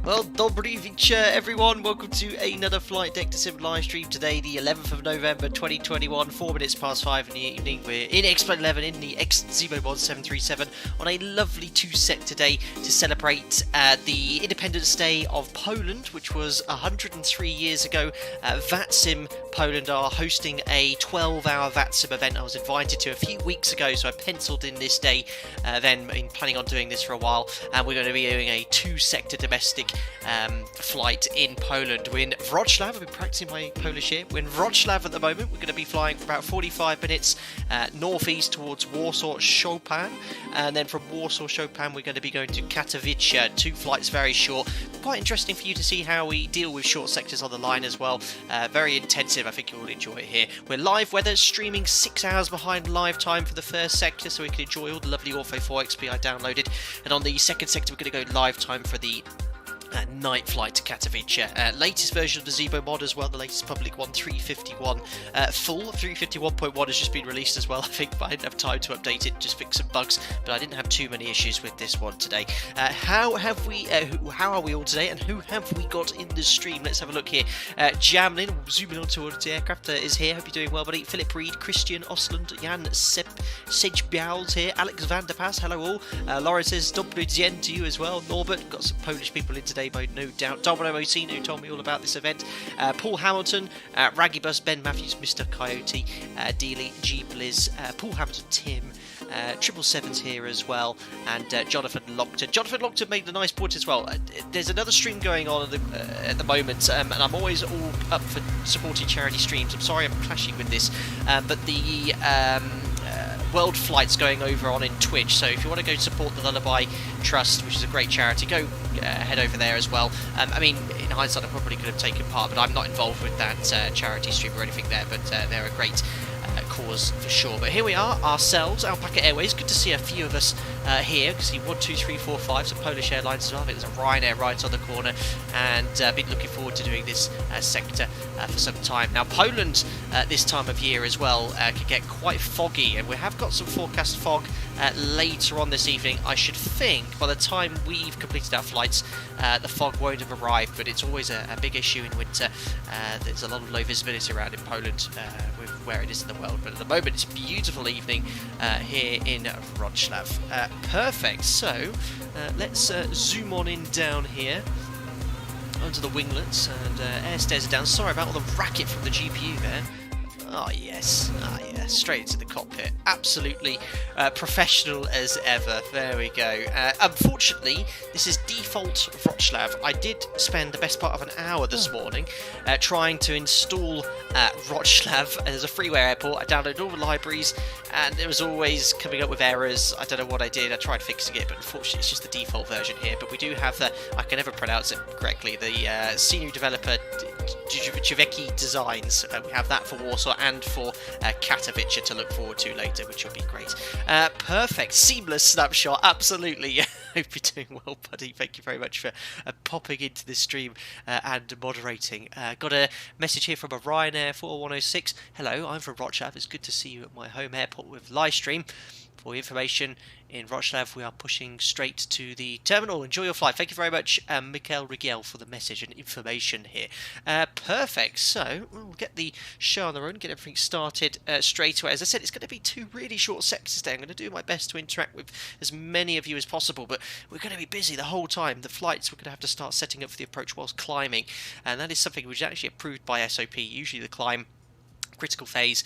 Well, dobry wieczór, everyone. Welcome to another Flight Deck to Sim live stream today, the 11th of November 2021, 4 minutes past 5 in the evening. We're in X-Plane 11 in the X-Zemo 737 on a lovely two-sector day to celebrate the Independence Day of Poland, which was 103 years ago. VACC Poland are hosting a 12-hour VACC event I was invited to a few weeks ago, so I penciled in this day, then been planning on doing this for a while, and we're going to be doing a two-sector domestic flight in Poland. We're in Wroclaw. I've been practicing my Polish here. We're in Wroclaw at the moment. We're going to be flying for about 45 minutes northeast towards Warsaw Chopin, and then from Warsaw Chopin we're going to be going to Katowice. Two flights, very short. Quite interesting for you to see how we deal with short sectors on the line as well. Very intensive. I think you'll enjoy it here. We're live weather, streaming 6 hours behind live time for the first sector, so we can enjoy all the lovely Ortho 4 XP I downloaded. And on the second sector we're going to go live time for the night flight to Katowice. Latest version of the Zebo mod as well, the latest public one, 351. Full 351.1 has just been released as well, I think, but I didn't have time to update it, just fix some bugs, but I didn't have too many issues with this one today. How are we all today, and who have we got in the stream? Let's have a look here. Jamlin, zooming on towards the aircraft, is here. Hope you're doing well, buddy. Philip Reed, Christian Osland, Jan Sejbiał's here. Alex van der Pas, hello all. Laura says, dobry dzień to you as well. Norbert, got some Polish people in today, by no doubt. Domino Mocino, who told me all about this event. Paul Hamilton, Raggy Bus, Ben Matthews, Mr. Coyote, Dealey, G Blizz, Paul Hamilton, Tim, 777's here as well, and Jonathan Lockton. Jonathan Lockton made a nice point as well. There's another stream going on at the moment, and I'm always all up for supporting charity streams. I'm sorry I'm clashing with this, but the World Flight's going over on in Twitch, so if you want to go support the Lullaby Trust, which is a great charity, go head over there as well. I mean, in hindsight I probably could have taken part, but I'm not involved with that charity stream or anything there, but they're a great cause for sure. But here we are ourselves, Alpaca Airways. Good to see a few of us here. You can see 1, 2, 3, 4, 5, some Polish airlines as well. I think there's a Ryanair right on the corner, and been looking forward to doing this sector for some time. Now Poland this time of year as well can get quite foggy, and we have got some forecast fog later on this evening. I should think by the time we've completed our flights the fog won't have arrived, but it's always a big issue in winter. There's a lot of low visibility around in Poland with where it is in the world, but at the moment it's a beautiful evening here in Wroclaw. Perfect, so let's zoom on in down here onto the winglets, and air stairs are down. Sorry about all the racket from the GPU there. Oh yes, straight into the cockpit. Absolutely professional as ever. There we go. Unfortunately, this is default Wroclaw. I did spend the best part of an hour this morning trying to install Wroclaw as a freeware airport. I downloaded all the libraries, and it was always coming up with errors. I don't know what I did. I tried fixing it, but unfortunately it's just the default version here. But we do have the, I can never pronounce it correctly, the senior developer Pushback designs. We have that for Warsaw and for Katowice to look forward to later, which will be great. Perfect, seamless snapshot, absolutely. Hope you're doing well, buddy. Thank you very much for popping into this stream and moderating. Got a message here from a Ryanair 4106. Hello, I'm from Wroclaw. It's good to see you at my home airport with live stream. For information, in Wroclaw we are pushing straight to the terminal. Enjoy your flight. Thank you very much, Mikhail Rigel, for the message and information here. Perfect, so we'll get the show on the road, get everything started straight away. As I said, it's going to be two really short sectors today. I'm going to do my best to interact with as many of you as possible, but we're going to be busy the whole time. The flights, we're going to have to start setting up for the approach whilst climbing, and that is something which is actually approved by SOP. Usually the climb critical phase,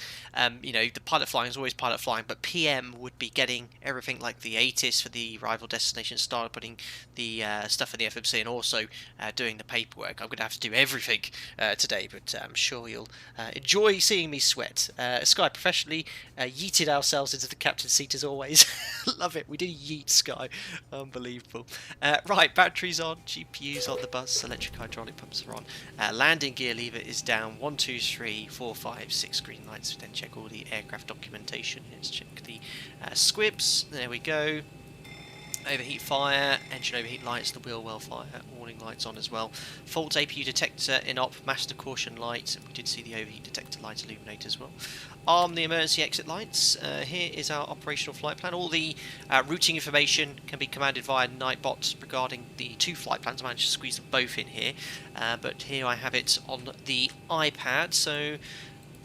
you know, the pilot flying is always pilot flying, but PM would be getting everything like the ATIS for the arrival destination start, putting the stuff in the FMC, and also doing the paperwork. I'm going to have to do everything today, but I'm sure you'll enjoy seeing me sweat. Sky professionally yeeted ourselves into the captain's seat as always. Love it, we do yeet Sky. Unbelievable. Right, batteries on, GPUs on the bus, electric hydraulic pumps are on. Landing gear lever is down. 1, 2, 3, 4, 5, 6 green lights. Then check all the aircraft documentation. Let's check the squibs. There we go. Overheat fire, engine overheat lights, the wheel well fire, warning lights on as well. Fault APU detector in op, master caution light. We did see the overheat detector light illuminate as well. Arm the emergency exit lights. Here is our operational flight plan. All the routing information can be commanded via Nightbot regarding the 2 flight plans. I managed to squeeze them both in here, but here I have it on the iPad. So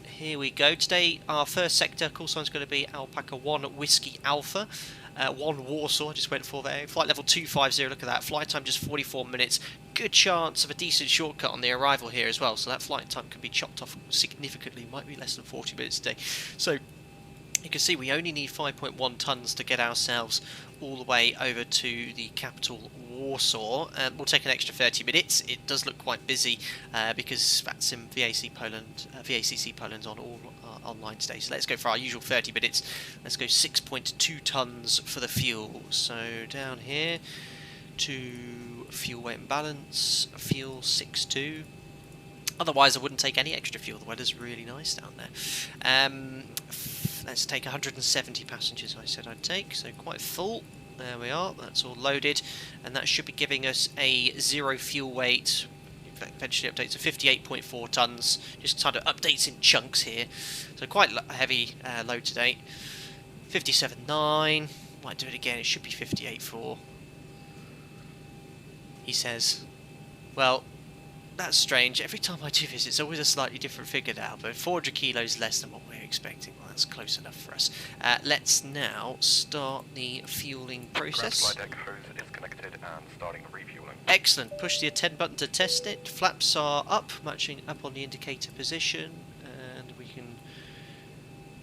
here we go. Today our first sector call sign is going to be Alpaca 1 Whiskey Alpha. 1 Warsaw, I just went for there. Flight level 250, look at that. Flight time just 44 minutes. Good chance of a decent shortcut on the arrival here as well. So that flight time can be chopped off significantly. Might be less than 40 minutes today. So you can see we only need 5.1 tons to get ourselves all the way over to the capital Warsaw. We'll take an extra 30 minutes. It does look quite busy because VACC Poland's on all online today. So let's go for our usual 30 minutes. Let's go 6.2 tons for the fuel. So down here to fuel weight and balance, fuel 6.2. Otherwise I wouldn't take any extra fuel. The weather's really nice down there. Let's take 170 passengers, I said I'd take, so quite full. There we are, that's all loaded, and that should be giving us a 0 fuel weight. Eventually updates to 58.4 tons, just kind of updates in chunks here. So quite a heavy load today. 57.9, might do it again, it should be 58.4. He says, well, that's strange. Every time I do this, it's always a slightly different figure now, but 400 kilos less than what we're expecting. Well, that's close enough for us. Let's now start the fueling process. Flight deck hose is connected and starting refueling. Excellent. Push the attend button to test it. Flaps are up, matching up on the indicator position, and we can...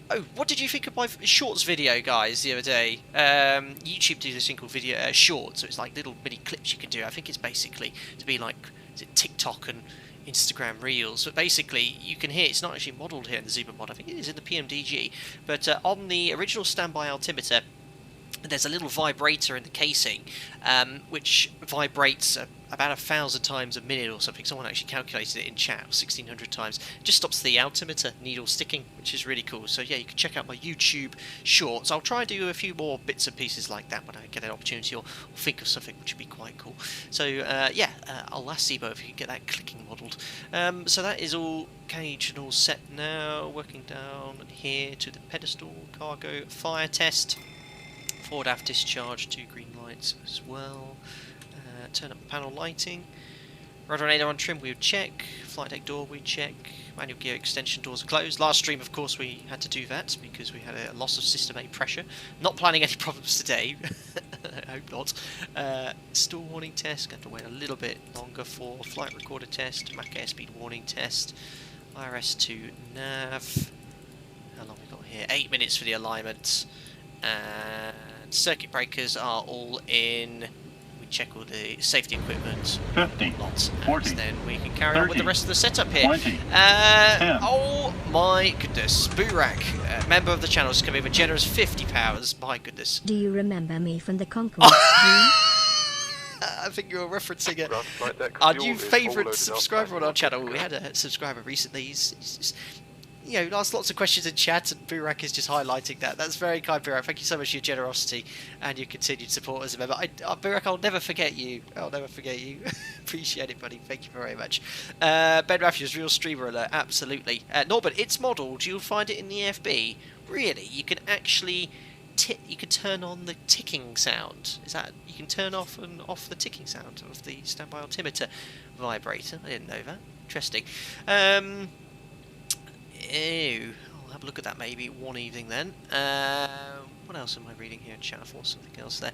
Oh, what did you think of my shorts video, guys, the other day? YouTube do this thing called video shorts, so it's like little mini clips you can do. I think it's basically to be like, is it TikTok and Instagram Reels? But basically, you can hear it's not actually modelled here in the Zebra mod. I think it is in the PMDG. But on the original standby altimeter, there's a little vibrator in the casing, which vibrates about 1,000 times a minute or something. Someone actually calculated it in chat, 1,600 times. It just stops the altimeter needle sticking, which is really cool. So yeah, you can check out my YouTube shorts. I'll try and do a few more bits and pieces like that when I get an opportunity, or think of something which would be quite cool. So yeah, I'll ask Sebo if you can get that clicking modelled. So that is all caged and all set now. Working down here to the pedestal, cargo, fire test. Forward aft discharge, 2 green lights as well. Turn up panel lighting. Rudder and aileron trim we would check. Flight deck door we check. Manual gear extension doors are closed. Last stream, of course, we had to do that because we had a loss of system A pressure. Not planning any problems today. I hope not. Stall warning test. Going to wait a little bit longer for flight recorder test. Mach airspeed warning test. IRS to nav. How long we got here? 8 minutes for the alignment. And circuit breakers are all in. We check all the safety equipment, 50, lots, 40, and then we can carry 30, on with the rest of the setup here. 20, 10. Oh my goodness, Burak, member of the channel, has come in with a generous £50. My goodness. Do you remember me from the Concourse? I think you're referencing our new favourite subscriber on our channel. We had a subscriber recently. He's you know, asked lots of questions in chat, and Burak is just highlighting that. That's very kind, Burak. Thank you so much for your generosity and your continued support as a member. Burak, I'll never forget you. I'll never forget you. Appreciate it, buddy. Thank you very much. Ben Matthews, real streamer alert. Absolutely. Norbert, it's modelled. You'll find it in the FB. Really, you can actually you can turn on the ticking sound. Is that you can turn off and off the ticking sound of the standby altimeter vibrator? I didn't know that. Interesting. Ew. I'll have a look at that maybe one evening then. What else am I reading here in chat? I thought something else there.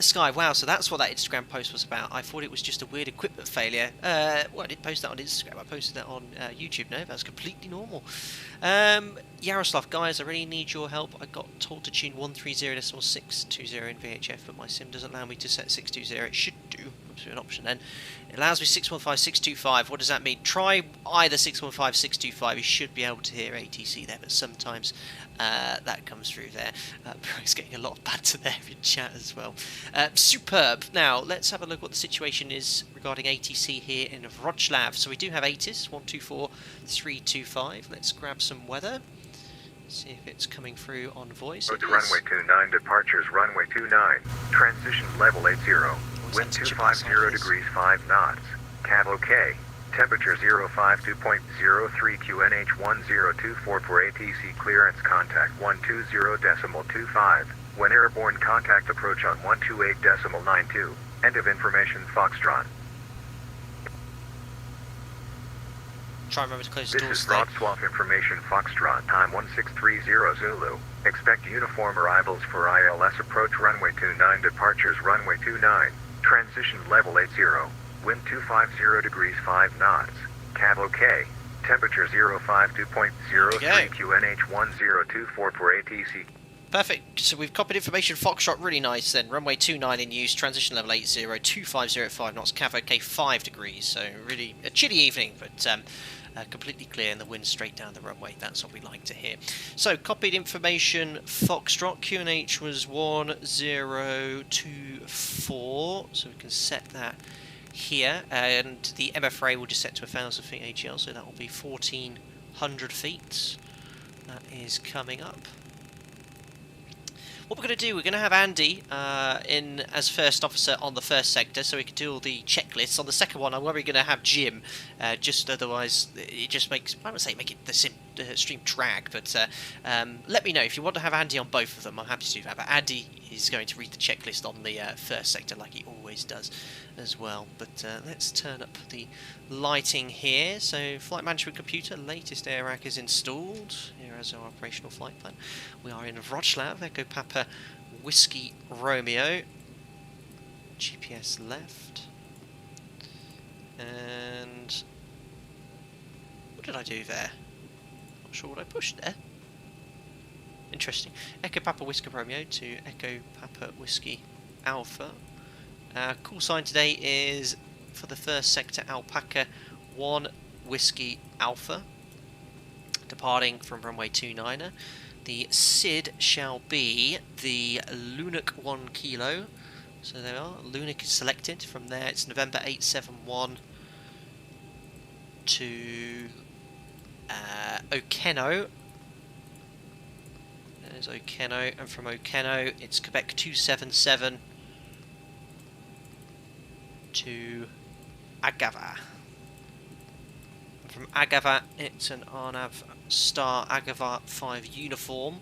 Sky, wow, so that's what that Instagram post was about. I thought it was just a weird equipment failure. Well, I didn't post that on Instagram, I posted that on YouTube. No, that's completely normal. Yaroslav, guys, I really need your help. I got told to tune 130.620 in VHF, but my sim doesn't allow me to set 620. It should do. An option then. It allows me 615, 625. What does that mean? Try either 615, 625. You should be able to hear ATC there, but sometimes that comes through there. It's getting a lot of banter there in chat as well. Superb. Now, let's have a look what the situation is regarding ATC here in Wroclaw. So we do have ATIS, 124, 325. Let's grab some weather. See if it's coming through on voice. Approach runway 29, departures runway 29. Transition level 80. Wind such a 250 bus degrees 5 knots. Cav OK. Temperature 052.03 QNH1024 for ATC clearance contact 120.25. When airborne contact approach on 128.92. End of information Foxtrot. Try and remember to close the This doors is today. Wroclaw information Foxtrot, time 1630 Zulu. Expect uniform arrivals for ILS approach runway 29 departures runway 29. Transition level 80. Wind 250 degrees 5 knots. Cav OK. Temperature 052.03 QNH1024 for ATC. Perfect. So we've copied information. Foxtrot, really nice then. Runway 29 in use. Transition level 80. 250 at 5 knots. Cav OK 5 degrees. So really a chilly evening, but completely clear and the wind straight down the runway. That's what we like to hear. So copied information. Foxtrot. QNH was 1024. So we can set that here. And the MFRA will just set to 1,000 feet AGL. So that will be 1,400 feet. That is coming up. What we're going to do, we're going to have Andy in as first officer on the first sector, so we can do all the checklists. On the second one, I'm worried going to have Jim, just otherwise it just makes, I would say, make it the stream drag, but let me know if you want to have Andy on both of them. I'm happy to do that, but Andy is going to read the checklist on the first sector like he always does as well. But let's turn up the lighting here. So flight management computer, latest air rack is installed. Here is our operational flight plan. We are in Wroclaw, Echo Papa Whiskey Romeo. GPS left. And what did I do there? Not sure what I pushed there. Interesting. Echo Papa Whiskey Romeo to Echo Papa Whiskey Alpha. Call sign today is for the first sector Alpaca 1 Whiskey Alpha. Departing from runway 29er. The SID shall be the Lunac 1 Kilo. So there are. Lunac is selected. From there it's November 871 to Okeno. There's Okeno, and from Okeno it's Quebec 277 to Agava. From Agava it's an Arnav Star Agava 5 uniform.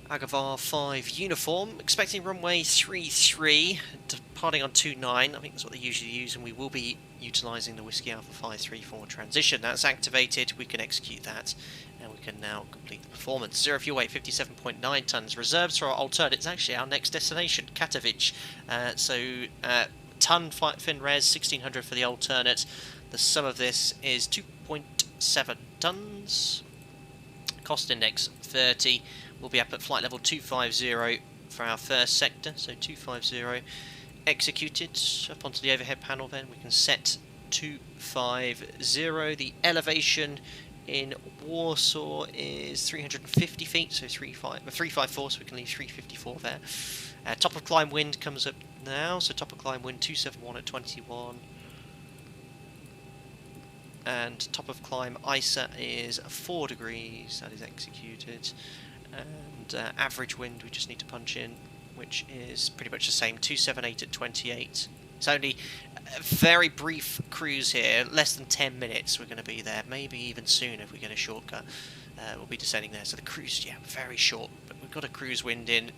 Agava 5 uniform, expecting runway 33, departing on 29, I think that's what they usually use, and we will be utilising the Whiskey Alpha 534 transition. That's activated, we can execute that, and we can now complete the performance. 0 fuel weight, 57.9 tonnes. Reserves for our alternate, it's actually our next destination, Katowice. Ton fin res, 1600 for the alternate. The sum of this is 2.7 tonnes. Cost index 30. We'll be up at flight level 250 for our first sector, so 250 executed. Up onto the overhead panel then, we can set 250. The elevation in Warsaw is 350 feet, so 354, so we can leave 354 there. Top of climb wind comes up now, so top of climb wind 271 at 21. And top of climb ISA is 4 degrees, that is executed. And average wind we just need to punch in, which is pretty much the same, 278 at 28. It's only a very brief cruise here, less than 10 minutes we're going to be there, maybe even sooner if we get a shortcut. We'll be descending there, so the cruise, yeah, very short, but we've got a cruise wind in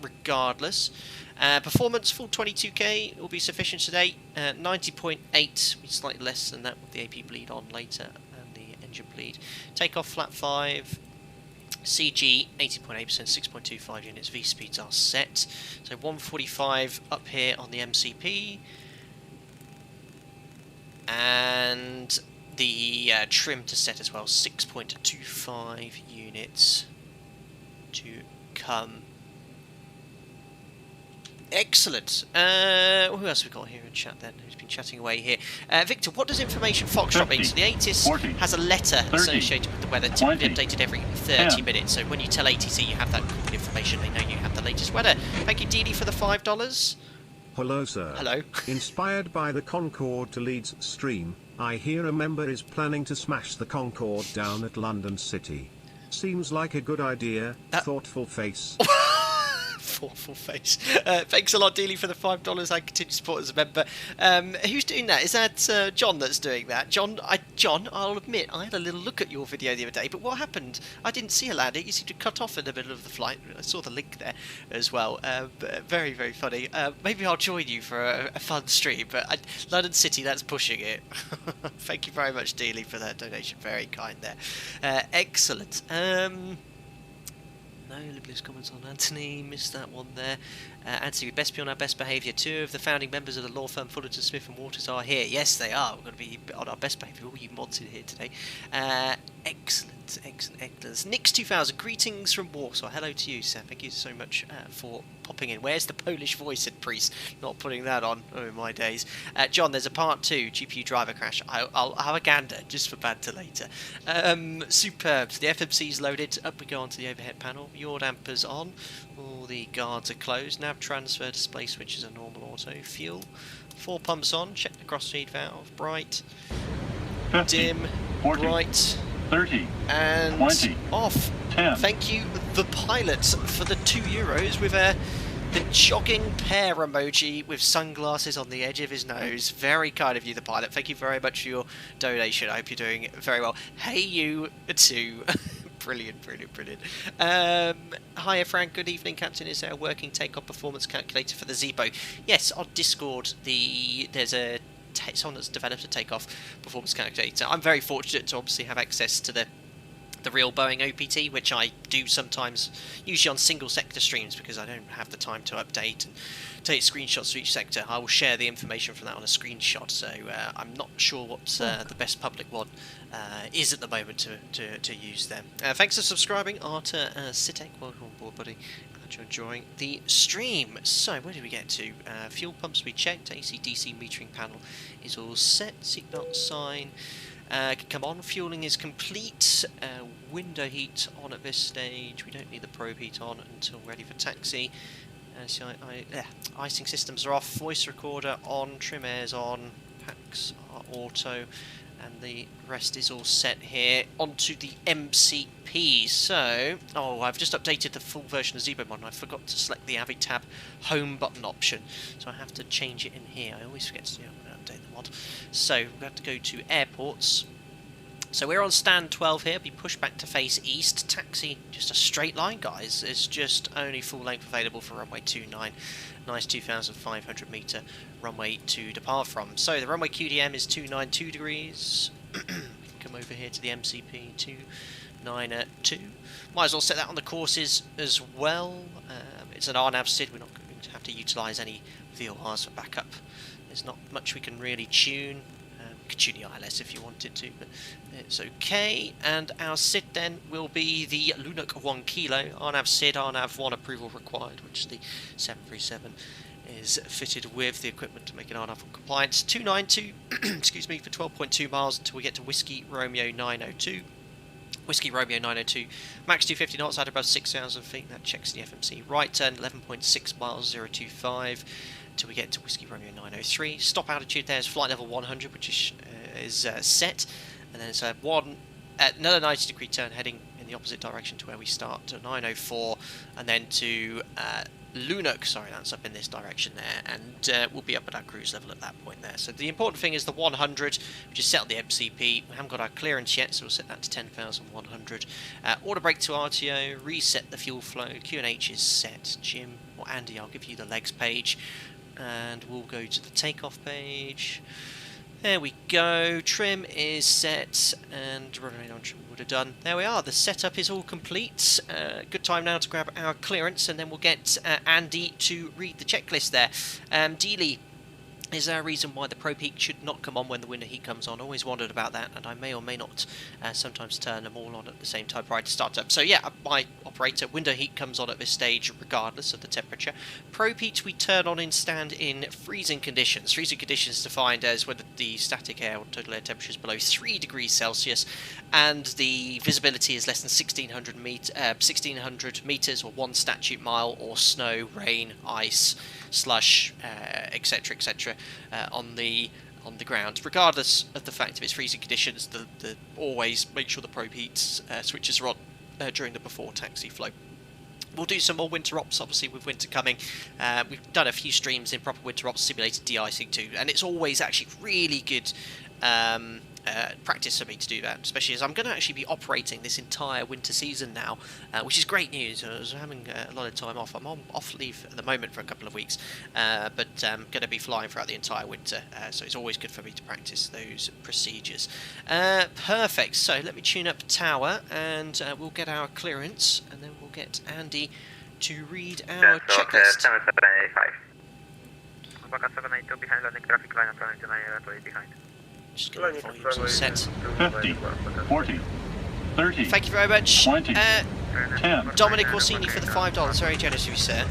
regardless. Performance, full 22k will be sufficient today. 90.8, slightly less than that with the AP bleed on later and the engine bleed. Takeoff flat 5. CG 80.8%, 6.25 units. V speeds are set. So 145 up here on the MCP, and the trim to set as well. 6.25 units to come. Excellent. Who else have we got here in chat then? Who's been chatting away here? Victor, what does information Foxtrot mean? So the ATIS has a letter associated with the weather, typically updated every 30 minutes. So when you tell ATC you have that information, they know you have the latest weather. Thank you, Dee Dee, for the $5. Hello, sir. Hello. Inspired by the Concorde to Leeds stream, I hear a member is planning to smash the Concorde down at London City. Seems like a good idea. Thoughtful face. thoughtful face. Thanks a lot, Dealey, for the $5. I continue to support as a member. Who's doing that? Is that John that's doing that? John, I'll admit, I had a little look at your video the other day, but what happened? I didn't see a land. You seemed to cut off in the middle of the flight. I saw the link there as well. Very, very funny. Maybe I'll join you for a fun stream, but London City, that's pushing it. Thank you very much, Dealey, for that donation. Very kind there. Excellent. No libelous comments on Anthony. Missed that one there. Anthony, we best be on our best behaviour. 2 of the founding members of the law firm Fullerton, Smith and Waters are here. Yes, they are. We're going to be on our best behaviour. All you mods in here today. Excellent, excellent, excellent. Nix 2000, greetings from Warsaw. Hello to you, sir. Thank you so much for popping in. Where's the Polish voice, said Priest? Not putting that on. Oh, my days. John, there's a part 2, GPU driver crash. I'll have a gander, just for banter later. Superb. So the FMC's loaded. Up we go onto the overhead panel. Yaw dampers on. All the guards are closed. Nav transfer display switches are normal auto. Fuel. 4 pumps on. Check the cross-feed valve. Bright. 50, Dim. 40, Bright. 30, And 20, off. 10. Thank you, the pilot, for the €2 with the jogging pear emoji with sunglasses on the edge of his nose. Very kind of you, the pilot. Thank you very much for your donation. I hope you're doing very well. Hey, you too. Brilliant, brilliant, brilliant. Hiya, Frank. Good evening, Captain. Is there a working takeoff performance calculator for the Zebo? Yes, on Discord, there's someone that's developed a takeoff performance calculator. I'm very fortunate to obviously have access to the real Boeing OPT, which I do sometimes, usually on single sector streams, because I don't have the time to update and take screenshots for each sector. I will share the information from that on a screenshot, so I'm not sure what the best public one is at the moment to use them. Thanks for subscribing, Arta Sitek. Welcome on board, buddy. Glad you're enjoying the stream. So, where did we get to? Fuel pumps we checked, AC/DC metering panel is all set, seatbelt sign. Come on, fueling is complete. Window heat on at this stage. We don't need the probe heat on until ready for taxi. Icing systems are off. Voice recorder on. Trim air's on. Packs are auto. And the rest is all set here. Onto the MCP. So, I've just updated the full version of ZeboMod and I forgot to select the Avitab home button option. So I have to change it in here. I always forget to update the mod. So we have to go to airports. So we're on stand 12 here. Be pushed back to face east. Taxi, just a straight line, guys. It's just only full length available for runway 29. Nice 2,500 metre runway to depart from. So the runway QDM is 292 degrees. We can come over here to the MCP 292. Might as well set that on the courses as well. It's an RNAV SID. We're not going to have to utilise any VORs for backup. There's not much we can really tune. You could tune the ILS if you wanted to, but it's okay. And our SID then will be the Lunuk 1 Kilo. RNAV SID, RNAV 1 approval required, which the 737 is fitted with the equipment to make it RNAV compliant. 292, excuse me, for 12.2 miles until we get to Whiskey Romeo 902. Whiskey Romeo 902, max 250 knots at above 6,000 feet. That checks the FMC. Right turn 11.6 miles 025 until we get to Whiskey Romeo 903. Stop altitude there is flight level 100, which is set, and then it's another 90 degree turn heading in the opposite direction to where we start, to 904, and then to Lunuk, sorry, that's up in this direction there, and we'll be up at our cruise level at that point there. So the important thing is the 100, which is set on the MCP. We haven't got our clearance yet, so we'll set that to 10,100. Order brake to RTO, reset the fuel flow, QNH is set. Jim or Andy, I'll give you the legs page, and we'll go to the takeoff page. There we go, trim is set, and running on trim would have done. There we are, the setup is all complete. Good time now to grab our clearance, and then we'll get Andy to read the checklist there. Dealey, is there a reason why the probe heat should not come on when the window heat comes on? Always wondered about that, and I may or may not sometimes turn them all on at the same time prior to startup. So yeah, my operator, window heat comes on at this stage regardless of the temperature. Probe heat we turn on in stand in freezing conditions. Freezing conditions defined as when the static air or total air temperature is below 3 degrees Celsius and the visibility is less than 1,600 metres or 1 statute mile, or snow, rain, ice, slush, etc., etc., on the ground. Regardless of the fact of its freezing conditions, always make sure the probe heat switches are on during the before taxi flow. We'll do some more winter ops, obviously, with winter coming. We've done a few streams in proper winter ops, simulated de-icing too, and it's always actually really good practice for me to do that, especially as I'm going to actually be operating this entire winter season now, which is great news. I was having a lot of time off. I'm on off leave at the moment for a couple of weeks, but I'm going to be flying throughout the entire winter, so it's always good for me to practice those procedures. Perfect, so let me tune up tower, and we'll get our clearance, and then we'll get Andy to read our checklist. 782 behind landing traffic line, planning to 9 runway behind. Just get the volumes on set. 50, 40, 30, Thank you very much. 20, 10. Dominic Orsini for the $5. Very generous of you, sir.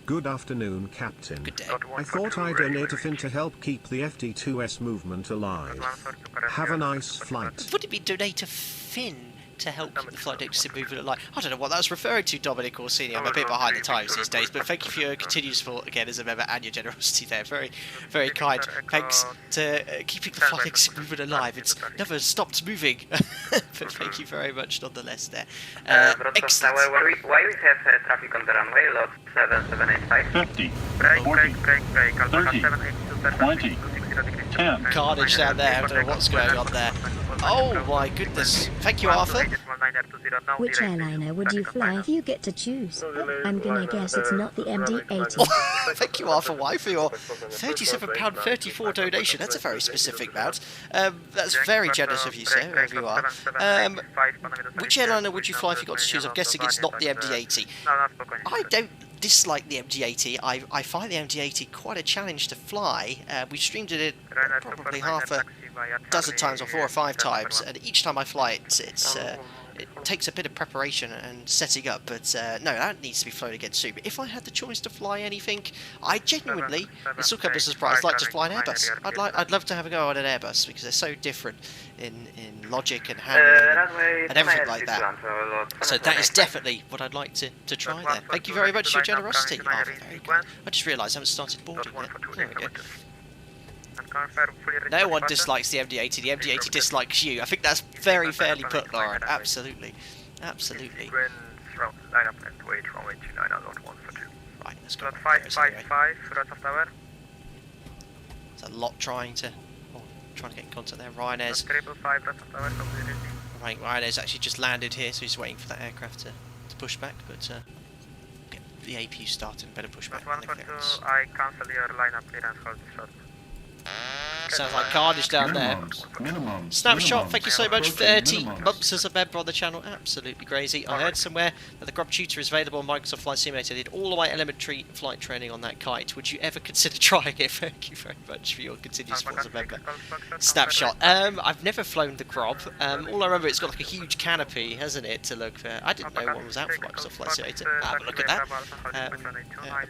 Good afternoon, Captain. Good day. I thought I'd donate a fin to help keep the FD2S movement alive. Have a nice flight. Would it be donate a fin to help keep the flight deck sim moving alive? I don't know what that was referring to, Dominic Orsini. I'm a bit behind the times these days, but thank you for your continued support again as a member and your generosity there. Very, very kind. Thanks to keeping the flight deck sim moving alive. It's never stopped moving, but thank you very much nonetheless there. Excellent. Why we have traffic on the runway, lot 7785? 50, Break, 40, break, 30, 20, 10. Carnage down there. I don't know what's going on there. Oh my goodness. Thank you, Arthur. Which airliner would you fly if you get to choose? I'm gonna guess it's not the MD-80. Thank you, Arthur Y, for your £37.34 donation. That's a very specific amount. That's very generous of you, sir, whoever you are. Which airliner would you fly if you got to choose? I'm guessing it's not the MD-80. I don't dislike the MD-80. I find the MD-80 quite a challenge to fly. We streamed it probably half a dozen times or 4 or 5 times, and each time I fly it, it takes a bit of preparation and setting up, but no, that needs to be flown again soon. But if I had the choice to fly anything, I genuinely, it's still come as a surprise, like to fly an Airbus. I'd love to have a go on an Airbus, because they're so different in logic and handling and everything like that. So that is definitely what I'd like to try there. Thank you very much for your generosity, Arthur. Very good. I just realised I haven't started boarding yet. There we go. No one dislikes the MD-80. The MD-80 dislikes you. I think that's very fairly put, Lauren. Absolutely. Absolutely. Right, let's go. There's a lot trying to get in contact there. Ryanair's actually just landed here, so he's waiting for that aircraft to push back, but get the APU started and better push back than the clearance. I cancel your lineup clearance, hold short. Sounds like carnage down there. Snapshot, thank you so much. 30 months as a member on the channel. Absolutely crazy. I heard somewhere that the Grub Tutor is available on Microsoft Flight Simulator. I did all of my elementary flight training on that kite. Would you ever consider trying it? Thank you very much for your continued support as a member. Snapshot. I've never flown the Grob. All I remember, it's got like a huge canopy, hasn't it, to look for. I didn't know one was out for Microsoft Flight Simulator. Have a look at that.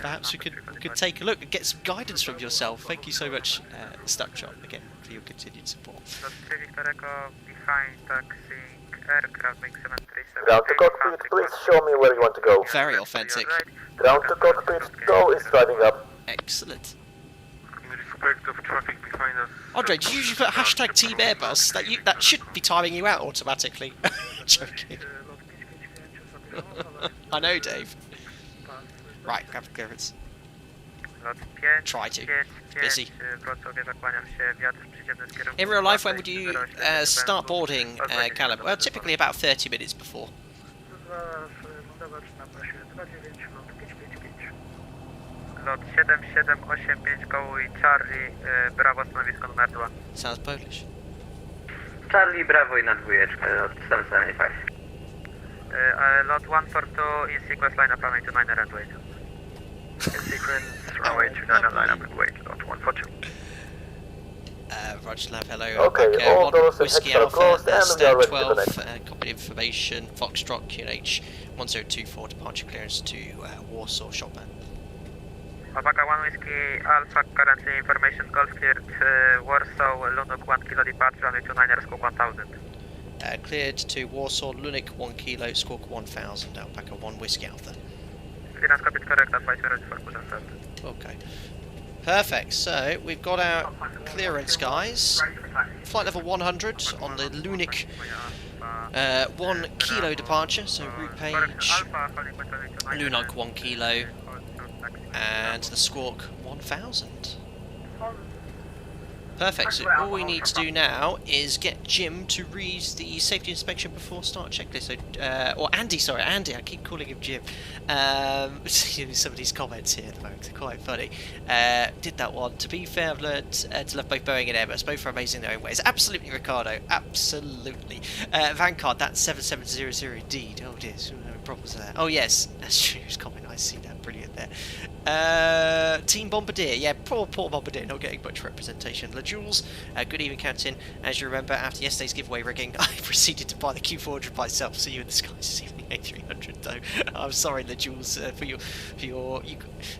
Perhaps we could take a look and get some guidance from yourself. Thank you so much, Snapshot, again, for your continued support. Ground to Cockpit, please show me where you want to go. Very authentic. Ground to Cockpit, go is riding up. Excellent. In respect of traffic behind us. Andre, did you usually put hashtag Team Airbus? That should be timing you out automatically. Joking. I know, Dave. Right, grab the clearance. Try to. Busy. In real life, when would you start boarding, Callum? Well, typically about 30 minutes before. Lot 7785 kołuj Charlie, Bravo, stanowisko numer 2. Sounds Polish. Charlie, Bravo i na dwójeczkę, lot 7785. Lot 142 in sequence line up runway 29 runway 2. In sequence runway 29 line up and wait, lot 142. Roger, Lab, hello. Okay, all doors and Whiskey heads are closed and we are ready to 12, connect. copy information, Foxtrot, QNH 1024, departure clearance to Warsaw Chopin. Uwaga, 1 Whiskey Alpha, currently information Golf cleared Warsaw, Lunok 1 kilo departure, runway 29 squawk 1000. Cleared to Warsaw, Lunik 1 kilo, squawk 1000, Alpaca 1 Whiskey Alpha. Clearance copy correct, advice ready for push and start. Okay. Perfect, so we've got our clearance, guys. Flight level 100 on the Lunik 1 kilo departure, so route page, Lunok 1 kilo, and the Squawk 1000. Perfect, so all we need to do now is get Jim to read the safety inspection before start checklist. So, or Andy, sorry, Andy, I keep calling him Jim. Some of these comments here at the moment are quite funny. Did that one. To be fair, I've learned to love both Boeing and Airbus. Both are amazing in their own ways. Absolutely, Ricardo, absolutely. Vanguard, that's 7700 indeed. Oh dear, so no problems there. Oh yes, that's true, his comment, I see that, brilliant there. Team Bombardier, yeah, poor Bombardier, not getting much representation. La Jules, good evening, Captain. As you remember, after yesterday's giveaway rigging, I proceeded to buy the Q400 myself. See you in the skies this evening, A300 though. I'm sorry, La Jules, for your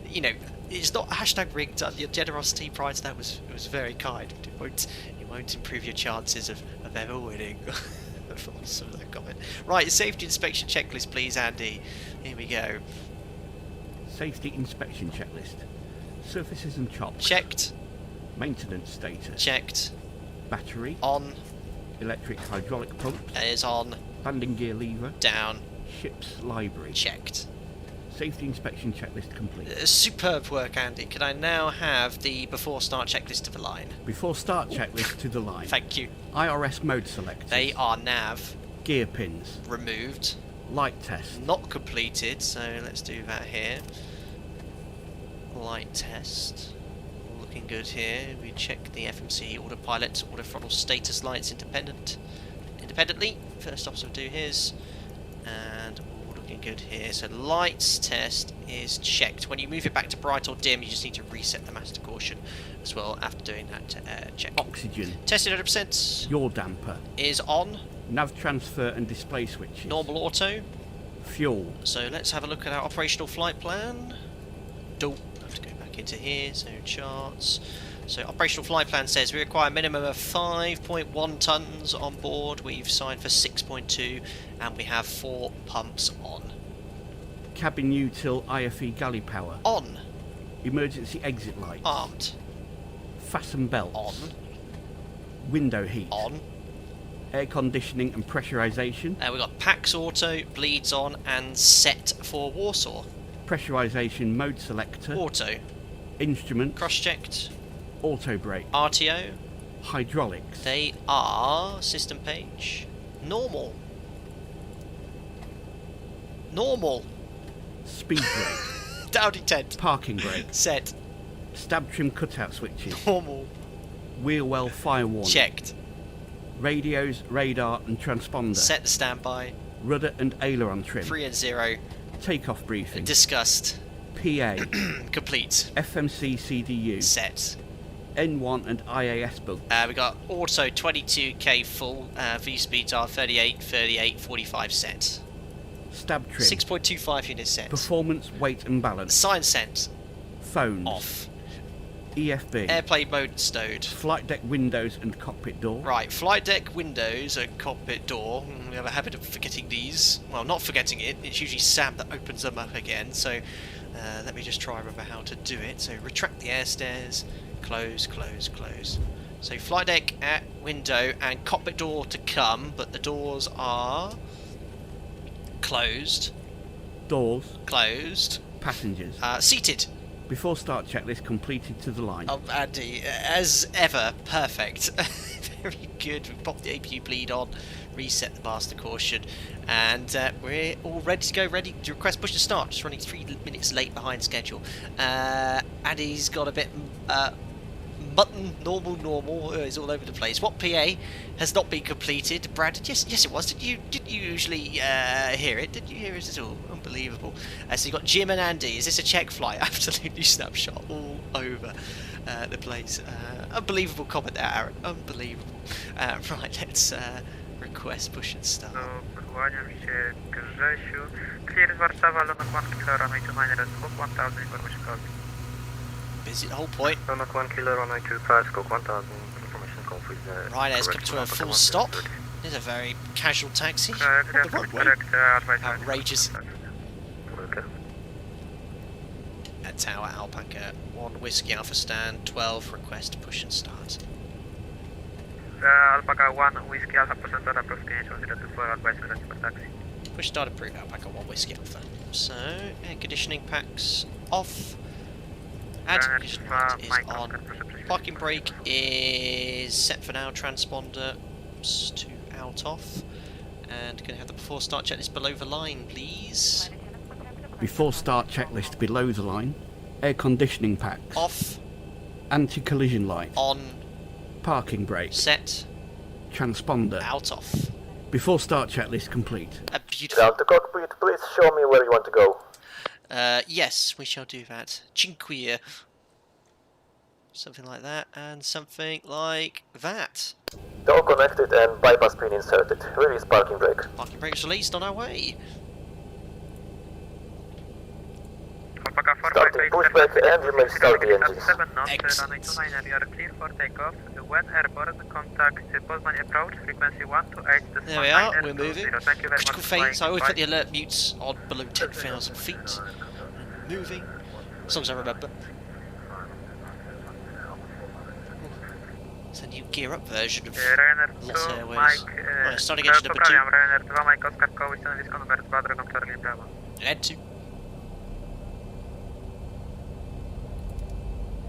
you know, it's not hashtag rigged. Your generosity prior to that was very kind. It won't improve your chances of ever winning. Some of that comment. Right, safety inspection checklist, please, Andy. Here we go. Safety inspection checklist. Surfaces and chops. Checked. Maintenance status. Checked. Battery. On. Electric hydraulic pumps. Is on. Landing gear lever. Down. Ship's library. Checked. Safety inspection checklist complete. Superb work, Andy. Can I now have the before start checklist to the line? Before start checklist to the line. Thank you. IRS mode selectors. They are nav. Gear pins. Removed. Light test. Not completed, so let's do that here. Light test. All looking good here. We check the FMC autopilot, auto throttle status lights independently. First officer will do his. And all looking good here. So lights test is checked. When you move it back to bright or dim, you just need to reset the master caution as well after doing that check. Oxygen. Tested 100%. Yaw damper. Is on. Nav transfer and display switches. Normal auto. Fuel. So let's have a look at our operational flight plan. Have to go back into here, so charts. So operational flight plan says we require a minimum of 5.1 tons on board. We've signed for 6.2 and we have 4 pumps on. Cabin util IFE galley power. On. Emergency exit lights. Armed. Fasten belts. On. Window heat. On. Air conditioning and pressurization. We've got PAX auto, bleeds on, and set for Warsaw. Pressurization mode selector. Auto. Instruments. Cross-checked. Auto brake. RTO. Hydraulics. They are system page. Normal. Normal. Speed brake. Down intent. Parking brake. Set. Stab trim cutout switches. Normal. Wheel well fire warning. Checked. Radios, radar and transponder. Set the standby. Rudder and aileron trim. 3 and 0. Takeoff briefing. Discussed. PA. Complete. FMC CDU. Set. N1 and IAS book. We got auto 22k full. V speeds are 38, 38, 45 set. Stab trim. 6.25 units set. Performance, weight and balance. Sign sent. Phones. Off. EFB. Airplane mode stowed. Flight deck windows and cockpit door. Right, flight deck windows and cockpit door. We have a habit of forgetting these. Well, not forgetting it. It's usually Sam that opens them up again. So let me just try and remember how to do it. So retract the air stairs. Close, close, close. So flight deck at window and cockpit door to come, but the doors are closed. Doors. Closed. Passengers. Seated. Before start checklist completed to the line. Oh, Andy, as ever, perfect. Very good. We popped the APU bleed on, reset the master caution, and we're all ready to go. Ready to request push to start. Just running 3 minutes late behind schedule. Andy's got a bit mutton, normal. Is all over the place. What PA has not been completed? Brad, yes, it was. Did you usually hear it? Did you hear it at all? Unbelievable. So you got Jim and Andy. Is this a check flight? Absolutely snapshot all over the place. Unbelievable comment there, Aaron. Unbelievable. Right, let's request push and start. Kłaniam się, Grzesiu. Clear Warszawa, Lonok 1 Kilo, runway 29, red scope 1000, information code. Busy the whole point. Lonok 1 Kilo, runway 2, fast scope 1000, information code with the... Right, let's come to a full stop. There's a very casual taxi on the runway. Outrageous. At Tower Alpaca, 1 Whiskey Alpha Stand, 12, request push and start. Alpaca 1 Whiskey Alpha Presenter approach 10224 advice ready for taxi. Push start approved, Alpaca 1 Whiskey Alpha. So, air conditioning packs off. Anti-collision light is on. Parking brake is set for now. Transponder to out off. And going to have the before start checklist below the line, please. Before start checklist below the line. Air conditioning packs. Off. Anti-collision light. On. Parking brake. Set. Transponder. Out off. Before start checklist complete. A beautiful. Down to cockpit, please show me where you want to go. Yes, we shall do that. Cinque. Something like that, and something like that. Door connected and bypass pin inserted. Release parking brake. Parking brakes released, on our way. Starting pushback and you may start the engines. Excellent. You are clear for takeoff. When airborne, contact Poznań approach, frequency 128. There we are, we're moving. Thank you very Critical much. phase, I always put the alert mutes on below 10,000 feet. Moving, as long as I remember. It's a new gear up version of Lost Airways. Right, starting engine number 2. Ryanair 2, Mike Oscar, Katowice, stanowisko numer 2, drogą Charlie Bravo. Head 2.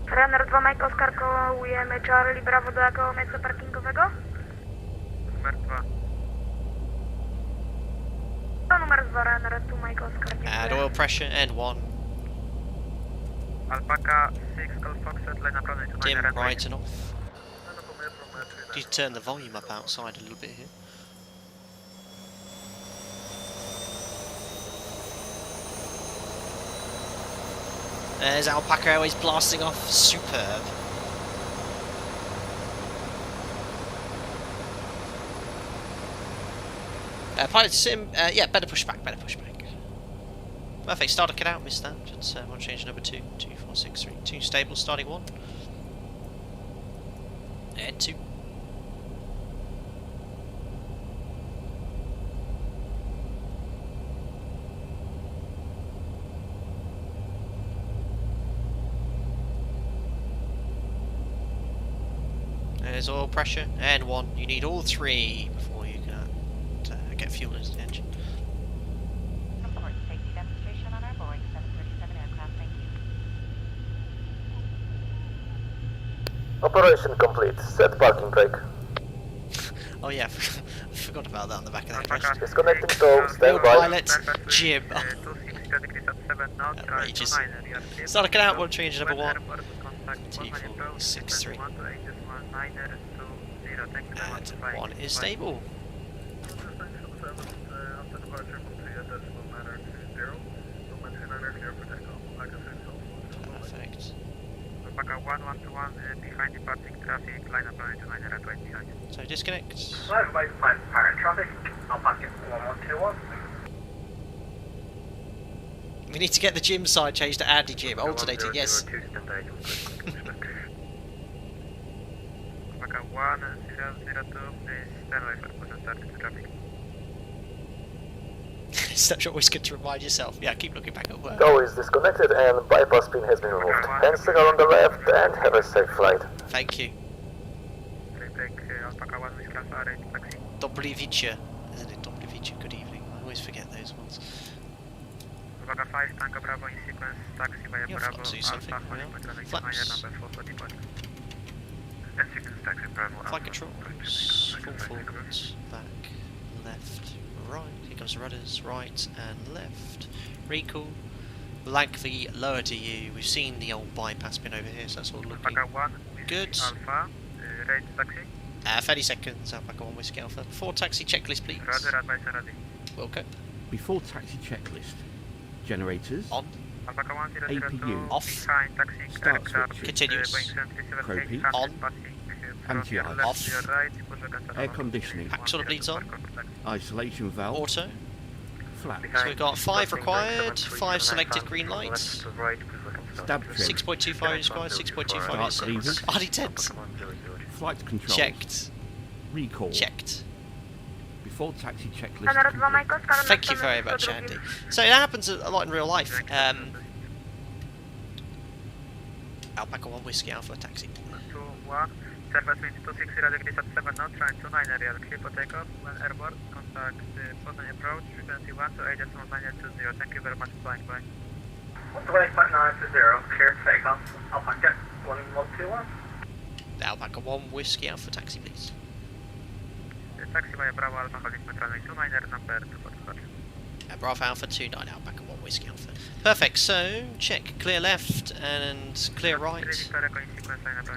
Ryanair 2, Mike Oscar, kołujemy Charlie Bravo do jakiego miejsca parkingowego? Numer 2. To numer 2, Ryanair 2, Mike Oscar. Add oil pressure, N1. Alpaca 6, Golf Foxtrot, line up runway 29 Dim, runway. right and off. Need to turn the volume up outside a little bit here. There's Alpaca Airways blasting off. Superb. Pilot sim, yeah, better push back, Perfect, starter cut out, missed that. It's one change number 2, 2, 4, 6, 3, 2 stable, starting 1. And 2. There's oil pressure, and 1. You need all 3 before you can get fuel into the engine. Safety demonstration on our Boeing 737 aircraft, thank you. Operation complete. Set parking brake. Oh yeah, I forgot about that on the back of the headrest. Disconnecting tow, stand by. Pilot, Jim. Outrageous. Starter cut out, one change number 1. T463. And 1 is stable. Perfect. Alpaca 112, behind departing traffic, line up runway 29 and right behind. So disconnect. Everybody find pirate traffic, Alpaca 1121. We need to get the Jim side changed to Andy Jim. Alternating, yes. Alpaca 1002, stand by for person started to traffic. Snapshot always good to remind yourself. Yeah, keep looking back at work. Tow is disconnected and bypass pin has been removed. Hand signal on the left and have a safe flight. Thank you. Alpaca 1 Whiskey Alpha, arrange taxi. Dobry wieczór, isn't it? Dobry wieczór, good evening. I always forget those ones. Alpaca 5, Tango Bravo in sequence, taxi via Yeah, Bravo, flaps do something, Alpha, yeah. runway 29 Flaps. number 4 for departure. And sequence taxi Bravo, Flight controls, full forwards, back, left, right. Here comes the rudders, right and left. Recall, lengthy lower to you. We've seen the old bypass pin over here, so that's all looking Alpaca 1 good. Alpha, range taxi. 30 seconds, Alpaca 1 Whiskey Alpha. Before taxi checklist, please. Roger, advice ready. Wilco. Before taxi checklist. Generators. On. Alpaca 1002, APU. Off. behind taxi Start aircraft, switches. Continuous. Boeing 737 Croquis. On. passing from Anti-ice. your left Off. to your right, Pushback and Air Takeoff. conditioning. Pack sort of bleeds on. Isolation valve. Auto. Flaps. So we've got 5 required, 5 selected green lights. Stab trim. 6.25 is required, 6.25 is Start levers. RD10s. Flight controls. Checked. Recall. Checked. Before taxi checklist. Ryanair 2, complete. Mike Oscar. Thank you very much, Andy. So that happens a lot in real life. Alpaca 1 Whiskey Alpha taxi. 2-1, Surface wind 260 degrees at 7 knots, runway 29 real clear for takeoff. When airborne, contact Poznań approach, frequency 128.920. Thank you very much, flying by. 128.920, clear takeoff. Alpaca 1121. Alpaca 1 Whiskey Alpha taxi, please. Taxi via Bravo Alpha, holding runway 29, number 245. Bravo Alpha 29, Alpaca 1 Whiskey Alpha. Perfect, so check clear left and clear right.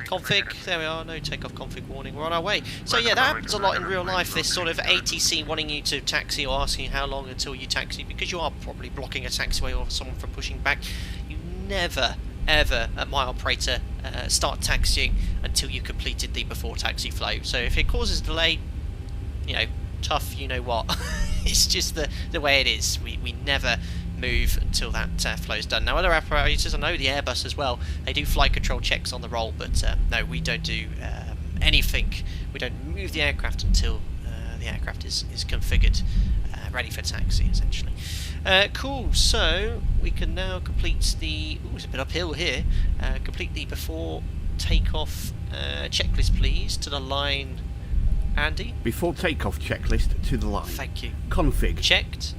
Config, there we are, no takeoff config warning, we're on our way. So yeah, that happens a lot in real life, this sort of ATC wanting you to taxi or asking you how long until you taxi, because you are probably blocking a taxiway or someone from pushing back. You never, ever, at my operator, start taxiing until you completed the before taxi flow. So if it causes delay, you know, tough, you know what. It's just the way it is. We never move until that flow's done. Now other operators, I know the Airbus as well, they do flight control checks on the roll, but no, we don't do anything. We don't move the aircraft until the aircraft is configured, ready for taxi, essentially. Cool, so we can now complete the... Ooh, it's a bit uphill here. Complete the before takeoff checklist, please, to the line. Andy? Before takeoff checklist to the line. Thank you. Config. Checked.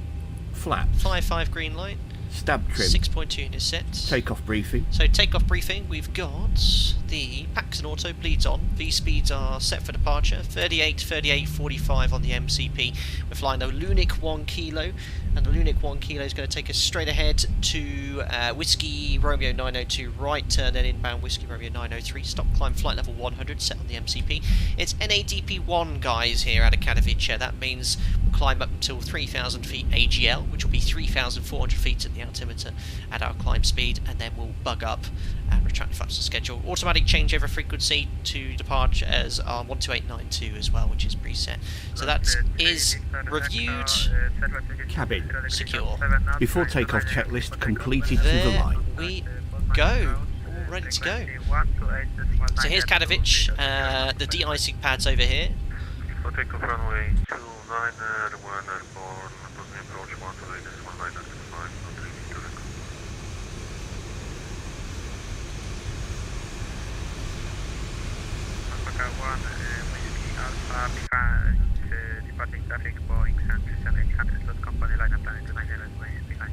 Flaps. 5 green light. Stab trim. 6.2 units set. Takeoff briefing. So takeoff briefing, we've got the Paxton Auto bleeds on. V speeds are set for departure. 38, 38, 45 on the MCP. We're flying the Lunik 1 kilo, and the Lunik 1 kilo is going to take us straight ahead to Whiskey Romeo 902 right turn, then inbound Whiskey Romeo 903. Stop climb flight level 100 set on the MCP. It's NADP1 guys here out of Katowice. That means we'll climb up until 3,000 feet AGL, which will be 3,400 feet at the altimeter at our climb speed, and then we'll bug up and retract flaps to schedule. Automatic changeover frequency to departure as our 12892 as well, which is preset. So that is reviewed. Cabin. Secure. Before takeoff checklist completed to the line. We go. All ready to go. So here's Katowice, the de-icing pads over here. For takeoff runway 29, when airborne, Poznań approach 128.925, not leaving to the Alpaca 1, Whiskey Alpha, behind departing traffic, Boeing 737-800, slot company, line up planning to 911 way behind.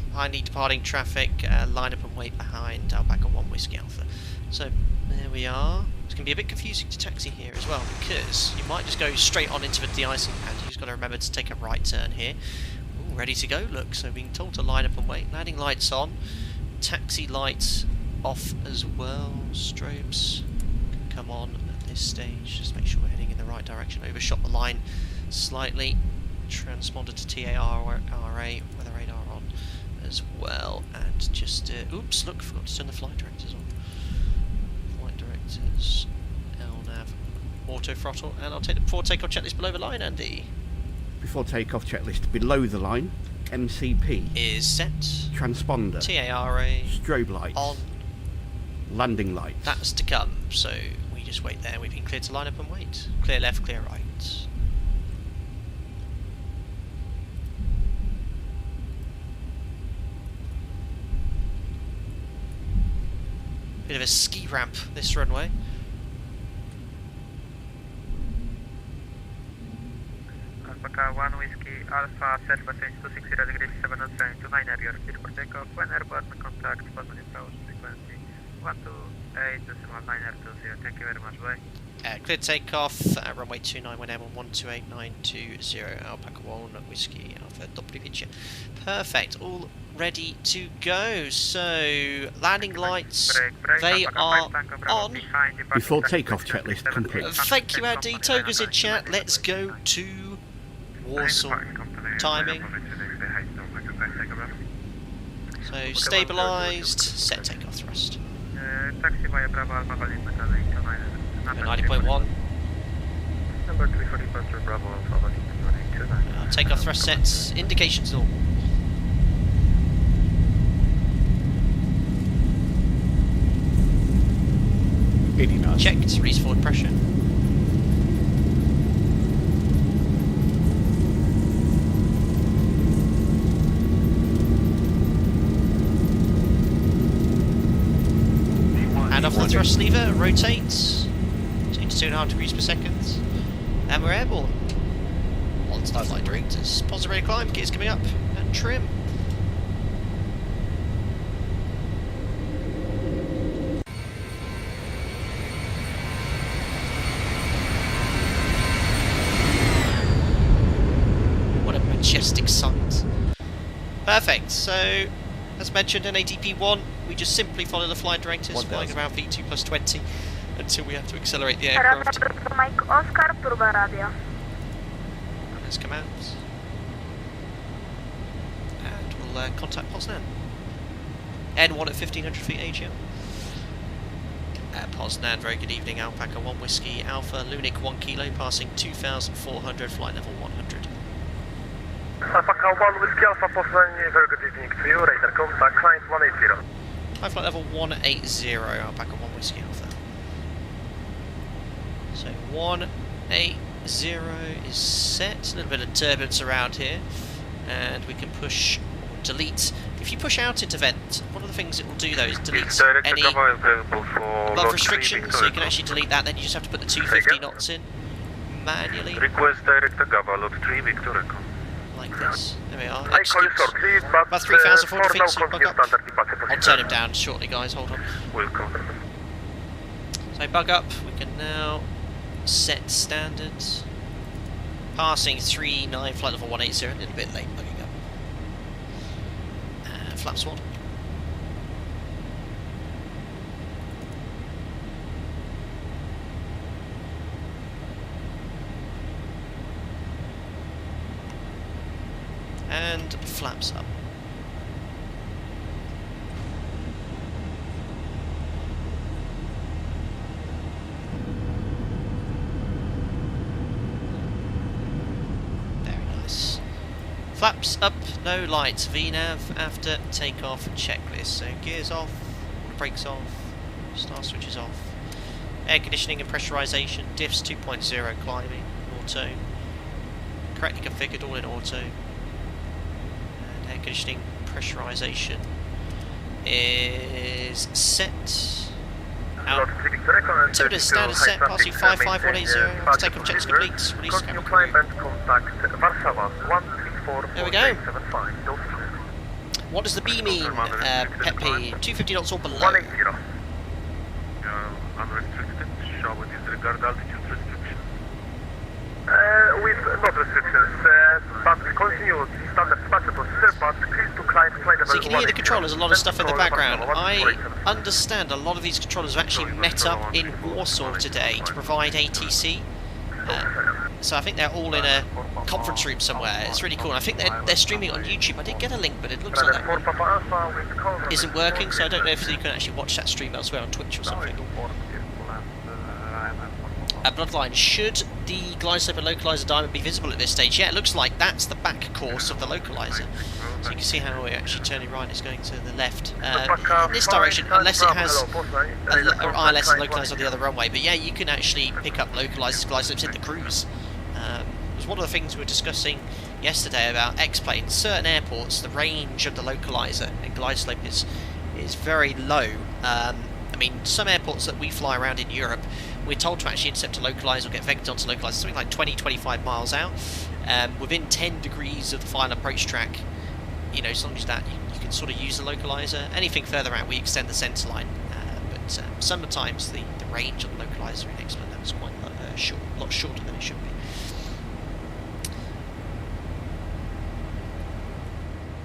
Behind the departing traffic, line up and wait behind Alpaca 1 Whiskey Alpha. So there we are. It's going to be a bit confusing to taxi here as well, because you might just go straight on into the de-icing pad. You've just got to remember to take a right turn here. Ooh, ready to go, look. So being told to line up and wait. Landing lights on. Taxi lights off as well. Strobes can come on at this stage. Just make sure we're heading in the right direction. Overshot the line slightly. Transponder to TARA, weather radar on as well. And just, oops, look, forgot to turn the flight directors on. LNAV, auto throttle, and I'll take the before takeoff checklist below the line, Andy. Before takeoff checklist below the line. MCP. Is set. Transponder. TARA. Strobe lights. On. Landing lights. That's to come, so we just wait there. We've been cleared to line up and wait. Clear left, clear right. Bit of a ski ramp, this runway. Alpaca 1 Whiskey Alpha, surface wind 260 degrees 7 knots, runway 29 area, clear for takeoff. When airborne, contact Poznań approach, frequency 128.920. Thank you very much, bye. Clear takeoff, runway 29 when airborne 128.920, Alpaca 1 Whiskey Alpha, dobry wiecie. Perfect, all ready to go. So landing lights, they are on. Before takeoff checklist complete. Thank you, Andy. Toga's in chat. Let's go to Warsaw. Timing. So stabilised. Set takeoff thrust. Taxi via Bravo Alpha, holding runway 90.1. Number 3 for departure, Bravo Alpha, holding runway 29. Takeoff thrust sets. Indications normal. 80 knots. Checked, release forward pressure. Hand off the thrust lever, rotate. 2.5 degrees per second. And we're airborne. On to the flight directors. Positive rate of climb, gears coming up, and trim. What a majestic sight. Perfect, so as mentioned in ADP1, we just simply follow the flight directors, flying around V2 plus 20 until we have to accelerate the aircraft. Mike Oscar, próba radia. There's commands. And we'll contact Poznan. N1 at 1500 feet AGM. Poznan, very good evening. Alpaca 1 Whiskey Alpha, Lunik 1 Kilo, passing 2400, flight level 100. Alpaca 1 Whiskey Alpha, Poznań, very good evening to you. Radar contact, client 180. High flight level 180, Alpaca 1 Whiskey Alpha. So 180 is set. A little bit of turbulence around here, and we can push or delete. If you push out into vent, one of the things it will do though is delete any log restrictions, so you can actually delete that, then you just have to put the 250 knots in manually. Request direct Gava, lot 3, Victor Echo. Like this. There we are. About 3,400 feet, so bug up. I'll turn him down shortly, guys, hold on. Welcome. So bug up, we can now set standard. Passing 39, flight level 180, a little bit late bugging up. Flaps 1. And flaps up. Flaps up, no lights, VNAV after takeoff checklist. So gears off, brakes off, star switches off, air conditioning and pressurization, diffs 2.0 climbing, auto, correctly configured all in auto, and air conditioning pressurization is set. Out. Tilda standard set, passing 55180, after takeoff checks complete, release camera crew. There we go. What does the B mean, Pet P? 250 knots or below? Unrestricted, shall we disregard altitude restriction? With not restrictions, but continue standard departure procedure, but please to climb flight level. So you can hear the controllers, a lot of stuff in the background. I understand a lot of these controllers have actually met up in Warsaw today to provide ATC. So I think they're all in a conference room somewhere. It's really cool. I think they're streaming it on YouTube. I did get a link, but it looks like that isn't working, so I don't know if you can actually watch that stream elsewhere on Twitch or something. Bloodline, should the glide slope and localizer diamond be visible at this stage? Yeah, it looks like that's the back course of the localizer. So you can see how we're actually turning right, it's going to the left. In this direction, unless it has ILS and localizer on the other runway. But yeah, you can actually pick up localizers, glide slopes in the cruise. It was one of the things we were discussing yesterday about X-planes. Certain airports, the range of the localizer and glide slope is very low. I mean, some airports that we fly around in Europe, we're told to actually intercept a localizer or get vectored onto localizer something like 20-25 miles out. Within 10 degrees of the final approach track, you know, as long as that, you can sort of use the localizer. Anything further out, we extend the centre line. But sometimes the range of the localizer in X-plane is quite short, a lot shorter than it should be.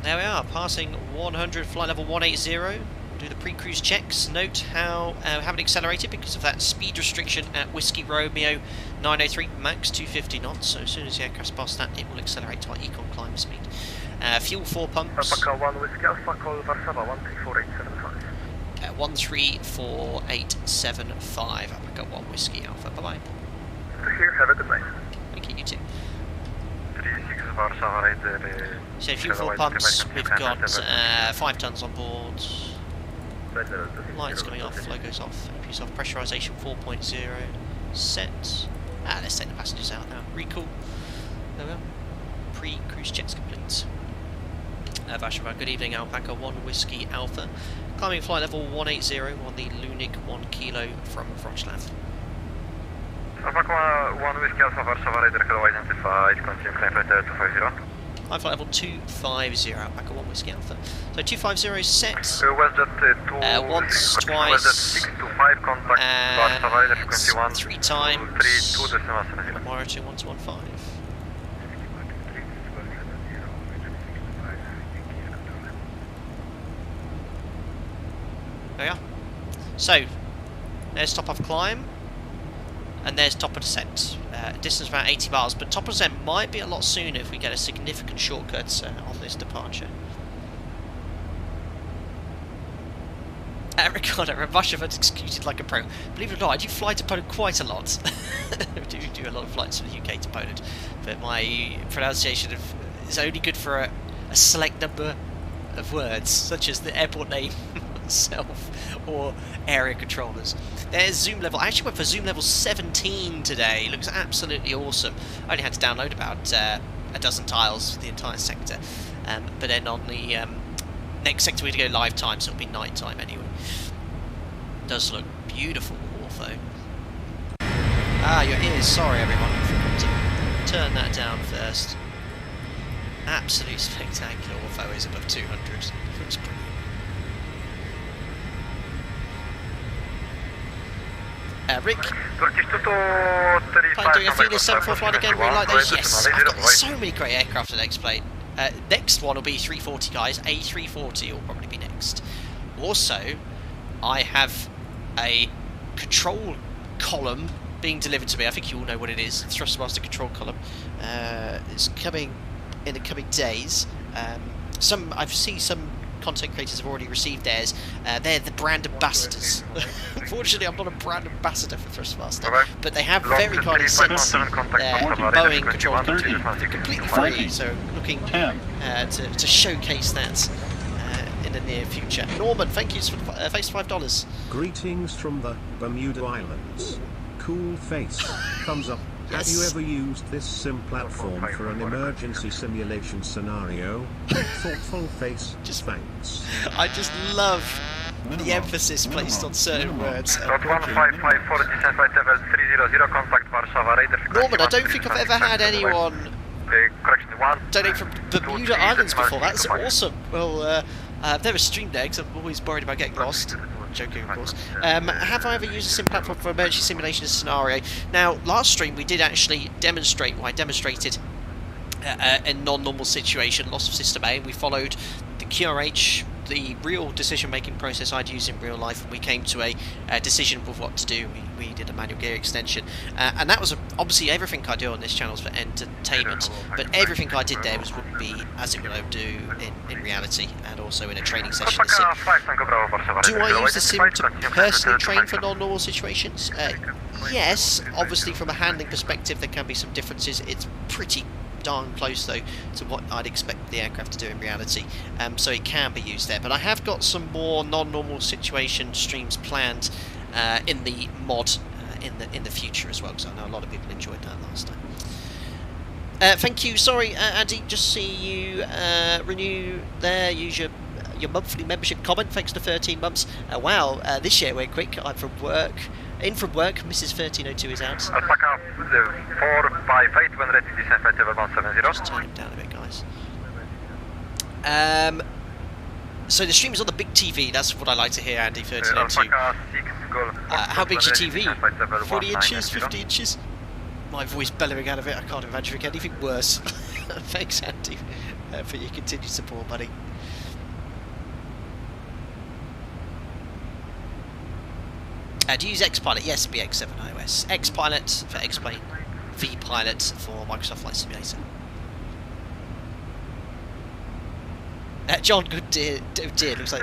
There we are, passing 100, flight level 180. Do the pre-cruise checks. Note how haven't accelerated because of that speed restriction at Whiskey Romeo 903 max 250 knots. So as soon as the aircraft's past that, it will accelerate to our econ climb speed. Fuel 4 pumps. Alpaca 1 Whiskey Alpha, call Warszawa 134875. 134875. Alpaca 1 Whiskey Alpha. Bye bye. Here, have a good night. Thank you, you too. 36 Warszawa Raider. So fuel 4 pumps. We've got 5 tons on board. Lights coming off, logos off, APU's off, pressurization 4.0 set. Let's take the passengers out now. Recall. There we go. Pre-cruise checks complete. Varshavia, good evening. Alpaca 1 Whiskey Alpha. Climbing flight level 180 on the Lunik 1 Kilo from Wroclaw. Alpha 1 Whiskey Alpha Warsaw Rider hello identified, continue climb flight 250. High flight level 250, Alpha 1 Whiskey Alpha. So 250 is set. WestJet 2, Once, twice, WestJet 625, contact Warsaw Rider frequency 1, 3 times. 2, 2 decimal 7. Monitor 1215. There we are. So, there's top of climb, and there's top of descent. Distance about 80 miles, but top of descent might be a lot sooner if we get a significant shortcut on this departure. Ricardo, Rabashov executed like a pro. Believe it or not, I do fly to Poland quite a lot. I do a lot of flights from the UK to Poland, but my pronunciation is only good for a select number of words, such as the airport name itself or area controllers. There's zoom level. I actually went for zoom level 17 today. It looks absolutely awesome. I only had to download about a dozen tiles for the entire sector, but then on the next sector we're going to go live time, so it'll be night time anyway. It does look beautiful ortho. Ah, your ears. Sorry everyone, I forgot to turn that down first. Absolute spectacular ortho is above 200. Looks brilliant. Rick, plane doing a Phoenix 74 flight again, really like those? Yes, I've got so many great aircraft to next plane. Next one will be 340 guys, A340 will probably be next. Also, I have a control column being delivered to me. I think you all know what it is, Thrustmaster control column. It's coming in the coming days. I've seen some content creators have already received theirs. They're the brand ambassadors. Unfortunately, I'm not a brand ambassador for Thrustmaster, but they have very kindly sent their Boeing control company completely free, so looking to showcase that in the near future. Norman, thank you for thanks for $5. Greetings from the Bermuda Islands. Cool face. Thumbs up. Have you ever used this sim platform for an emergency simulation scenario? Thoughtful face. Just thanks. I just love the emphasis placed on certain words. Norman, I don't think I've ever had anyone donate from Bermuda Islands before. That's awesome. Well, I've never streamed there because I'm always worried about getting lost. Joking, of course. Have I ever used a sim platform for emergency simulation scenario? Now, last stream we did actually demonstrate, well, I demonstrated a non-normal situation, loss of system A, and we followed the QRH, the real decision-making process I'd use in real life, and we came to a decision of what to do. We did a manual gear extension, and that was obviously everything I do on this channel is for entertainment, but everything I did there would be as it would do in reality, and also in a training session. The sim. Do I use the sim to personally train for non-normal situations? Yes, obviously from a handling perspective there can be some differences. It's pretty darn close though to what I'd expect the aircraft to do in reality, so it can be used there. But I have got some more non-normal situation streams planned in the mod in the future as well, because I know a lot of people enjoyed that last time. Thank you. Sorry, Andy, just see you renew there. Use your monthly membership comment. Thanks to 13 months. Wow, this year went quick. I'm from work. In from work, Mrs. 1302 is out. Alpaca 458 when ready, descent flight level 170. Just turn it down a bit, guys. So the stream is on the big TV, that's what I like to hear, Andy 1302. How big's your TV? 40 inches, 50 inches? My voice bellowing out of it, I can't imagine anything worse. Thanks, Andy, for your continued support, buddy. Do you use Xpilot? Yes, BX7 iOS. Xpilot for X-Plane, vPilot for Microsoft Flight Simulator. John, good dear, looks like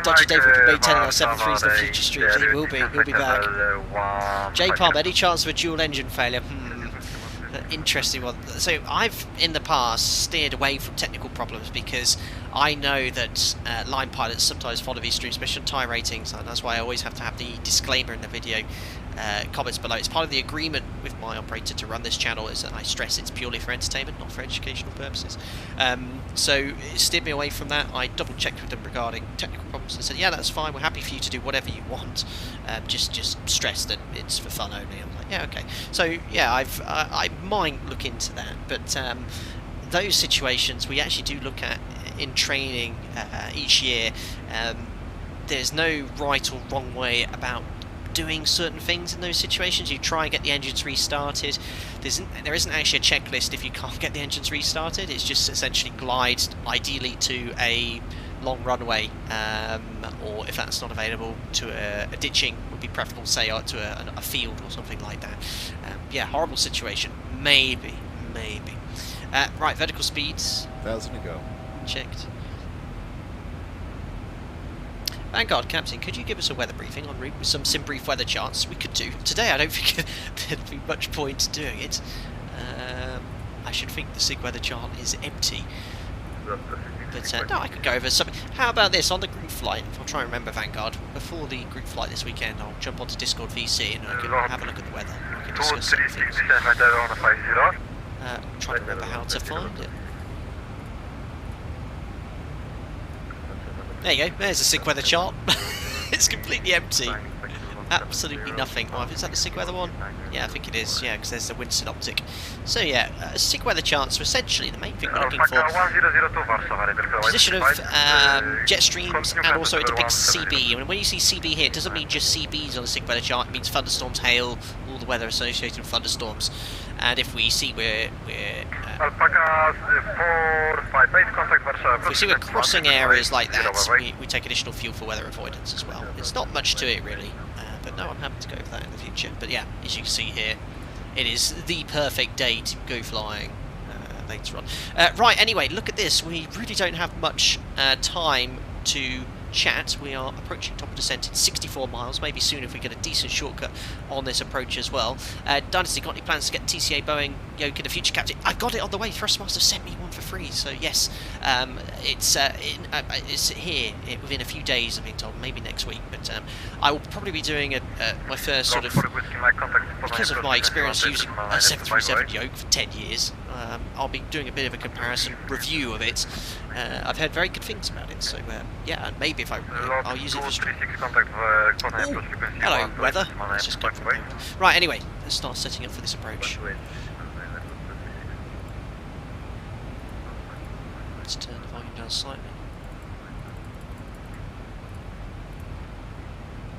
Dodgy Dave will be telling our 7.3s in the future streams. He will be, he'll be back. J Palm, any chance of a dual engine failure? Interesting one. So I've in the past steered away from technical problems because I know that line pilots sometimes follow these streams, especially on tyre ratings, and that's why I always have to have the disclaimer in the video comments below. It's part of the agreement with my operator to run this channel, is that I stress it's purely for entertainment, not for educational purposes. So it steered me away from that. I double checked with them regarding technical problems and said, yeah, that's fine, we're happy for you to do whatever you want, just stress that it's for fun only. I'm like, yeah, okay. So yeah, I might look into that, but those situations we actually do look at in training each year. There's no right or wrong way about doing certain things in those situations. You try and get the engines restarted. There isn't actually a checklist if you can't get the engines restarted. It's just essentially glide ideally to a long runway, or if that's not available, to a ditching would be preferable, say to a field or something like that. Yeah, horrible situation. Maybe. Right, vertical speeds. 1,000 to go. Checked. Vanguard Captain, could you give us a weather briefing en route with some sim brief weather charts? We could do. Today I don't think there'd be much point doing it. I should think the SIG weather chart is empty. But no, I could go over something. How about this, on the group flight? I'll try and remember Vanguard. Before the group flight this weekend, I'll jump onto Discord VC and I can have a look at the weather. I can discuss some things. Try to remember how to find it. There you go, there's a SIG weather chart. It's completely empty. Absolutely nothing. Oh, is that the SIG weather one? Yeah, I think it is, yeah, because there's the wind synoptic. So yeah, SIG weather charts are essentially the main thing we're looking for. Position of jet streams, and also it depicts CB. And when you see CB here, it doesn't mean just CBs on the SIG weather chart, it means thunderstorms, hail, all the weather associated with thunderstorms. And if we see we're crossing areas like that, we take additional fuel for weather avoidance as well. It's not much to it really, but no, I'm happy to go for that in the future. But yeah, as you can see here, it is the perfect day to go flying later on. Right, anyway, look at this. We really don't have much time to chat. We are approaching top of descent in 64 miles, maybe soon if we get a decent shortcut on this approach as well. Dynasty, got any plans to get TCA Boeing yoke in the future, Captain? I got it on the way. Thrustmaster sent me one for free, so yes, it's here within a few days, I've been told, maybe next week, but I will probably be doing my first sort of, because of my experience using a 737 yoke for 10 years, I'll be doing a bit of a comparison review of it. I've heard very good things about it, so yeah, and maybe if I'll use it for stream. Hello, weather. Let's just go from there. Right, anyway, let's start setting up for this approach. Let's turn the volume down slightly.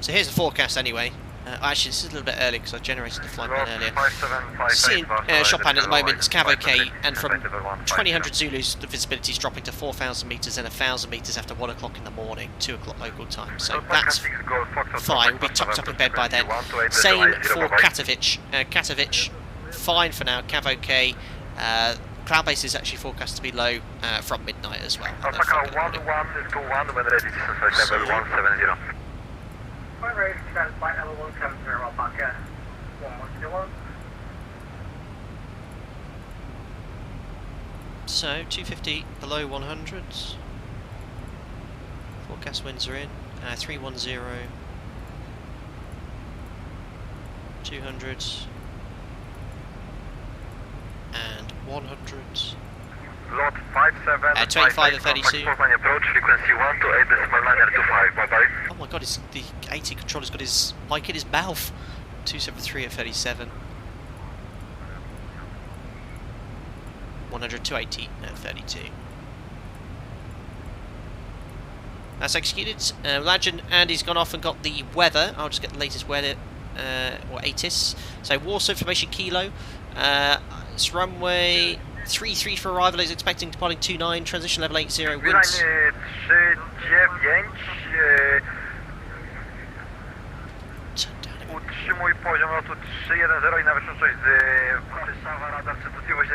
So here's the forecast anyway. Actually, this is a little bit early because I generated the flight plan earlier. Seeing Chopin at the moment, it's Cav OK, and from 2000 Zulus, the visibility is dropping to 4,000 metres and 1,000 metres after 1 o'clock in the morning, 2 o'clock local time. So that's fine, we'll be tucked up in bed by then. Same for Katowice. Katowice, fine for now, Cav OK. Cloud base is actually forecast to be low from midnight as well. So 250 below 100. Forecast winds are in. 310, 200, and 100. Lot 57, 25 and 32. Approach frequency 128.925. Bye bye. Oh my god, the AT controller's got his mic in his mouth. 273 at 37. 100, 280 at 32. That's executed. Imagine Andy's gone off and got the weather. I'll just get the latest weather, or ATIS. So Warsaw information kilo. It's runway 33 for arrival, is expecting departing 29, transition level 80, winds. Utrzymuj poziom lotu 310 i na wysokość z radar częstotliwość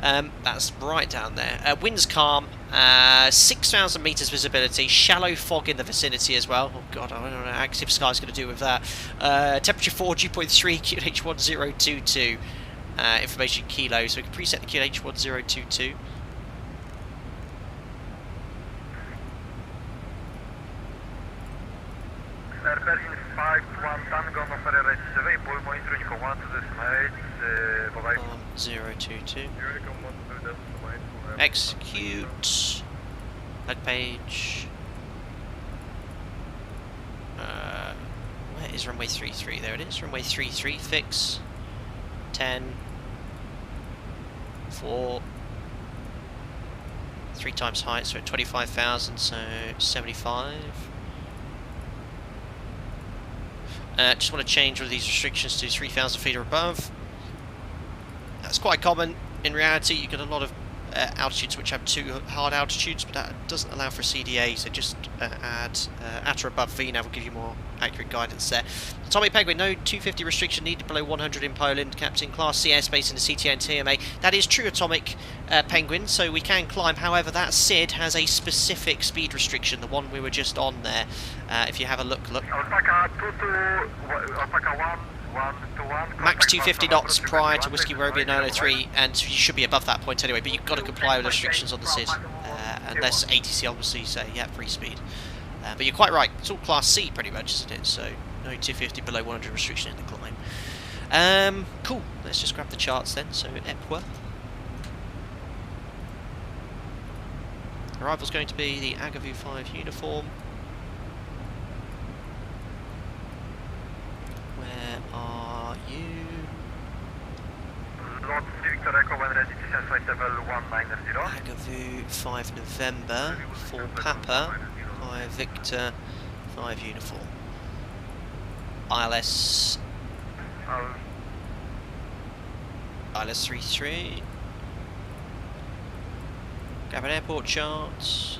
7. That's right down there. Winds calm, 6,000 metres visibility, shallow fog in the vicinity as well. Oh god, I don't know what active sky's going to do with that. Temperature 4, dew point 3, QNH 1022. Information kilo, so we can preset the QNH 1022. Airport in 51 Tango, no ferry right 7, monitoring for 1 to this mate, 022. Execute. Head page. Where is runway 33? There it is. Runway 33. Fix. 10. 4. 3 times height, so at 25,000, so 75. Just want to change all of these restrictions to 3,000 feet or above. That's quite common. In reality, you get a lot of altitudes which have too hard altitudes, but that doesn't allow for CDA, so just add at or above VNAV will give you more accurate guidance there. Atomic Penguin, no 250 restriction needed below 100 in Poland, Captain, Class C airspace in the CTA and TMA. That is true, Atomic Penguin, so we can climb. However, that SID has a specific speed restriction, the one we were just on there. If you have a look. Max 250 knots prior to Whiskey Romeo 903, and you should be above that point anyway, but you've got to comply with restrictions on the SID, unless ATC obviously say, yeah, free speed. But you're quite right, it's all Class C pretty much, isn't it? So, no 250 below 100 restriction in the climb. Cool, let's just grab the charts then. So, EPWA. Arrival's going to be the Agavu 5 uniform. Where are you? Agavu 5 November, 4 Papa, 5 Victor, 5 uniform. ILS 33. Grab an airport chart.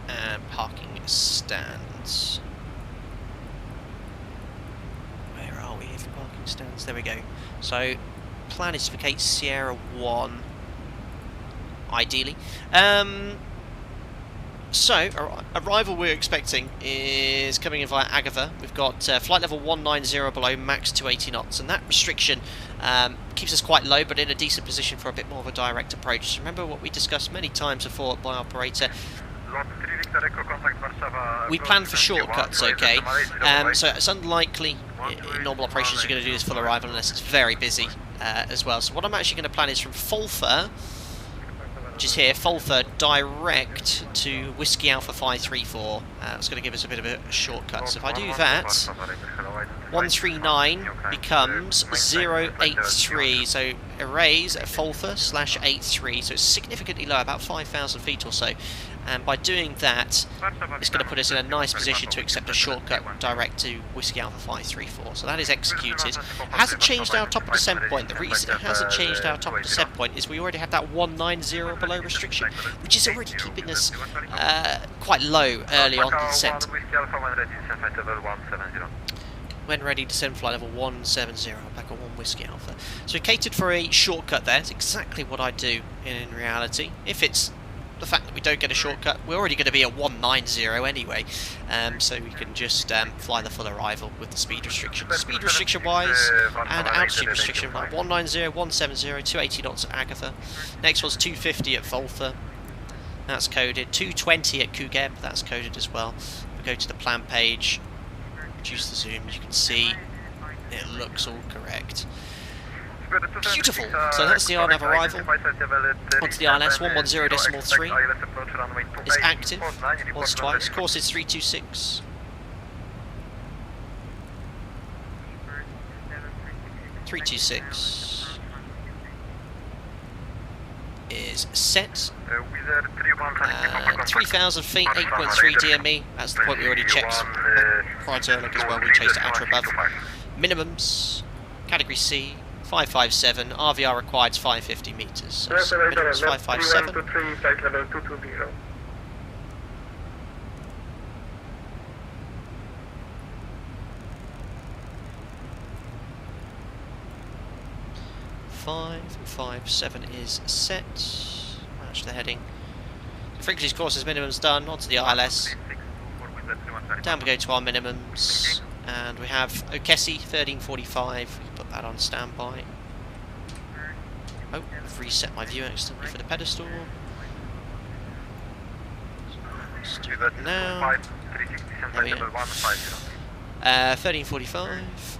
And parking stands. Where are we here for parking stands? There we go. So, plan is for Kate Sierra 1, ideally. So, arrival we're expecting is coming in via Agava. We've got flight level 190 below, max 280 knots, and that restriction keeps us quite low, but in a decent position for a bit more of a direct approach. Remember what we discussed many times before by operator. We plan for shortcuts, okay? So it's unlikely in normal operations you're going to do this full arrival unless it's very busy as well. So what I'm actually going to plan is from Folfa, which is here, Folfa, direct to Whiskey Alpha 534. That's going to give us a bit of a shortcut. So if I do that, 139 becomes 083. So erase at Folfa / 83. So it's significantly low, about 5,000 feet or so. And by doing that, it's going to put us in a nice position to accept a shortcut direct to Whiskey Alpha 534. So that is executed. It hasn't changed our top of descent point. The reason it hasn't changed our top of descent point is we already have that 190 below restriction, which is already keeping us quite low early on the descent. When ready, descend flight level 170, back on 1 Whiskey Alpha. So we catered for a shortcut there. It's exactly what I do in reality. If it's the fact that we don't get a shortcut, we're already going to be at 190 anyway, so we can just fly the full arrival with the speed restriction. Speed restriction wise and altitude restriction like 190, 170, 280 knots at Agatha. Next one's 250 at Voltha, that's coded. 220 at Kugeb, that's coded as well. We go to the plan page, reduce the zoom, you can see it looks all correct. Beautiful! So that's the RNAV arrival. Onto the ILS, 110.3 is active, once twice. Course is 326. Is set. 3,000 feet, 8.3 DME. That's the point we already checked prior to Erlich as well. We chased it at or above. Minimums, category C. 557, RVR required is 550 metres, so minimum 557. Five and 57 is set. Match the heading. Frequencies, courses, minimums done. Onto the ILS. Down we go to our minimums. And we have Okesi 1345, we put that on standby. Oh, I've reset my view accidentally for the pedestal. Let's do that now. There we go. 1345.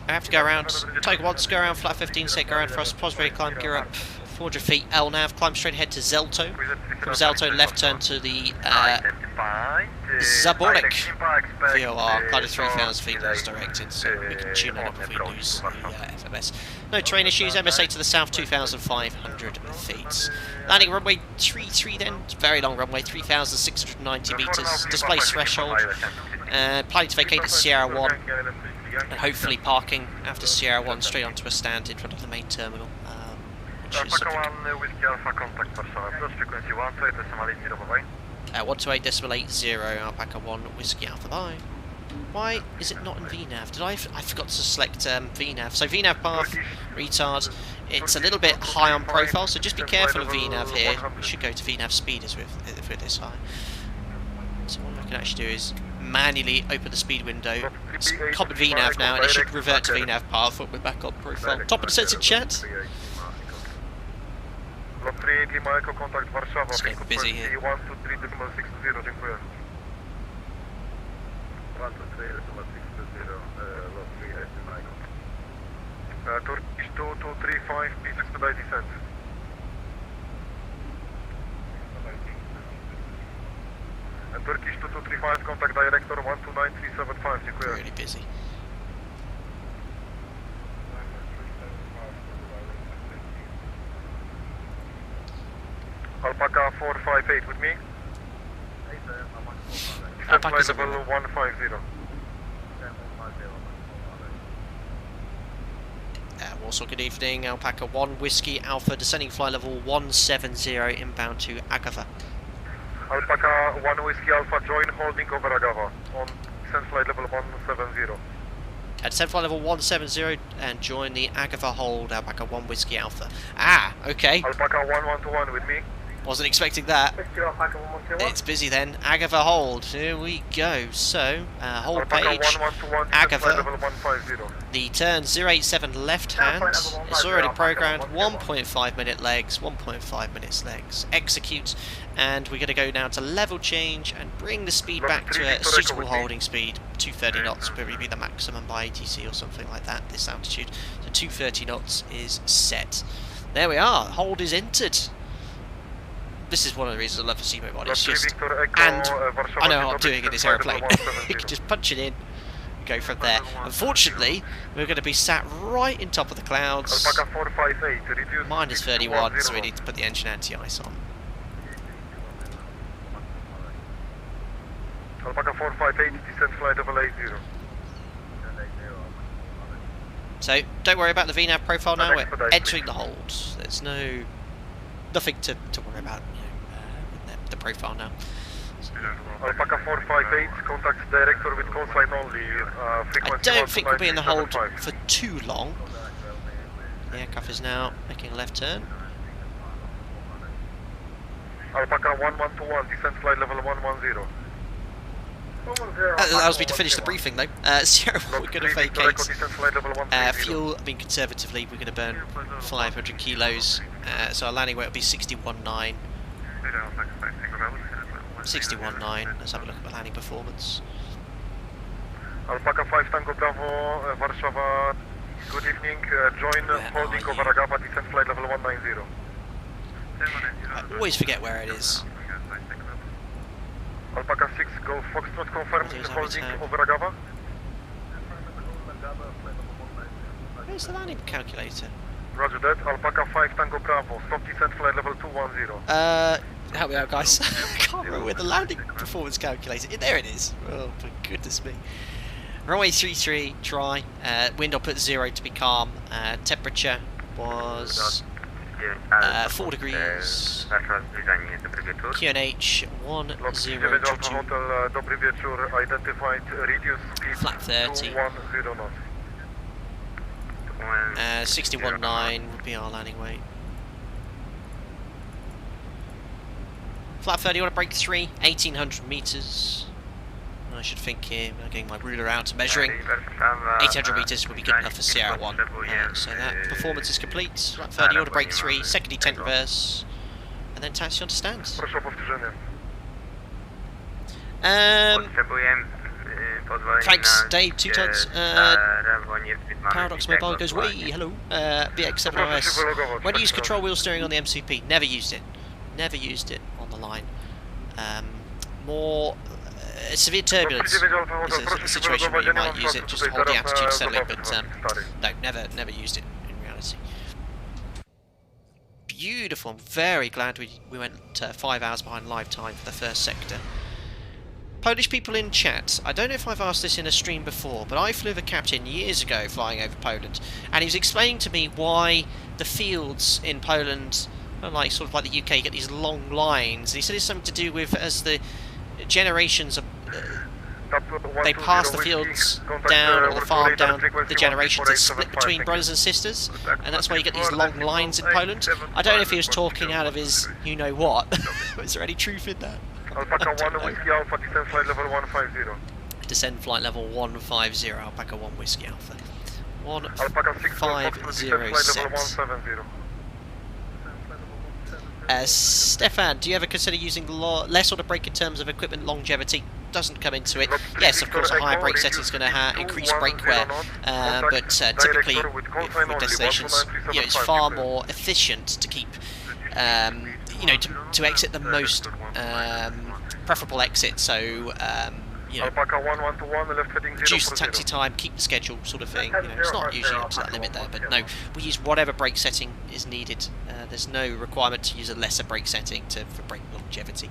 I have to go around. Takeoff, go around flat 15, set go around thrust, Pushback, climb gear up 400 feet, LNAV, climb straight ahead to Zelto. From Zelto, left turn to the Zabornik VOR, kind of 3,000 feet that's directed, so we can tune it up if we lose the FMS. No terrain issues, MSA to the south 2,500 feet. Landing runway 33 then, very long runway, 3,690 metres, display threshold. Planning to vacate at Sierra 1. And hopefully parking after Sierra 1 straight onto a stand in front of the main terminal. Which is 128.80, Alpaca 1 Whiskey Alpha Bye. Why is it not in VNAV? I forgot to select VNAV. So VNAV path, retard, it's a little bit high on profile, so just be careful of VNAV here. We should go to VNAV speed if we're this high. So what I can actually do is manually open the speed window, common VNAV now, and it should revert to VNAV path when we're back on profile. Top of the sets in chat. It's getting busy here. Turkish 2235, please expedite descent. Turkish 2235, contact director 129375, dziękuję. Really busy. Alpaca 458 with me. Alpaca's level 150. Warsaw, good evening. Alpaca 1 Whiskey Alpha, descending flight level 170, inbound to Agava. Alpaca 1 Whiskey Alpha, join holding over Agava on descent flight level 170. At descent flight level 170 and join the Agava hold, Alpaca 1 Whiskey Alpha. Ah, okay. Alpaca 112 with me. Wasn't expecting that. It's busy then. Agava hold. Here we go. So, hold page. Agava. The turn 087 left hand. It's already programmed. 1.5 minute legs. 1.5 minutes legs. Execute. And we're going to go now to level change and bring the speed back to a suitable holding speed. 230 knots will probably be the maximum by ATC or something like that, this altitude. So 230 knots is set. There we are. Hold is entered. This is one of the reasons I love the Seaboat mod. It's just, and I know what I'm doing in this aeroplane. You can just punch it in and go from there. Unfortunately, we're going to be sat right in top of the clouds. Minus 31, so we need to put the engine anti-ice on. Alpaca 458, descent flight level 80. So, don't worry about the VNAV profile now, we're entering the hold. There's nothing to worry about, with the profile now. Alpaca 458, contact director with call sign only. I don't think we'll be in the hold for too long. The aircraft is now making a left turn. Alpaca 1121, descent flight level 110. That allows me to finish the briefing though. Sierra, we're going to vacate. Fuel, I mean conservatively, we're going to burn 500 kilos. So our landing weight will be 61.9. 61.9. Let's have a look at the landing performance. Alpaca 5 Tango Bravo, Warszawa. Good evening. Join holding over Agava, descent flight level 190. I always forget where it is. Alpaca 6 Golf Foxtrot confirmed holding over Agava. Where's the landing calculator? Roger that. Alpaca 5 Tango Bravo. Stop descent flight level 210. Help me out, guys. I can't remember where the landing performance calculator. There it is. Oh, for goodness me. Runway 33, dry. Wind up at 0 to be calm. Temperature was 4 degrees. QNH 10. Dobry wieczór. Identified. Reduce speed. Flat 30. 210 knots. 61.9 would be our landing weight. Flat 30, you want to break 3, 1800 metres. I should think here, getting my ruler out, measuring 800 metres would be good enough for Sierra 1. So that performance is complete. Right, third order brake 3, second detent reverse, and then taxi on to stand. Thanks, Dave, 2 tons. Paradox Mobile goes, wee, hello. BX7OS. When do you use control wheel steering on the MCP? Never used it. Never used it on the line. More severe turbulence is a situation where you might use it just to hold the altitude steadily, but no, never used it in reality. Beautiful. I'm very glad we went 5 hours behind live time for the first sector. Polish people in chat, I don't know if I've asked this in a stream before, but I flew the captain years ago flying over Poland, and he was explaining to me why the fields in Poland, like sort of like the UK, get these long lines. And he said it's something to do with as the generations of, they pass the fields down, or the farm down the generations, it's split between brothers and sisters, and that's why you get these long lines in Poland. I don't know if he was talking out of his you-know-what. Is there any truth in that? Alpaca 1 Whiskey Alpha, descend flight level 150. Descend flight level 150, Alpaca 1 Whiskey Alpha. 150. Stefan, do you ever consider using less order brake in terms of equipment longevity? Doesn't come into it. Yes, of course, a higher brake setting is going to increase brake wear, but typically with destinations, it's far more efficient to keep, to exit the most preferable exit. So, reduce the taxi time, keep the schedule, sort of thing. It's not usually up to that limit there, but no, we use whatever brake setting is needed. There's no requirement to use a lesser brake setting for brake longevity.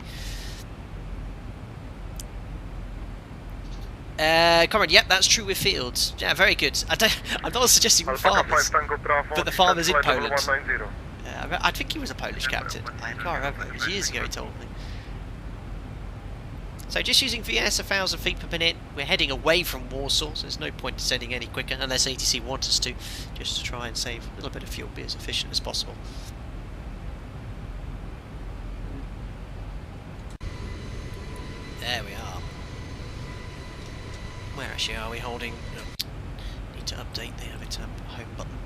Comrade, yep, that's true with fields. Yeah, very good. I'm not suggesting with farmers, but the farmers in Poland. I think he was a Polish captain. I can't remember. It was years ago he told me. So just using VS 1,000 feet per minute, we're heading away from Warsaw, so there's no point descending any quicker, unless ATC want us to, just to try and save a little bit of fuel, be as efficient as possible. There we are. Where actually are we holding? Oh, need to update the home button.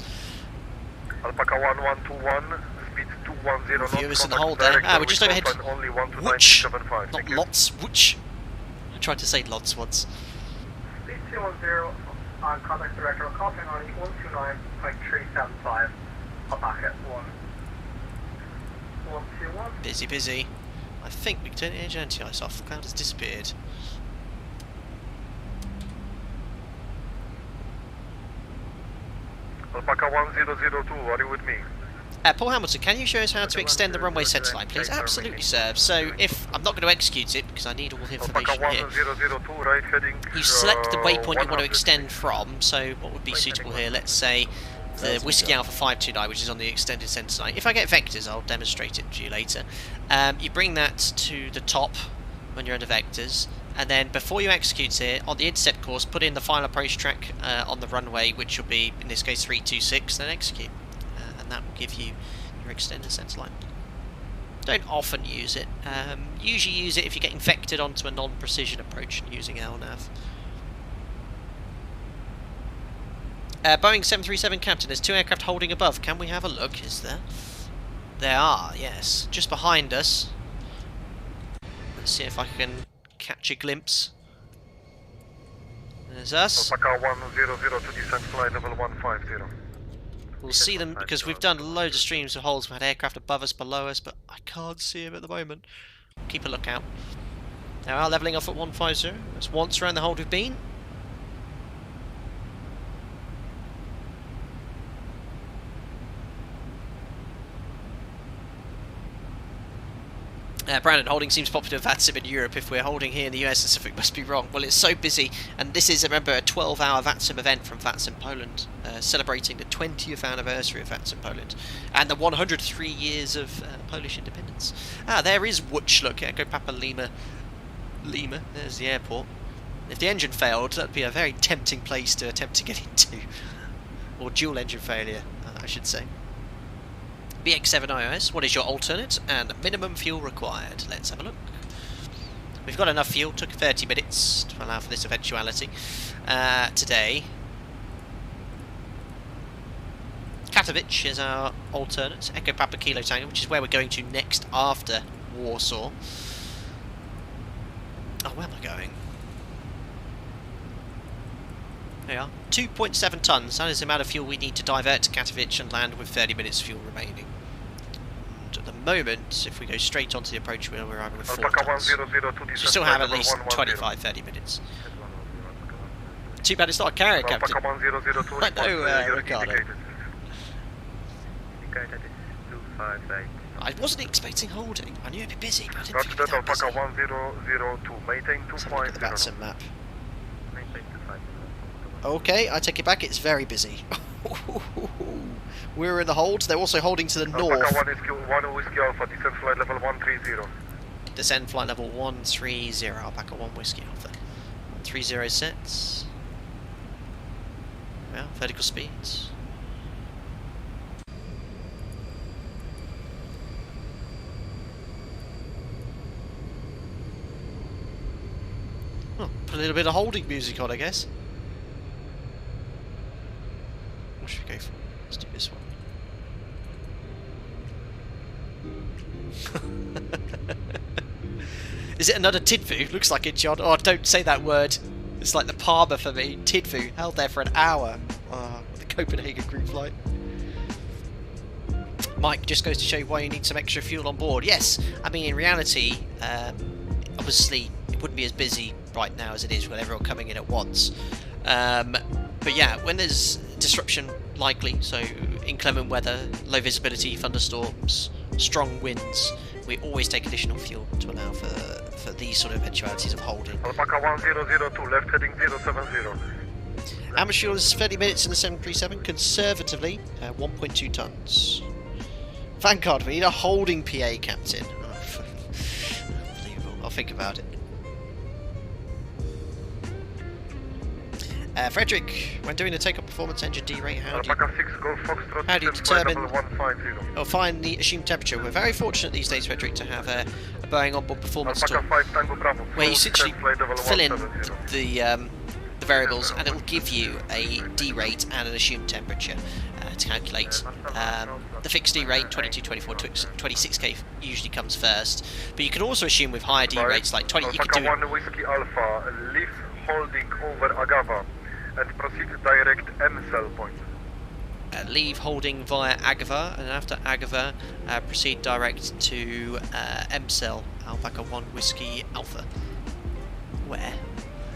Alpaca 1121, speed 210 knots. Viewers in the hold there. We're just overhead. Whoosh! Not lots, whoosh! I tried to say lots once. Speed 210 on contact director, copying on 129.375. Alpaca 121. Busy, busy. I think we can turn the engine anti-ice off. The cloud has disappeared. Alpaca 1002, are you with me? Paul Hamilton, can you show us how to extend the runway centre line, please? Absolutely, sir. So, if I'm not going to execute it because I need all the information here. You select the waypoint you want to extend from. So, what would be suitable here? Let's say the Whiskey Alpha 529, which is on the extended centre line. If I get vectors, I'll demonstrate it to you later. You bring that to the top when you're under vectors. And then before you execute it, on the intercept course, put in the final approach track on the runway, which will be, in this case, 326, then execute. And that will give you your extended centre line. Don't often use it. Usually use it if you're getting vectored onto a non-precision approach and using LNAV. Boeing 737 captain, there's 2 aircraft holding above. Can we have a look? Is there? There are, yes. Just behind us. Let's see if I can catch a glimpse. There's us. Alpaca 100 to descent flight level 150. We'll see them because we've done loads of streams of holes. We've had aircraft above us, below us, but I can't see them at the moment. Keep a lookout. They are levelling off at 150. That's once around the hold we've been. Brandon, holding seems popular with VATSIM in Europe. If we're holding here in the US, something must be wrong. Well, it's so busy, and this is, remember, a 12-hour VATSIM event from VATSIM Poland, celebrating the 20th anniversary of VATSIM Poland, and the 103 years of Polish independence. There is Łódź, look, Echo Papa Lima. There's the airport. If the engine failed, that'd be a very tempting place to attempt to get into. Or dual engine failure, I should say. BX7 IOS, what is your alternate and minimum fuel required? Let's have a look. We've got enough fuel. Took 30 minutes to allow for this eventuality today. Katowice is our alternate, Echo Papa Kilo Tango, which is where we're going to next after Warsaw. Oh, where am I going? There we are. 2.7 tonnes. That is the amount of fuel we need to divert to Katowice and land with 30 minutes fuel remaining. And at the moment, if we go straight onto the approach wheel, we're arriving with 4 tonnes. We still have at least 25-30 minutes. Too bad it's not a carrier, Captain. I know, Ricardo. I wasn't expecting holding. I knew it'd be busy, but I didn't think it'd be that busy. Let's have a look at the VATSIM map. Okay, I take it back, it's very busy. We're in the hold, they're also holding to the north. Descend flight level 130, Alpaca 1 Whiskey Alpha. 130 sets. Well, vertical speeds. Oh, put a little bit of holding music on, I guess. What should we go for? Let's do this one. Is it another Tidfu? Looks like it, John. Oh, don't say that word. It's like the Palmer for me. Tidfu, held there for an hour. Oh, the Copenhagen group flight. Mike, just goes to show you why you need some extra fuel on board. Yes, I mean, in reality, obviously, it wouldn't be as busy right now as it is with everyone coming in at once. But yeah, when there's disruption likely, so inclement weather, low visibility, thunderstorms, strong winds, we always take additional fuel to allow for these sort of eventualities of holding. Alpaca 1002, left heading 070. How much fuel is 30 minutes in the 737? Conservatively, 1.2 tonnes. Vanguard, we need a holding PA, Captain. Oh, unbelievable. I'll think about it. Frederick, when doing the takeoff performance engine D-rate, how do you determine or find the assumed temperature? We're very fortunate these days, Frederick, to have a Boeing onboard performance tool where you essentially fill in the variables and it will give you a D-rate and an assumed temperature to calculate. The fixed D-rate, 22, 24, 26k usually comes first, but you can also assume with higher D-rates like 20, you can do it. Whiskey Alpha, leave holding over Agava and proceed direct M-cell point. Leave holding via Agava, and after Agava, proceed direct to M-cell, Alpaca 1 Whiskey Alpha. Where?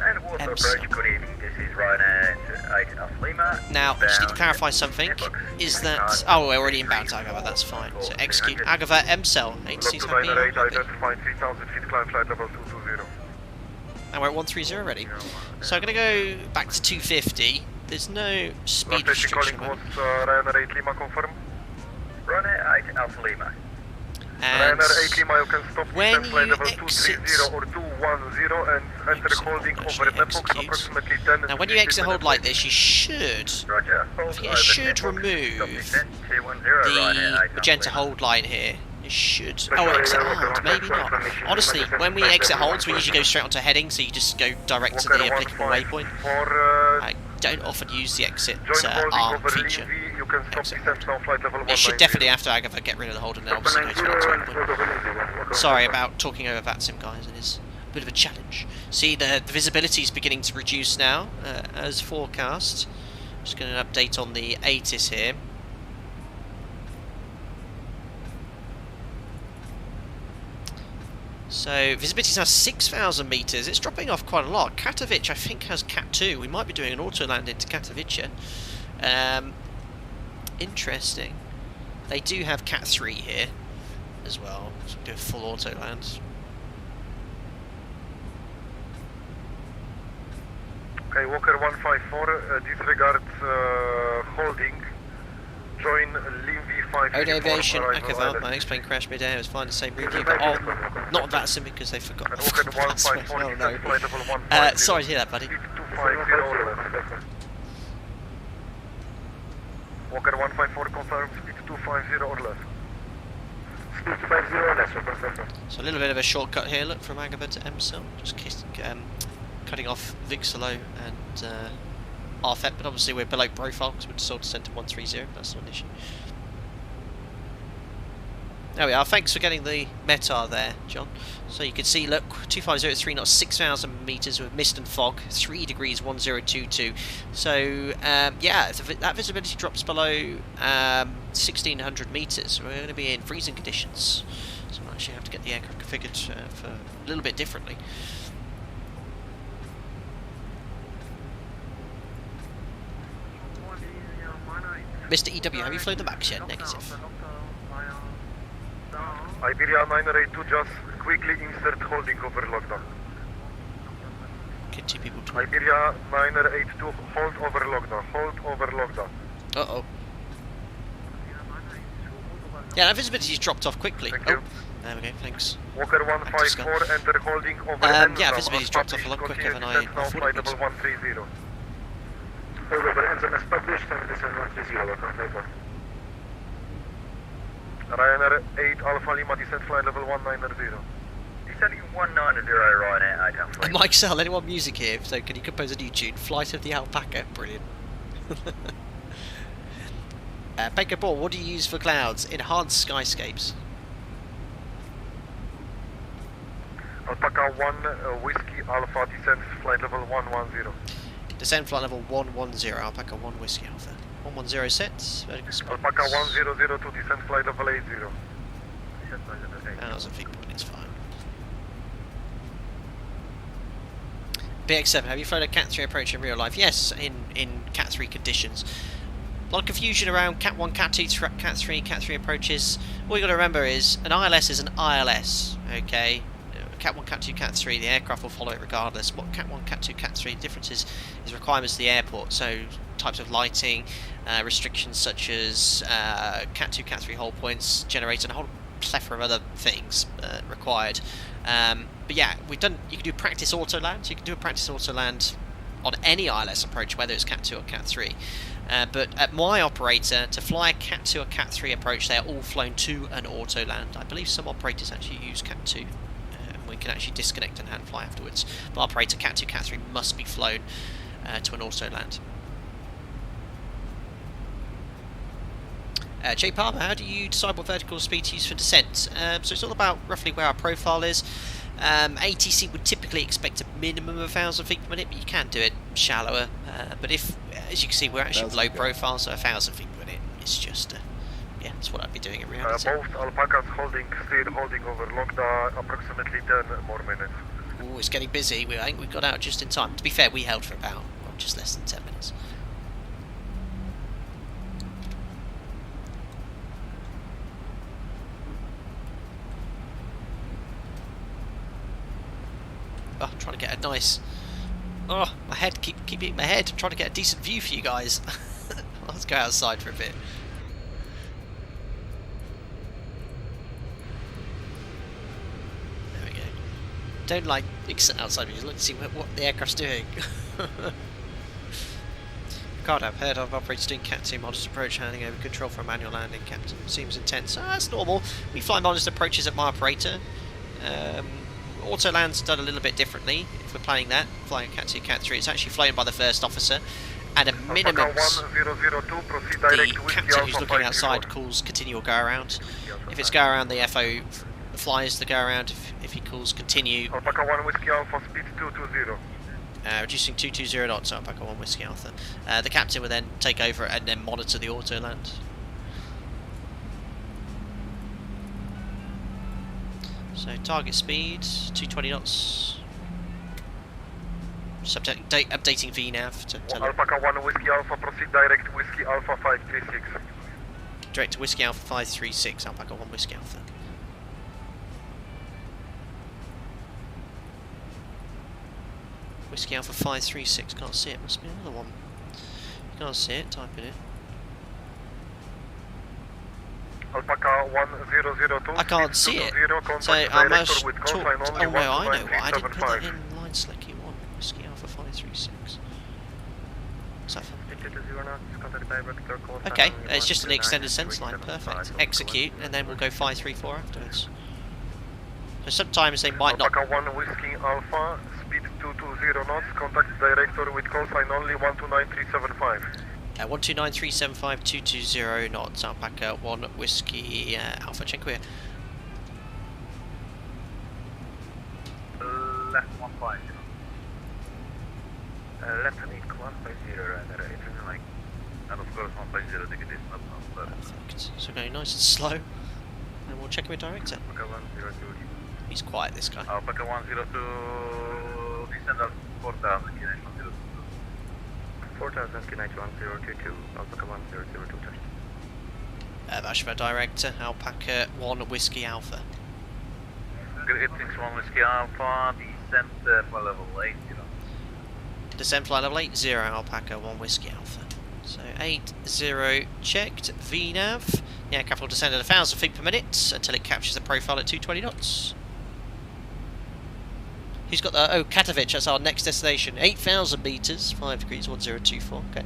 And Warsaw approach, good evening, this is Ryanair to 8 Alpha Lima. Now, I just need to clarify something, is that... Oh, we're already inbound to Agava, that's fine. So execute Agava M-cell, 8 seats happy. Identifying 3,000 feet, climb flight level 220. And we're at 130 already. So I'm going to go back to 250. There's no speed restriction. Ryanair 8 Lima, confirm. Ryanair 8 Alpha Lima. And Ryanair 8 Lima, you can stop when flight you level 230 or 210 and enter holding over Epoch approximately 10. Now when you exit hold like this, you should, you should remove the magenta hold line here. You should. Oh, exit hold, maybe not. Honestly, when we exit holds, we usually go straight onto heading, so you just go direct to the applicable waypoint. I don't often use the exit arm feature. It should definitely, after Agava, get rid of the hold and then obviously go to the next waypoint. Sorry about talking over VATSIM, guys, it is a bit of a challenge. See, the visibility is beginning to reduce now, as forecast. Just going to update on the ATIS here. So, visibility is now 6,000 metres. It's dropping off quite a lot. Katowice, I think, has Cat 2. We might be doing an auto land into Katowice. Interesting. They do have Cat 3 here as well. So we'll do a full auto land. Okay, Walker 154, disregard holding. Join Lim V5. Own Aviation, Akava, my X-plane crashed mid-air, it was fine, the same review, but not on VATSIM because they forgot. Oh no. Sorry to hear that, buddy. Walker 154 confirms speed 250 or less. So a little bit of a shortcut here, look, from Agaba to MSL, just cutting off Vixalo and RFET, but obviously we're below profile because we're sold to centre 130, that's not an issue. There we are, thanks for getting the METAR there, John. So you can see, look, 2503 at 3 knots, 6,000 metres with mist and fog, 3 degrees 1022. So, yeah, that visibility drops below 1,600 metres. We're going to be in freezing conditions. So we'll actually have to get the aircraft configured for a little bit differently. Mr. EW, have you flown the MAX yet? Negative. Iberia 982, just quickly insert holding over lockdown. Get 2 people to Iberia 982, hold over lockdown, hold over lockdown. Uh-oh. Yeah, that visibility's dropped off quickly. Thank you. There we go, thanks. Walker 154, enter holding over yeah, visibility's dropped off a lot quicker than I thought it would. Ryanair 8 Alpha Lima, descent flight level 190. Descending 190 Ryanair 8 Alpha. Mike Sell, anyone music here? So can you compose a new tune? Flight of the Alpaca, brilliant. Baker Ball, what do you use for clouds? Enhanced skyscapes. Alpaca 1 Whiskey Alpha, descent flight level 110. Descend flight level 110, Alpaca 1 Whiskey Alpha. 110 sets, vertical spots. Alpaca 1002, descent flight level 80. 1,000 feet point, it's fine. BX7, have you flown a Cat 3 approach in real life? Yes, in Cat 3 conditions. A lot of confusion around Cat 1, Cat 2, Cat 3, Cat 3 approaches. All you got to remember is an ILS is an ILS, okay? Cat 1, Cat 2, Cat 3, the aircraft will follow it regardless. What Cat 1, Cat 2, Cat 3, the difference is requirements of the airport, so types of lighting, restrictions such as Cat 2, Cat 3 hold points, generator, and a whole plethora of other things required. But yeah, you can do practice auto land, you can do a practice auto land on any ILS approach, whether it's Cat 2 or Cat 3. But at my operator, to fly a Cat 2 or Cat 3 approach, they are all flown to an auto land. I believe some operators actually use Cat 2. We can actually disconnect and hand fly afterwards. But operator Cat 2, Cat 3 must be flown to an auto land. J Palmer, how do you decide what vertical speed to use for descent? So it's all about roughly where our profile is. ATC would typically expect a minimum of 1,000 feet per minute, but you can do it shallower. But if, as you can see, we're actually low profile, so 1,000 feet per minute is just, yeah, that's what I'd be doing in reality. Both alpacas still holding over Longda, approximately 10 more minutes. Ooh, it's getting busy. I think we got out just in time. To be fair, we held for about, well, just less than 10 minutes. Oh, I'm trying to get a nice... Oh, my head, keep hitting my head. I'm trying to get a decent view for you guys. Let's go outside for a bit. There we go. Don't like exit outside because look to see what the aircraft's doing. Ricardo, I've heard of operators doing Cat 2 modest approach, handing over control for a manual landing, Captain. Seems intense. That's normal. We fly modest approaches at my operator. Auto land's done a little bit differently. If we're planning that, flying Cat 2, Cat 3, it's actually flown by the first officer. And a minimum, the captain who's looking outside calls continue or go around. If it's go around, the FO flies the go around. If he calls continue, Alpaca 1 Whiskey Alpha, speed 220. Reducing 220 knots, Alpaca 1 Whiskey Alpha. The captain will then take over and then monitor the auto land. So target speed 220 knots. Just updating VNav to tell Alpaca 1 Whiskey Alpha, proceed direct Whiskey Alpha 536. Direct to Whiskey Alpha 536, Alpaca 1 Whiskey Alpha. Whiskey Alpha 536, can't see it, must be another one. You can't see it, type it in. Alpaca 1002. I can't see it, so I must talk. Oh no, I know why. I didn't put that in line select E1. Whiskey Alpha 536. What's that for? Okay, it's just an extended sense line, perfect. Execute, and then we'll go 534 afterwards. So sometimes they might not... Alpaca 1 Whiskey Alpha, speed 220 knots, contact director with call sign only 129375. 129375 220 knots, Alpaca 1 Whiskey Alpha, dziękuję. Left 150. Left 150, like, and of course 150 ticket is not Perfect. So going nice and slow, and we'll check him with director. He's quiet, this guy. Alpaca 102, descend at 4000, Kinect 102. 4000, Kinect 1022, Alpaca 1002, touch. That's for director, Alpaca 1 Whiskey Alpha. Greetings 1 Whiskey Alpha, descent for level 80. Descent flight level 80, Alpaca 1 Whiskey Alpha. So 80 checked, VNAV. The aircraft will descend at 1,000 feet per minute until it captures the profile at 220 knots. Who's got the... Oh, Katowice, that's our next destination. 8,000 metres, 5 degrees, 1024, okay.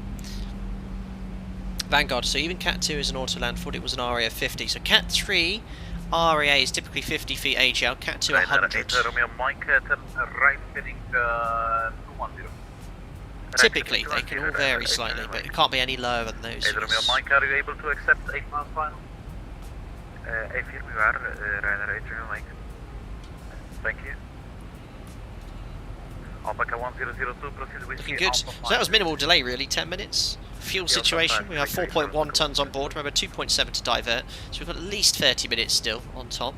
Vanguard, so even Cat 2 is an auto land, thought it was an RAA of 50. So Cat 3, RAA is typically 50 feet AGL, Cat 2 100. Romeo Mike, right heading 210. Typically, they can all vary slightly, but it can't be any lower than those. Romeo Mike, are you able to accept 8 miles final? EPWR, Ryder 8 Romeo Mike. Thank you. Alpaca 1002, proceed with looking good. So that was minimal delay really, 10 minutes. Fuel situation, we have 4.1 tonnes on board, remember 2.7 to divert, so we've got at least 30 minutes still on top.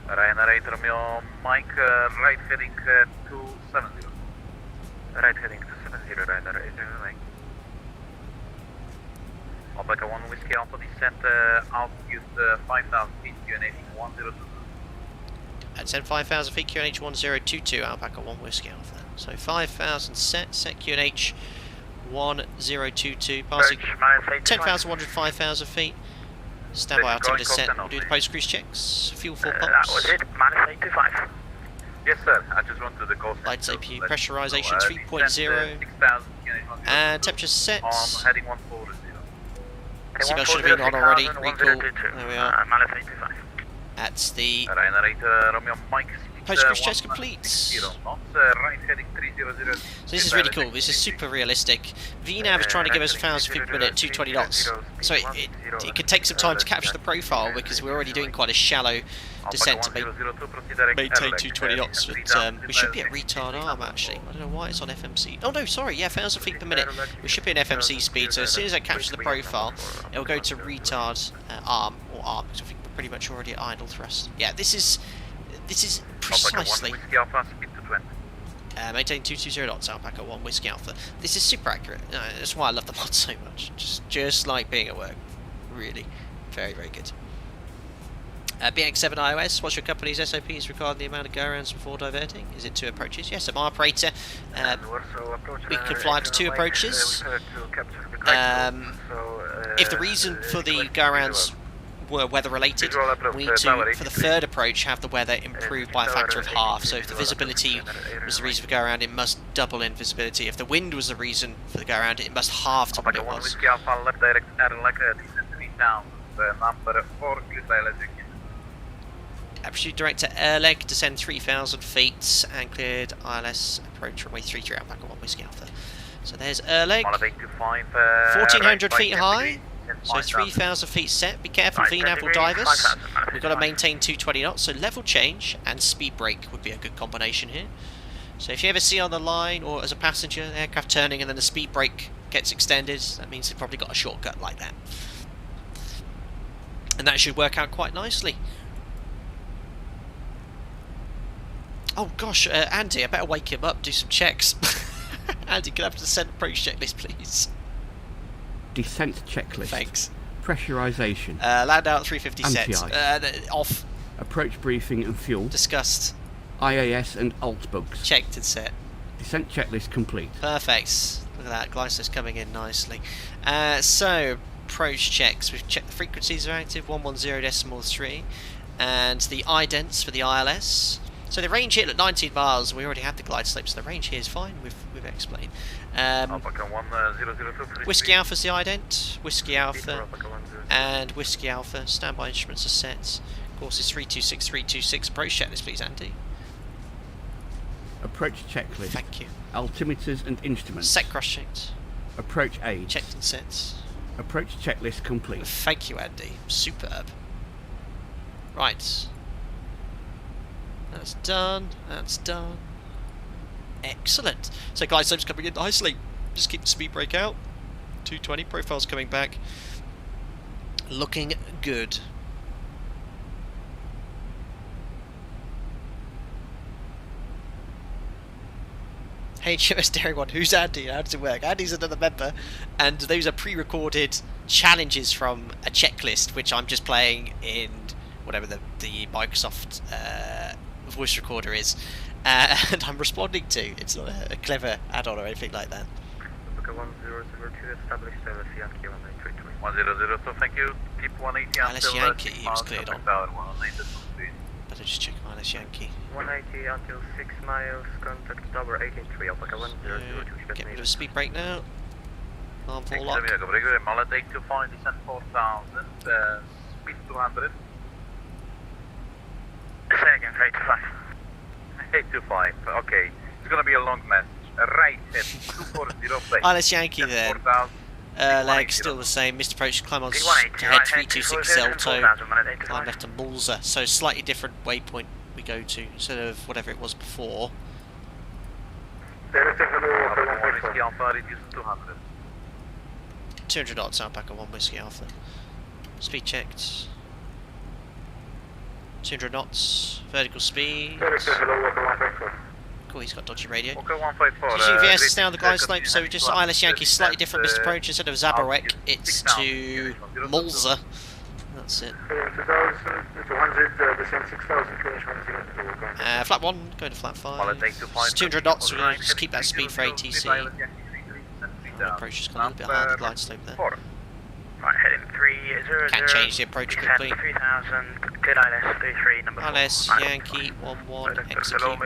Ryder 8 Romeo Mike, right heading 270. Right heading 270, Ryder 8 Romeo Mike. Alpaca 1 Whiskey Alpha, descent altitude 5,000 feet, QNH 102. Descend 5,000 feet, QNH 1022, Alpaca 1 Whiskey Alpha. So 5,000 set QNH 1022, passing 10,100, 5,000 feet. Standby altimeter set, we'll do the post-cruise checks. Fuel 4 pumps. That was it, minus 85. Yes sir, I just went to the coast. Lights APU, pressurization 3.0. And temperature set. Heading 140. Seatbelt should have been on already, recall. There we are. Minus 85. That's the Romeo Mike. post-cruise checks complete. So this is really cool, this is super realistic. VNAV is trying to give us 1,000 feet per minute, 220 knots. So it could take some time to capture the profile because we're already doing quite a shallow descent to maintain 220 knots. But we should be at retard arm actually. I don't know why it's on FMC. Oh no, sorry, yeah, 1,000 feet per minute. We should be in FMC speed, so as soon as I capture the profile, it'll go to retard arm, or arm, because I think we're pretty much already at idle thrust. Yeah, this is precisely maintain 220 knots, Alpaca 1 Whiskey Alpha. This is super accurate. That's why I love the mod so much. Just like being at work. Really. Very, very good. BX7 iOS, what's your company's SOPs regarding the amount of go-arounds before diverting? Is it 2 approaches? Yes, I'm operator. We can fly up to 2 approaches. If the reason for the go-arounds were weather related, we need to, for the 3rd approach, have the weather improved by a factor of half. So if the visibility was the reason for go around, it must double in visibility. If the wind was the reason for the go around, it must halve to what it was. Aptitude director airleg, descend 3,000 feet and cleared ILS approach runway 33 Alpaca 1 Whiskey Alpha. So there's airleg, 1,400 feet high. So 3,000 feet set. Be careful, VNAV will dive us. We've got to maintain 220 knots, so level change and speed brake would be a good combination here. So if you ever see on the line or as a passenger, the aircraft turning and then the speed brake gets extended, that means they've probably got a shortcut like that. And that should work out quite nicely. Oh gosh, Andy, I better wake him up, do some checks. Andy, can I have the descent approach checklist, please? Descent checklist. Thanks. Pressurization. Land out 350 set. Off. Approach briefing and fuel. Discussed. IAS and alt bugs. Checked and set. Descent checklist complete. Perfect. Look at that, Glycer's coming in nicely. So, approach checks. We've checked the frequencies are active, 110.3, and the idents for the ILS. So the range here at 19 miles, we already had the glide slope, so the range here is fine. We've explained. Alpaca 1002. Whiskey Alpha's the ident. Whiskey Alpha and Whiskey Alpha. Standby instruments are set. Course is 326326. Approach checklist, please, Andy. Approach checklist. Thank you. Altimeters and instruments. Set cross checked. Approach aids. Checked and set. Approach checklist complete. Thank you, Andy. Superb. Right. That's done. That's done. Excellent. So glide slope's coming in nicely. Just keep the speed brake out. 220. Profile's coming back. Looking good. HMS Daring One. Who's Andy? How does it work? Andy's another member, and those are pre-recorded challenges from a checklist, which I'm just playing in whatever the Microsoft voice recorder is, and I'm responding to. It's not a clever add-on or anything like that. 1002 established Yankee 183. 1002, thank you. Keep 180 Alice until Yankee, he was cleared on. tower 180. Better just check Alice Yankee. 180 until 6 miles, contact tower 183, Alpaca 1002. Get rid of speed brake now. Arm full Thanks, lock. Amigo. Mallet 825, descent 4000, speed 200. Second, 825. 825, okay. It's gonna be a long message. Right head 240, Alice Yankee there. 4000. Leg still the same. Missed approach, climb on head 326 Zelto. Climb left to Mulza. So slightly different waypoint we go to instead of whatever it was before. 200 knots, Alpaca 1 Whiskey Alpha. Speed checked. 200 knots, vertical speed. Cool, he's got dodgy radio. UVS is now on the glide slope, so just Isles Yankee, slightly different missed approach. Instead of Zaborek, it's to Mulza. That's it. Flat 1, going to flat 5. It's 200 knots, we're going to just keep that speed for ATC. Approach just got a little bit higher on the glide slope there. Right, heading 300. Can't change the approach quickly. 3000, good ILS 33, number 4. ILS Yankee 11, execute.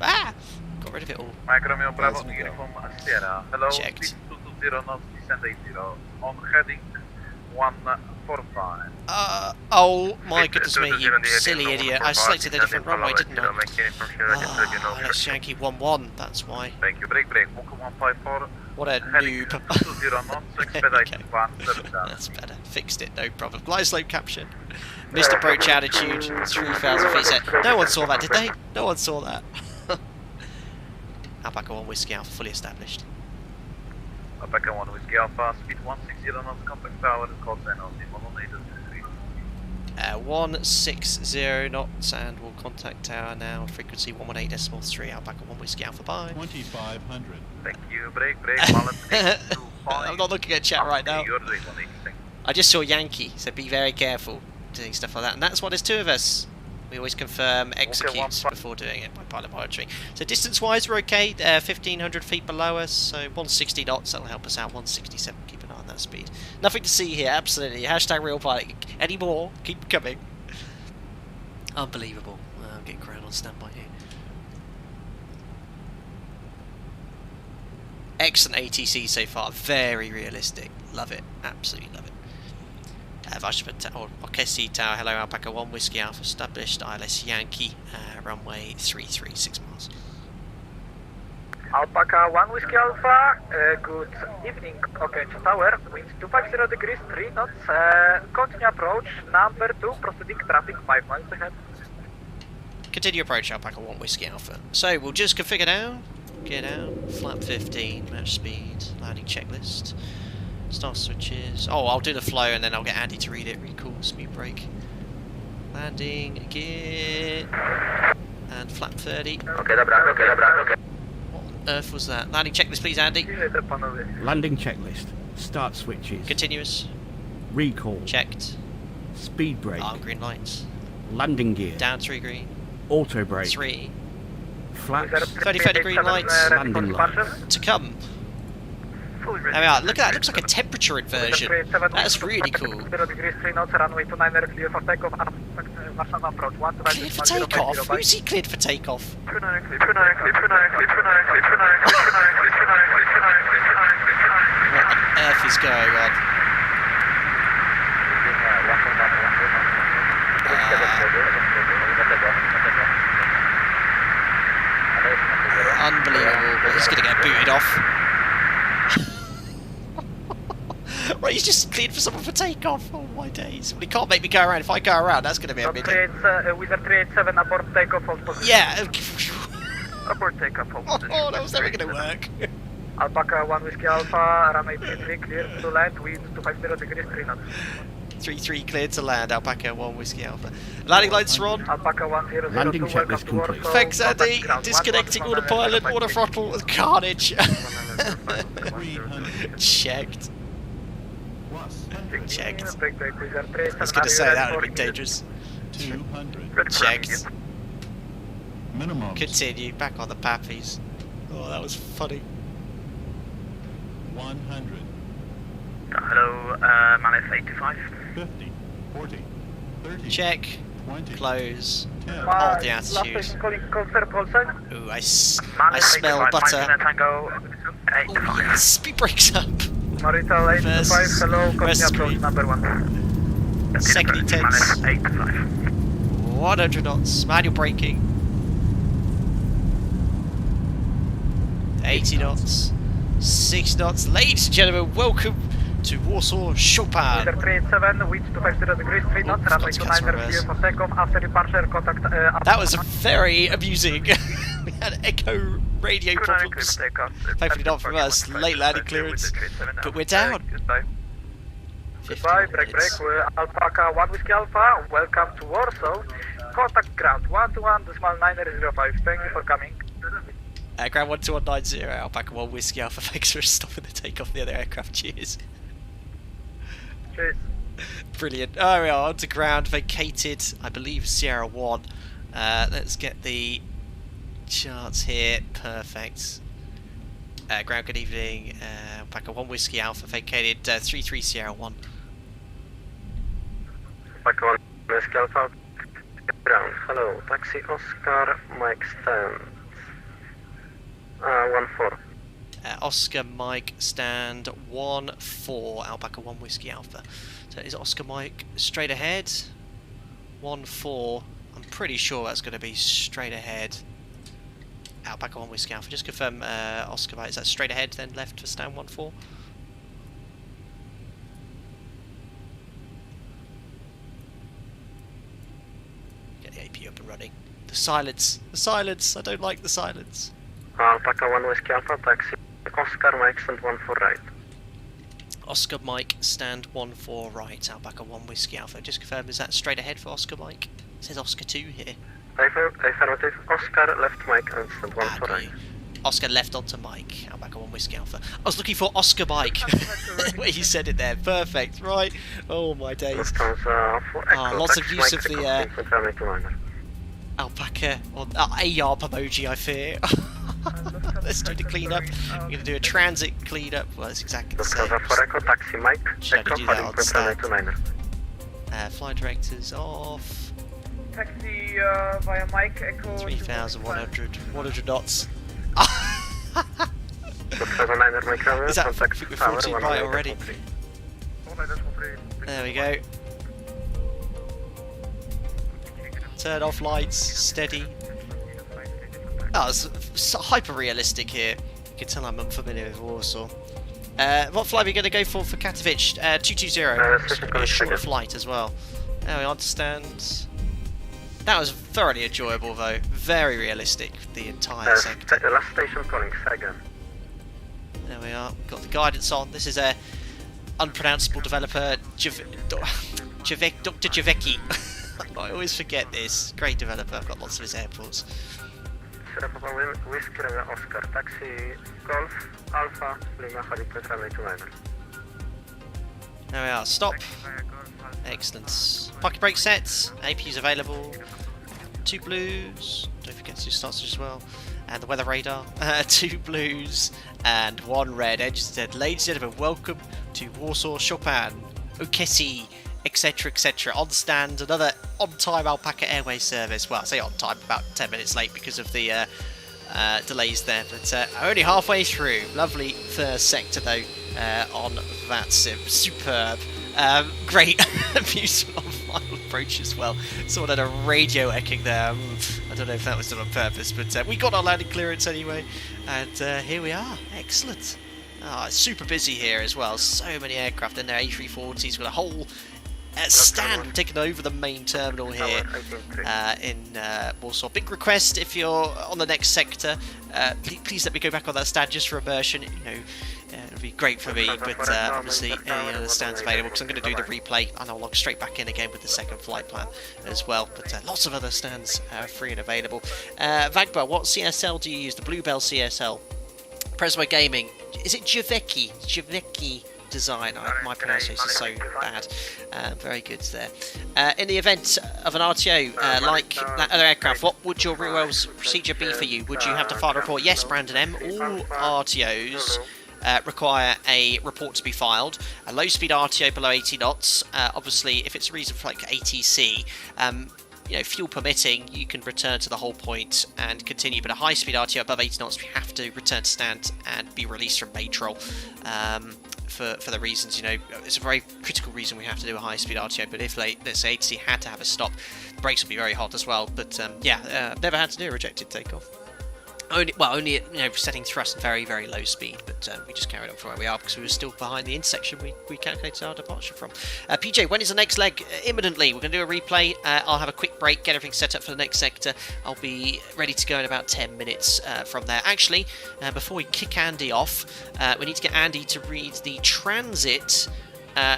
Ah! Got rid of it all. Checked. On heading 145. Oh my goodness me, you silly idiot. I selected a different runway, didn't I? Oh, ILS Yankee 11, that's why. Thank you, break, 154. What a noob. That's better. Fixed it, no problem. Glide slope caption. Missed approach altitude, 3,000 feet set. No one saw that, did they? No one saw that. Alpaca 1 Whiskey Alpha, fully established. Alpaca 1 Whiskey Alpha, speed 160 knots, contact tower, call sign on the 118.3. 160 knots, and we'll contact tower now. Frequency 118.3. Alpaca 1 Whiskey Alpha, bye. 2500. Thank you, break, I'm not looking at chat right now. I just saw Yankee, so be very careful doing stuff like that. And that's why there's two of us. We always confirm executes before doing it by pilot monitoring. So distance-wise, we're okay. 1,500 feet below us, so 160 knots. That'll help us out. 167. Keep an eye on that speed. Nothing to see here. Absolutely. Hashtag real pilot. Any more? Keep coming. Unbelievable. I'm getting ground on standby here. Excellent ATC so far. Very realistic. Love it. Absolutely love it. Okesi Tower, hello, Alpaca 1 Whiskey Alpha established, ILS Yankee, runway 336 miles. Alpaca 1 Whiskey Alpha, good evening, okay, to tower, wind 250 degrees, 3 knots, continue approach, number 2, proceeding traffic 5 miles ahead. Continue approach, Alpaca 1 Whiskey Alpha. So, we'll just configure now, get out, flap 15, match speed, landing checklist. Start switches. Oh, I'll do the flow and then I'll get Andy to read it. Really cool. Speed brake. Landing. Gear. And flap 30. Okay. What on earth was that? Landing checklist, please, Andy. Landing checklist. Start switches. Continuous. Recall. Checked. Speed brake. Green lights. Landing gear. Down 3 green. Auto brake. 3. Flaps. 30 green lights. Landing lights. To come. There we are. Look at that. It looks like a temperature inversion. That's really cool. Cleared for takeoff? Who's he cleared for takeoff? What on earth is going on? Unbelievable. He's going to get booted off. Right, he's just cleared for someone for takeoff. Oh my days. Well, he can't make me go around. If I go around, that's going to be a minute. Wizard 387 abort takeoff, hold position. Yeah. Abort takeoff, hold position. Oh, that was never going to work. Alpaca 1 Whiskey Alpha, runway 33 clear to land, winds 250 degrees 3 knots. 3-3 cleared to land, Alpaca 1 Whiskey Alpha. Landing lights are on. Alpaca 1002, Landing welcome checklist to complete. Warsaw. Thanks, Andy. Disconnecting autopilot, auto throttle, carnage. Checked. Checked. I was going to say that would have been dangerous. 200. Checked. Minimum. Continue. Back on the pappies. Oh, that was funny. 100. Hello, Manif 85. 50. 40. 30. Check. 20. Close. 10. Hold the attitude. Ooh, I smell butter. Oh yes, speed brakes up. Marital 85, hello, copy approach number 1. Second intense. 85. 100 knots. Manual braking. 80 knots. 6 knots. Ladies and gentlemen, welcome to Warsaw Chopin. 387, winds 250 degrees, 3 knots, runway 29 clear for takeoff, after departure, contact... That was very amusing. We had echo radio problems. Hopefully not from us. Late landing clearance. But we're down. Goodbye, break, Alpaca 1 Whiskey Alpha, welcome to Warsaw. Contact ground 121.905, thank you for coming. Ground 12190, Alpaca 1 Whiskey Alpha, thanks for stopping the takeoff of the other aircraft, cheers. Cheers. Brilliant. Oh, we are on to ground, vacated, I believe, Sierra 1. Let's get the charts here, perfect. Ground, good evening, Alpaca 1 Whiskey Alpha, vacated 33 Sierra 1. Alpaca 1 Whiskey Alpha, ground, hello, taxi Oscar, Mike stand. 1-4. Oscar Mike stand 1-4, Alpaca 1 Whiskey Alpha. So is Oscar Mike straight ahead? 1-4. I'm pretty sure that's going to be straight ahead. Alpaca 1 Whiskey Alpha. Just confirm Oscar Mike. Is that straight ahead then left for stand 1-4? Get the AP up and running. The silence. The silence. I don't like the silence. Alpaca 1 Whiskey Alpha, taxi Oscar Mike stand 1-4 right. Oscar Mike stand 1-4 right, Alpaca 1 Whiskey Alpha. Just confirm, is that straight ahead for Oscar Mike? It says Oscar 2 here. Affirmative, Oscar left Mike and stand 1-4 right. Oscar left onto Mike, Alpaca 1 Whiskey Alpha. I was looking for Oscar Mike, where you said it there, perfect, right. Oh my days. Lots of use of the Alpaca, or ARP emoji, I fear. Let's do the cleanup. We're going to do a transit cleanup. Well, it's exactly the same. Taxi Mike. Should I do that on stand? Flight directors off. Taxi via Mike, Echo. 3,100 knots. Is that 14 right already? There we go. Turn off lights, steady. Oh, it's hyper realistic here. You can tell I'm unfamiliar with Warsaw. What flight are we going to go for Katowice? 220. It's going to be a shorter flight as well. Now we understand. That was thoroughly enjoyable though. Very realistic, the entire sector. Last station calling Sagan. There we are. Got the guidance on. This is a unpronounceable developer, Dr. Javecki. I always forget this. Great developer. I've got lots of his airports. Whiskey Oscar, taxi Golf Alpha Lima Halipe runway 29. There we are. Stop. Excellent. Parking brake sets. APU's available. 2 blues. Don't forget to do starts as well. and the weather radar, 2 blues and 1 red. Engine said, ladies and gentlemen, welcome to Warsaw Chopin, Okesi, etc, etc. On stand, another on-time Alpaca Airways service. Well, I say on time, about 10 minutes late because of the delays there, but only halfway through. Lovely first sector though on VACC. Superb. Great beautiful final approach as well. Someone had a radio echoing there. I don't know if that was done on purpose, but we got our landing clearance anyway, and here we are. Excellent. It's super busy here as well. So many aircraft in there. A340s got a whole stand taking over the main terminal here in Warsaw. Big request, if you're on the next sector, please let me go back on that stand just for immersion. You know, it'll be great for me, but obviously any other stands available, because I'm going to do the replay and I'll log straight back in again with the second flight plan as well. But lots of other stands free and available. Vagba, what CSL do you use? The Bluebell CSL. Presmo Gaming. Is it Javecki? Javecki design. My pronunciation is so bad. Very good there. In the event of an RTO like that other aircraft, what would your real procedure be for you? Would you have to file a report? Yes, Brandon M. All RTOs require a report to be filed. A low speed RTO below 80 knots. Obviously, if it's a reason for like ATC, you know, fuel permitting, you can return to the whole point and continue, but a high speed RTO above 80 knots, you have to return to stand and be released from Matrol. For the reasons, you know, it's a very critical reason we have to do a high speed RTO, but if let's say ATC had to have a stop, the brakes will be very hot as well. But never had to do a rejected takeoff. Only you know, setting thrust and very, very low speed, but we just carried on from where we are because we were still behind the intersection we calculated our departure from. PJ, when is the next leg? Imminently. We're going to do a replay. I'll have a quick break, get everything set up for the next sector. I'll be ready to go in about 10 minutes from there. Actually, before we kick Andy off, we need to get Andy to read the transit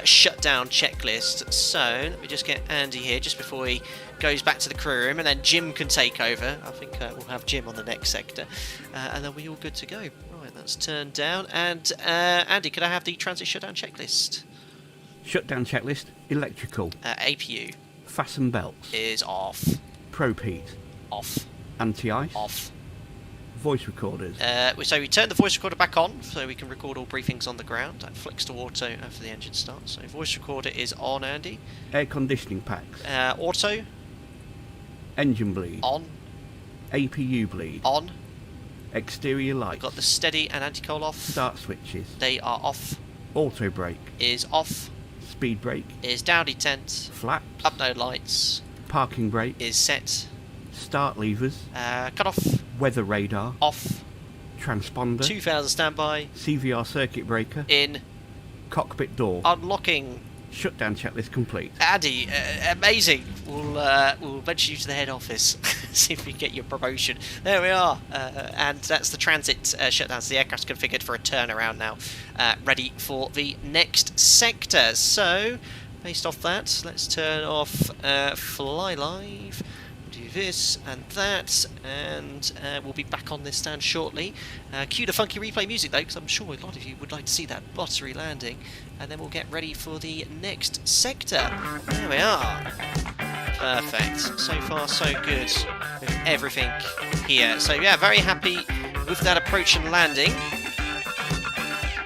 shutdown checklist. So let me just get Andy here just before he goes back to the crew room, and then Jim can take over. I think we'll have Jim on the next sector, and then we're all good to go. Right, that's turned down. And Andy, could I have the transit shutdown checklist? Shutdown checklist, electrical. APU. Fasten belts. Is off. Probe heat. Off. Anti-ice. Off. Voice recorders. So we turn the voice recorder back on, so we can record all briefings on the ground. And flicks to auto after the engine starts. So voice recorder is on, Andy. Air conditioning packs. Auto. Engine bleed. On. APU bleed. On. Exterior lights. We've got the steady and anti-coal off. Start switches. They are off. Auto brake. Is off. Speed brake. Is down detent. Flaps. Up no lights. Parking brake. Is set. Start levers. Cut off. Weather radar. Off. Transponder. 2000 standby. CVR circuit breaker. In. Cockpit door. Unlocking. Shutdown checklist complete. Andy, amazing. We'll venture you to the head office, see if we can get your promotion. There we are, and that's the transit shutdown. So the aircraft's configured for a turnaround now, ready for the next sector. So, based off that, let's turn off Fly Live. Do this and that, and we'll be back on this stand shortly. Cue the funky replay music though, because I'm sure a lot of you would like to see that buttery landing, and then we'll get ready for the next sector. There we are. Perfect. So far so good with everything here. So yeah, very happy with that approach and landing.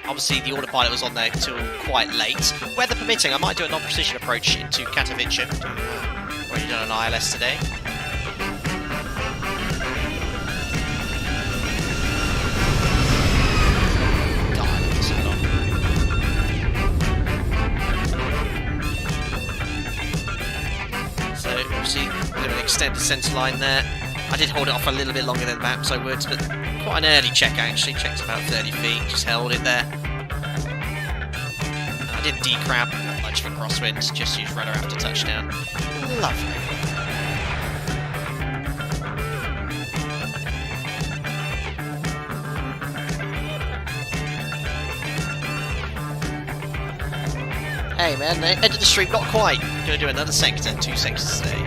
Obviously the autopilot was on there till quite late. Weather permitting, I might do a non-precision approach into Katowice. Already done an ILS today. Obviously, a bit of an extended centre line there. I did hold it off a little bit longer than perhaps I would, but quite an early check actually. Checked about 30 feet, just held it there. And I didn't decrab, not much of a crosswind, just used rudder after touchdown. Lovely. Hey man, the end of the stream, not quite. Gonna do another sector, 2 sectors today.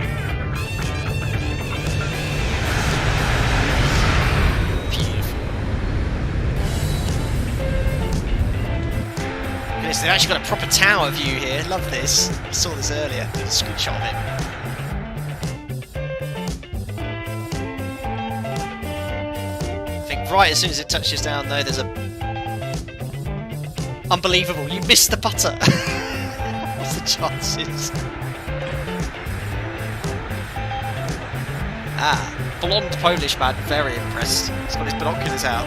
Beautiful. Goodness, they've actually got a proper tower view here. Love this. I saw this earlier. Did a screenshot of it. right as soon as it touches down, though, there's a... Unbelievable, you missed the putter! What's the chances? Ah, blonde Polish man, very impressed. He's got his binoculars out.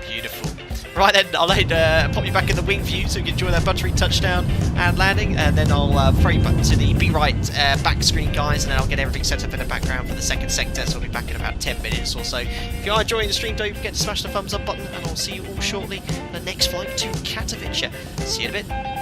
Beautiful. Right then, I'll pop you back in the wing view so you can enjoy that buttery touchdown and landing, and then I'll throw you back to the B-right back screen, guys, and then I'll get everything set up in the background for the second sector, so I'll be back in about 10 minutes or so. If you are enjoying the stream, don't forget to smash the thumbs up button, and I'll see you all shortly on the next flight to Katowice. See you in a bit.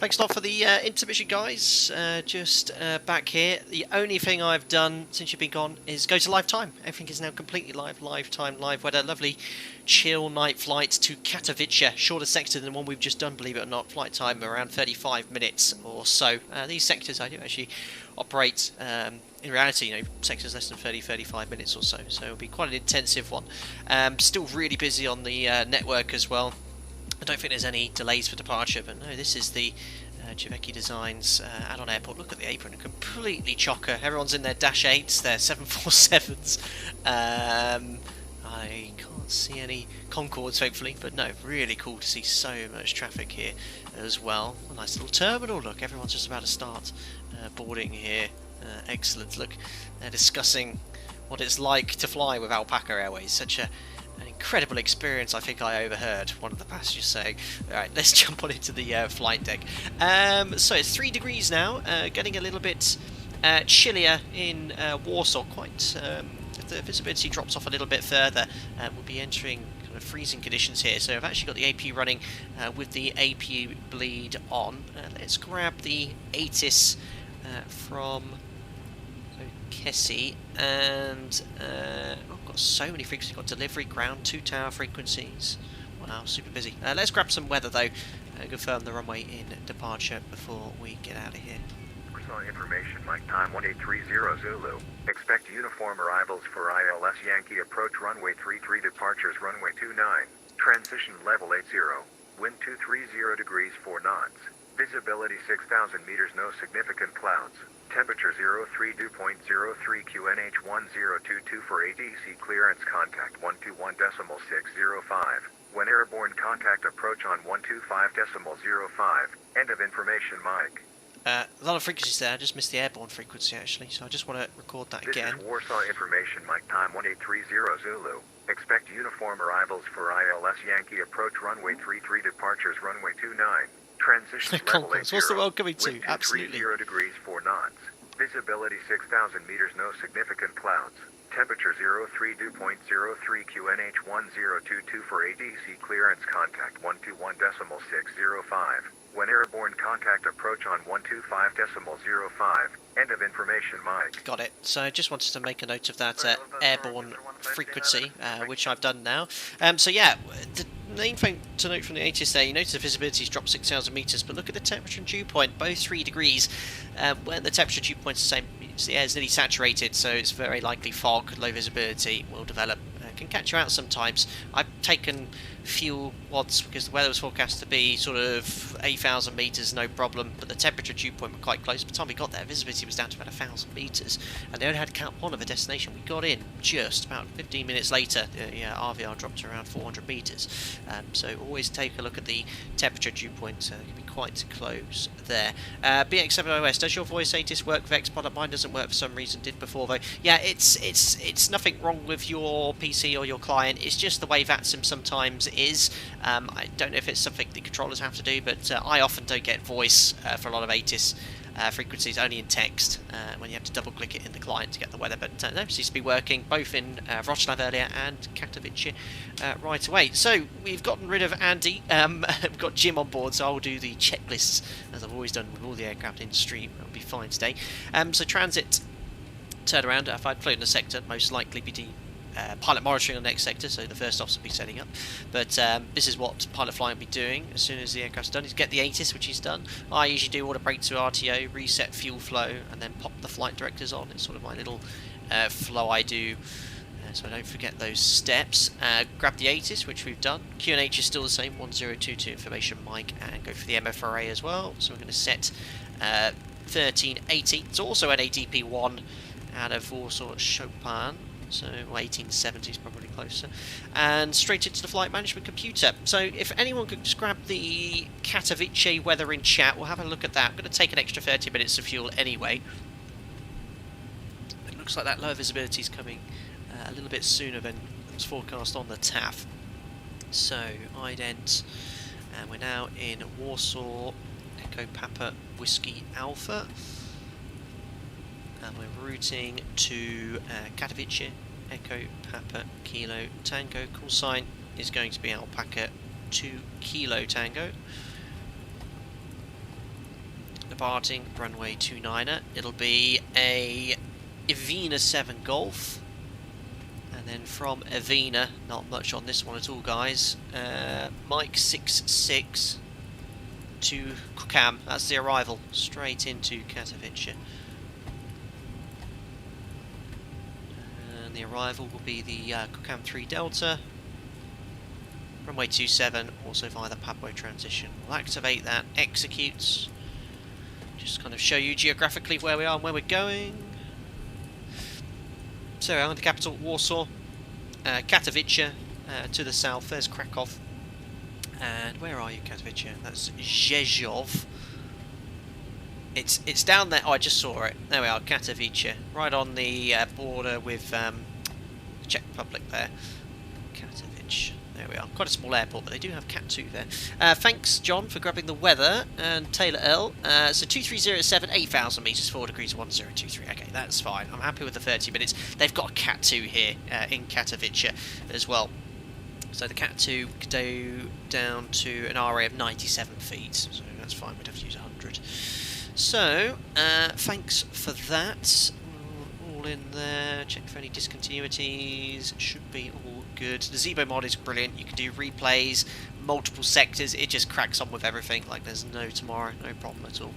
Thanks a lot for the intermission, guys. Just back here. The only thing I've done since you've been gone is go to live time. Everything is now completely live. Live time, live weather. Lovely chill night flight to Katowice. Shorter sector than the one we've just done, believe it or not. Flight time around 35 minutes or so. These sectors I do actually operate, in reality, you know, sectors less than 30-35 minutes or so. So it'll be quite an intensive one. Still really busy on the network as well. I don't think there's any delays for departure, but no, this is the Witamy Designs add-on airport. Look at the apron, completely chocker. Everyone's in their Dash 8s, their 747s. I can't see any Concords, hopefully, but no, really cool to see so much traffic here as well. A nice little terminal, look, everyone's just about to start boarding here. Excellent, look, they're discussing what it's like to fly with Alpaca Airways. Such an incredible experience, I think I overheard one of the passengers saying. Alright, let's jump on into the flight deck. So it's 3 degrees now, getting a little bit chillier in Warsaw. Quite, if the visibility drops off a little bit further, we'll be entering kind of freezing conditions here. So I've actually got the AP running with the AP bleed on. Let's grab the ATIS from Kessie, and I've got so many frequencies. Got delivery, ground, 2 tower frequencies. Wow, super busy. Let's grab some weather though, confirm the runway in departure before we get out of here. Warsaw information, Mike time 1830 Zulu. Expect uniform arrivals for ILS Yankee approach runway 33 departures runway 29. Transition level 80. Wind 230 degrees 4 knots. Visibility 6,000 meters, no significant clouds. Temperature 03 dew.03 QNH 1022 for ATC clearance contact 121.605. When airborne contact approach on 125.05. End of information, Mike. A lot of frequencies there. I just missed the airborne frequency actually, so I just want to record that again. This is Warsaw information, Mike time 1830 Zulu. Expect uniform arrivals for ILS Yankee approach runway 33 departures runway 29. Transition level 80. What's the world coming to? Wind Absolutely. 0 degrees 4 knots. Visibility 6,000 meters, no significant clouds. Temperature 03 dew.03 QNH 1022 for ATC clearance contact 121.605. When airborne contact approach on 125.05. End of information, Mike. Got it. So I just wanted to make a note of that airborne frequency, which I've done now. So yeah, the main thing to note from the ATIS there, you notice the visibility's dropped 6,000 meters, but look at the temperature and dew point, both 3 degrees. When the temperature and dew point's the same, the air's nearly saturated, so it's very likely fog, low visibility will develop. Can catch you out sometimes. I've taken fuel wads because the weather was forecast to be sort of 8,000 meters, no problem, but the temperature dew point were quite close. By the time we got there, visibility was down to about 1,000 meters, and they only had count one of a destination. We got in just about 15 minutes later. The RVR dropped to around 400 meters. So always take a look at the temperature dew point. It can be quite close there. BX7OS, does your voice ATIS work VEX product? Mine doesn't work for some reason, did before though. Yeah, it's nothing wrong with your PC or your client, it's just the way VATSIM sometimes is. I don't know if it's something the controllers have to do, but I often don't get voice for a lot of ATIS frequencies, only in text, when you have to double click it in the client to get the weather, but no, it seems to be working both in Wroclaw earlier and Katowice right away. So we've gotten rid of Andy, we've got Jim on board, so I'll do the checklists as I've always done with all the aircraft in stream. It'll be fine today. So transit, turn around. If I'd flown in a sector, most likely be pilot monitoring on the next sector, so the first officer will be setting up. But this is what pilot flying will be doing as soon as the aircraft's done, is get the ATIS, which he's done. I usually do auto brake to RTO, reset fuel flow, and then pop the flight directors on. It's sort of my little flow I do, so I don't forget those steps. Grab the ATIS, which we've done. QNH is still the same, 1022 information mic, and go for the MFRA as well. So we're going to set 1380. It's also an ADP1 out of Warsaw Chopin. So 1870 is probably closer, and straight into the flight management computer. So if anyone could just grab the Katowice weather in chat, we'll have a look at that. I'm going to take an extra 30 minutes of fuel anyway. It looks like that lower visibility is coming a little bit sooner than was forecast on the TAF. So ident, and we're now in Warsaw Echo Papa Whiskey Alpha. And we're routing to Katowice, Echo Papa Kilo Tango. Call sign is going to be Alpaca 2 Kilo Tango. departing runway 29er. It'll be a Evina 7 Golf, and then from Evina, not much on this one at all, guys. Mike 66 to Kukam. That's the arrival, straight into Katowice. And the arrival will be the Kukam 3 Delta. Runway 27, also via the Pushback transition. We'll activate that, executes. Just kind of show you geographically where we are and where we're going. So we're on the capital, Warsaw. Katowice to the south, there's Krakow. And where are you, Katowice? That's Rzeszów. It's down there. Oh, I just saw it. There we are, Katowice. Right on the border with the Czech Republic there. Katowice. There we are. Quite a small airport, but they do have Cat 2 there. Thanks, John, for grabbing the weather. And Taylor L. So 2307, 8,000 metres, 4 degrees 1023. Okay, that's fine. I'm happy with the 30 minutes. They've got a Cat 2 here in Katowice as well. So the Cat 2 could go down to an RA of 97 feet. So that's fine. We'd have to use 100. So, thanks for that. All in there. Check for any discontinuities. Should be all good. The Zebo mod is brilliant. You can do replays, multiple sectors. It just cracks on with everything like there's no tomorrow. No problem at all.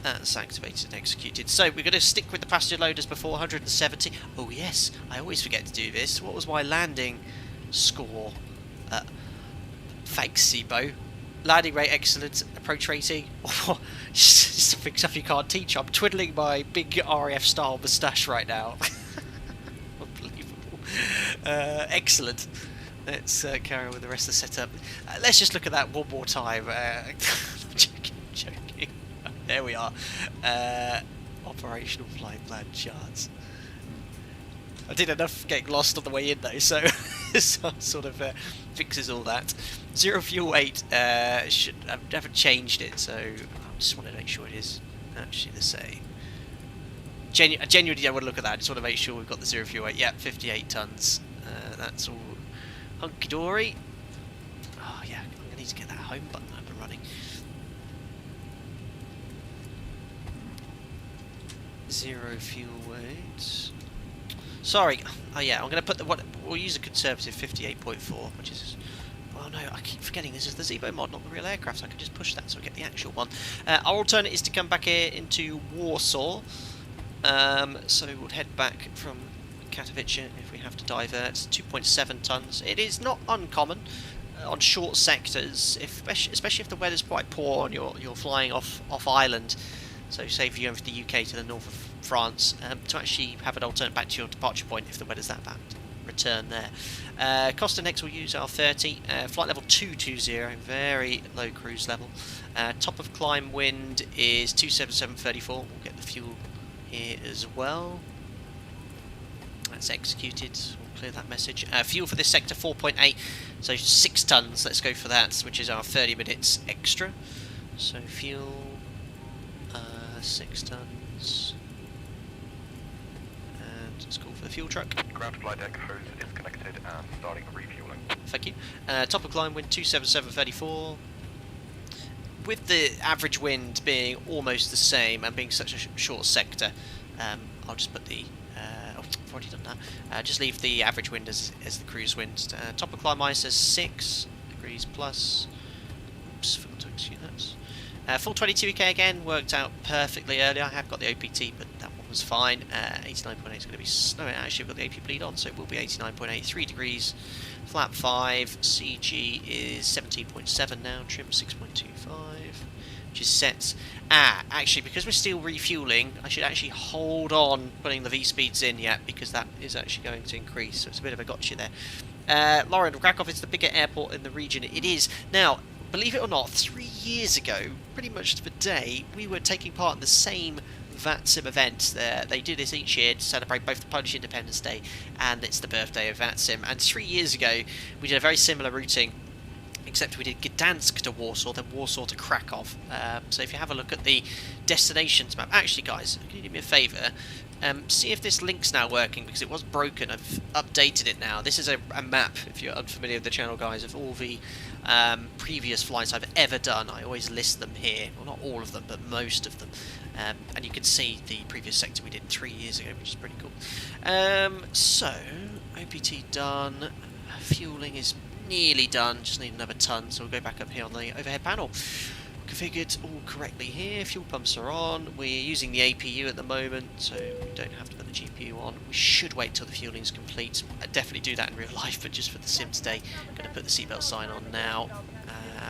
That's activated and executed. So we're going to stick with the passenger loaders before 170. Oh yes, I always forget to do this. What was my landing score? Thanks, Zebo. Landing rate excellent, approach rating, something stuff you can't teach. I'm twiddling my big RAF style moustache right now. Unbelievable. Excellent. Let's carry on with the rest of the setup. Let's just look at that one more time. Joking. There we are. Operational flight plan charts. I did enough getting lost on the way in though, so sort of fixes all that. Zero fuel weight, I haven't changed it, so I just want to make sure it is actually the same. I genuinely don't want to look at that, I just want to make sure we've got the zero fuel weight. Yeah, 58 tonnes. That's all hunky-dory. Oh yeah, I'm going to need to get that home button up and running. Zero fuel weight. Sorry. Oh yeah, I'm going to put we'll use a conservative 58.4, which is. Oh no, I keep forgetting this is the Zebo mod, not the real aircraft, so I can just push that so I get the actual one. Our alternate is to come back here into Warsaw. So we'll head back from Katowice if we have to divert. 2.7 tonnes. It is not uncommon on short sectors, especially if the weather's quite poor and you're flying off island. So say if you're going from the UK to the north of France, to actually have an alternate back to your departure point if the weather's that bad. Return there. Costa next will use our 30. Flight level 220, very low cruise level. Top of climb wind is 277.34. We'll get the fuel here as well. That's executed. We'll clear that message. Fuel for this sector 4.8, so 6 tonnes. Let's go for that, which is our 30 minutes extra. So fuel 6 tonnes. And let's call for the fuel truck. Ground flight deck hose is connected and starting refueling. Thank you. Top of climb wind 277.34. With the average wind being almost the same and being such a short sector, I'll just put the. I've already done that. Just leave the average wind as the cruise wind. Top of climb ice is 6 degrees plus. Oops, forgot to execute that. Full 22 EK again, worked out perfectly earlier. I have got the OPT, but that one was fine. 89.8 is going to be. No, actually, I've got the AP bleed on, so it will be 89.8. 3 degrees. Flap 5. CG is 17.7 now. Trim 6.25. Which is set. Actually, because we're still refueling, I should actually hold on putting the V-speeds in yet, because that is actually going to increase. So it's a bit of a gotcha there. Lauren, Krakow is the bigger airport in the region. It is. Now, believe it or not, 3 years ago, pretty much to the day, we were taking part in the same VACC event. They do this each year to celebrate both the Polish Independence Day and it's the birthday of VACC. And 3 years ago, we did a very similar routing, except we did Gdansk to Warsaw, then Warsaw to Krakow. So if you have a look at the destinations map, actually guys, can you do me a favour? See if this link's now working, because it was broken. I've updated it now. This is a map, if you're unfamiliar with the channel guys, of all the previous flights I've ever done. I always list them here. Well, not all of them, but most of them. And you can see the previous sector we did 3 years ago, which is pretty cool. So, OPT done. Fueling is nearly done. Just need another ton, so we'll go back up here on the overhead panel. Configured all correctly here. Fuel pumps are on. We're using the APU at the moment, so we don't have to put the GPU on. We should wait till the fueling's complete. I'd definitely do that in real life, but just for the sim today, I'm going to put the seatbelt sign on now.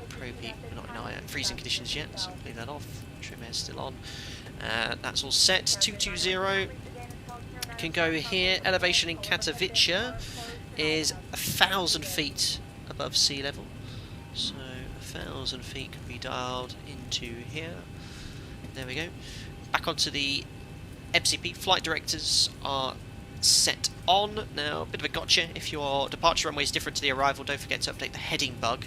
Probe heat, we're not in freezing conditions yet, so leave that off. Trim air's still on. That's all set. 220 can go here. Elevation in Katowice is 1,000 feet above sea level, so 1,000 feet can be dialed into here. There we go. Back onto the MCP. Flight directors are set on. Now, a bit of a gotcha. If your departure runway is different to the arrival, don't forget to update the heading bug.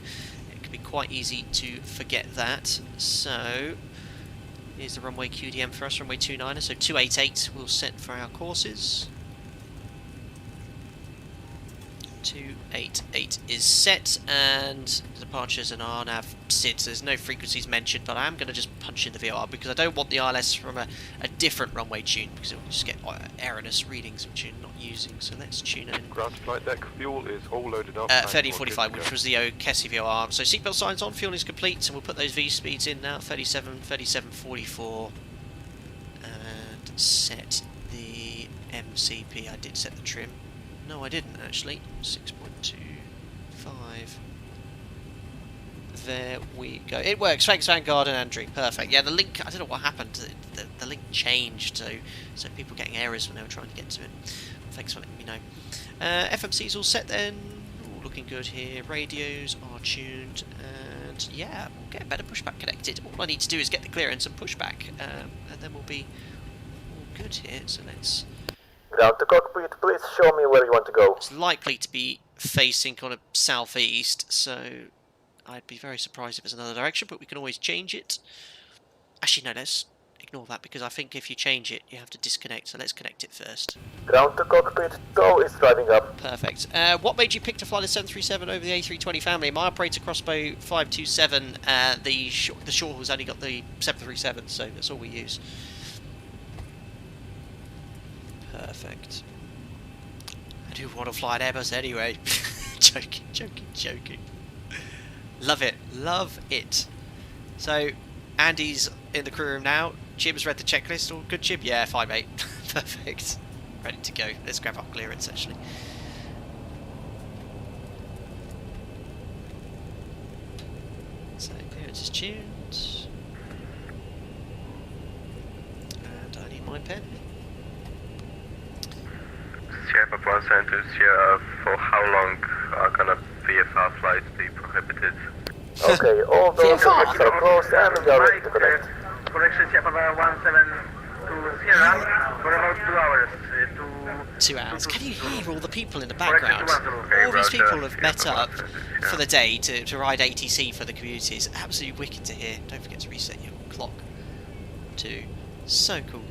It can be quite easy to forget that. So, here's the runway QDM for us, runway 29er. So 288 we'll set for our courses. 288 is set, and the departures and RNAV SIDS. There's no frequencies mentioned, but I am going to just punch in the VOR because I don't want the ILS from a different runway tune, because it will just get erroneous readings which you're not using. So let's tune in. Ground flight deck fuel is all loaded up. 3045, which was the Kessie VOR. So seatbelt signs on, fuel is complete, and we'll put those V speeds in now. 37, 37, 44, and set the MCP. I did set the trim. No, I didn't actually. 6.25. There we go. It works. Thanks, Vanguard and Andrew. Perfect. Yeah, the link. I don't know what happened. The link changed, so people getting errors when they were trying to get to it. Thanks for letting me know. FMC's all set then. All looking good here. Radios are tuned, and yeah, we'll get a better pushback connected. All I need to do is get the clearance and pushback, and then we'll be all good here. So let's. Ground to cockpit, please show me where you want to go. It's likely to be facing kind of southeast, so I'd be very surprised if it's another direction, but we can always change it. Actually, no, let's ignore that, because I think if you change it, you have to disconnect, so let's connect it first. Ground to cockpit, tow is driving up. Perfect. What made you pick to fly the 737 over the A320 family? My operator Crossbow 527, the shore has only got the 737, so that's all we use. Perfect. I do want to fly an Airbus anyway. Joking. Love it. Love it. So, Andy's in the crew room now. Jim's read the checklist. All good, Jim? Yeah, 5-8. Perfect. Ready to go. Let's grab our clearance, actually. So, clearance is tuned. And I need my pen. Sierra Papa Centers here. For how long are gonna VFR flights be prohibited? Okay, all those units are closed and we are ready to connect. Correction, Sierra Papa 17 Sierra for about 2 hours. 2 hours. Can you hear all the people in the background? All these people have met up for the day to ride ATC for the community. It's absolutely wicked to hear. Don't forget to reset your clock too. So cool.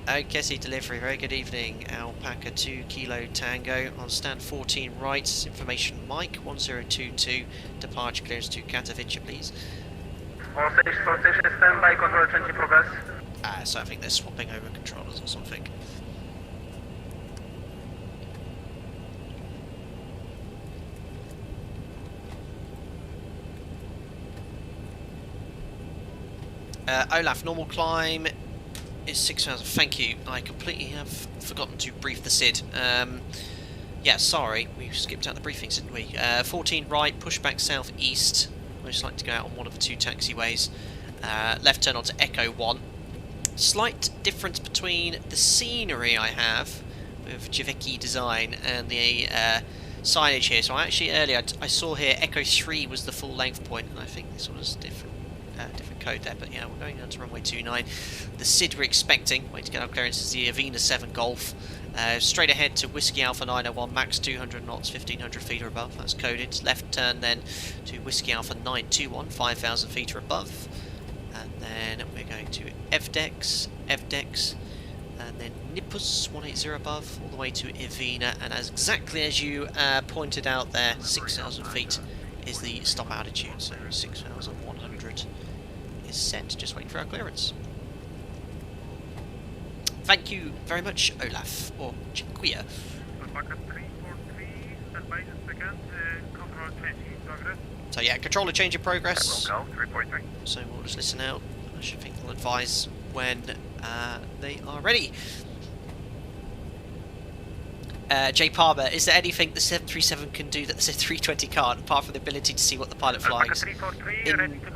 Kessie delivery, very good evening. Alpaca 2 Kilo Tango on stand 14 right. Information Mike 1022. Departure clearance to Katowice, please. All station standby, control 20 progress. So I think they're swapping over controllers or something. Olaf, normal climb is 6,000. Thank you. I completely have forgotten to brief the SID. Yeah, sorry, we skipped out the briefings, didn't we? 14 right, pushback southeast. Most like to go out on one of the 2 taxiways. Left turn onto Echo 1. Slight difference between the scenery I have with Javecki design and the signage here. So earlier I saw here Echo 3 was the full length point, and I think this one was different code there, but yeah, we're going down to runway 29. The SID we're expecting, wait to get our clearance, is the Avena 7 Golf. Straight ahead to Whiskey Alpha 901, max 200 knots, 1500 feet or above, that's coded. Left turn then to Whiskey Alpha 921, 5000 feet or above. And then we're going to Evdex, and then Nippus 180 above, all the way to Avena, and exactly as you pointed out there, 6000 feet is the stop altitude, so 6,100 is set, just waiting for our clearance. Thank you very much, Olaf, or Dziękuję. So yeah, controller change in progress. So we'll just listen out. I should think they'll advise when they are ready. Jay Palmer, is there anything the 737 can do that the 320 can't, apart from the ability to see what the pilot flies in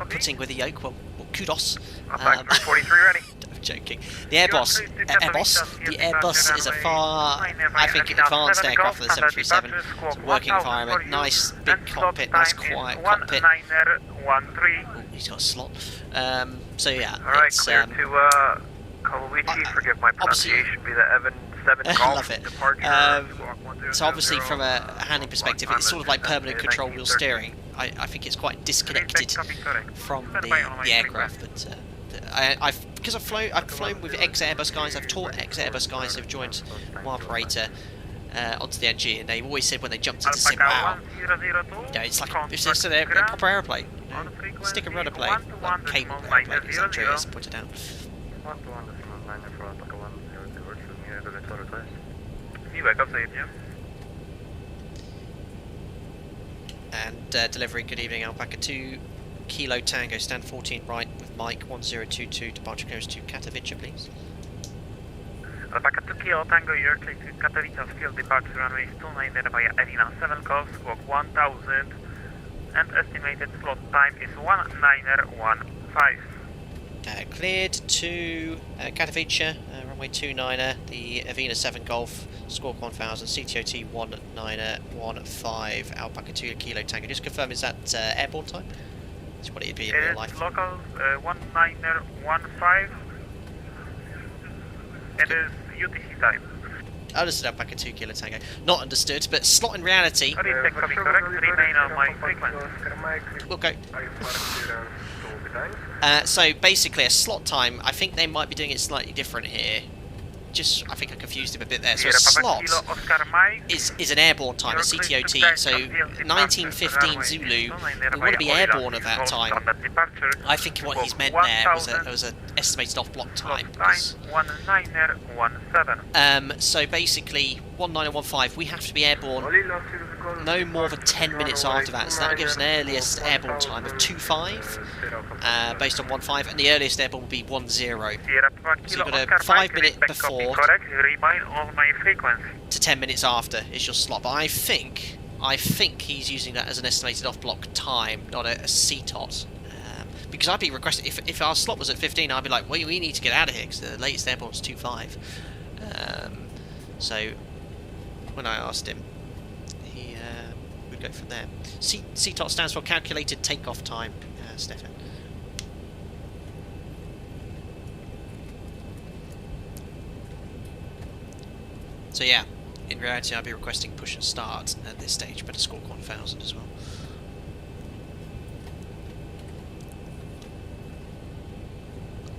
putting with the yoke? Well, kudos. 43 ready. I'm joking. The Airbus is a far, I think, advanced aircraft for the 737. It's a working environment, nice big cockpit, nice quiet cockpit. Oh, he's got a slot. So yeah, it's Katowice, forgive my pronunciation, be the Evan 7 Golf love it. departure. So obviously from a handling perspective, it's sort of like permanent control wheel steering. I think it's quite disconnected from the aircraft, but because I've flown with ex-Airbus guys, I've taught ex-Airbus guys who've joined my operator onto the NG, and they've always said when they jumped into sim, wow, it's like it's just a proper airplane. You know? Stick and rudder plane, well, cable airplane, as Andreas pointed out. And delivery, good evening, Alpaca 2 Kilo Tango, stand 14 right with Mike 1022, departure clearance to Katowice, please. Alpaca 2 Kilo Tango, you're clear to Katowice, field departure runway 29 via Elina 7 calls, squawk 1000, and estimated slot time is 1915. Cleared to Katowice, runway 29er, the Avina 7 Golf, squawk 1000, CTOT 1915, Alpaca 2 Kilo Tango. Just confirm, is that airborne time? That's what it'd be in real life. Local 1915. It is UTC time. Understood, Alpaca 2 Kilo Tango. Not understood, but slot in reality. Correct, remain on my frequency. We'll go. So basically a slot time, I think they might be doing it slightly different here. Just, I think I confused him a bit there. So a slot is an airborne time, a CTOT. So 1915 Zulu, we want to be airborne at that time. I think what he's meant there was an estimated off-block time. So basically 1915, we have to be airborne no more than 10 minutes after that. So that gives us an earliest airborne time of 25, based on 15, and the earliest airborne will be 10. So you've got a 5 minute before to 10 minutes after is your slot. But I think he's using that as an estimated off-block time, not a CTOT. Because I'd be requesting, if our slot was at 15, I'd be like, well, we need to get out of here because the latest airborne's 25. So when I asked him, he would go from there. CTOT stands for calculated takeoff time, Stefan. So yeah, in reality I'd be requesting push and start at this stage, but a squawk 1000 as well.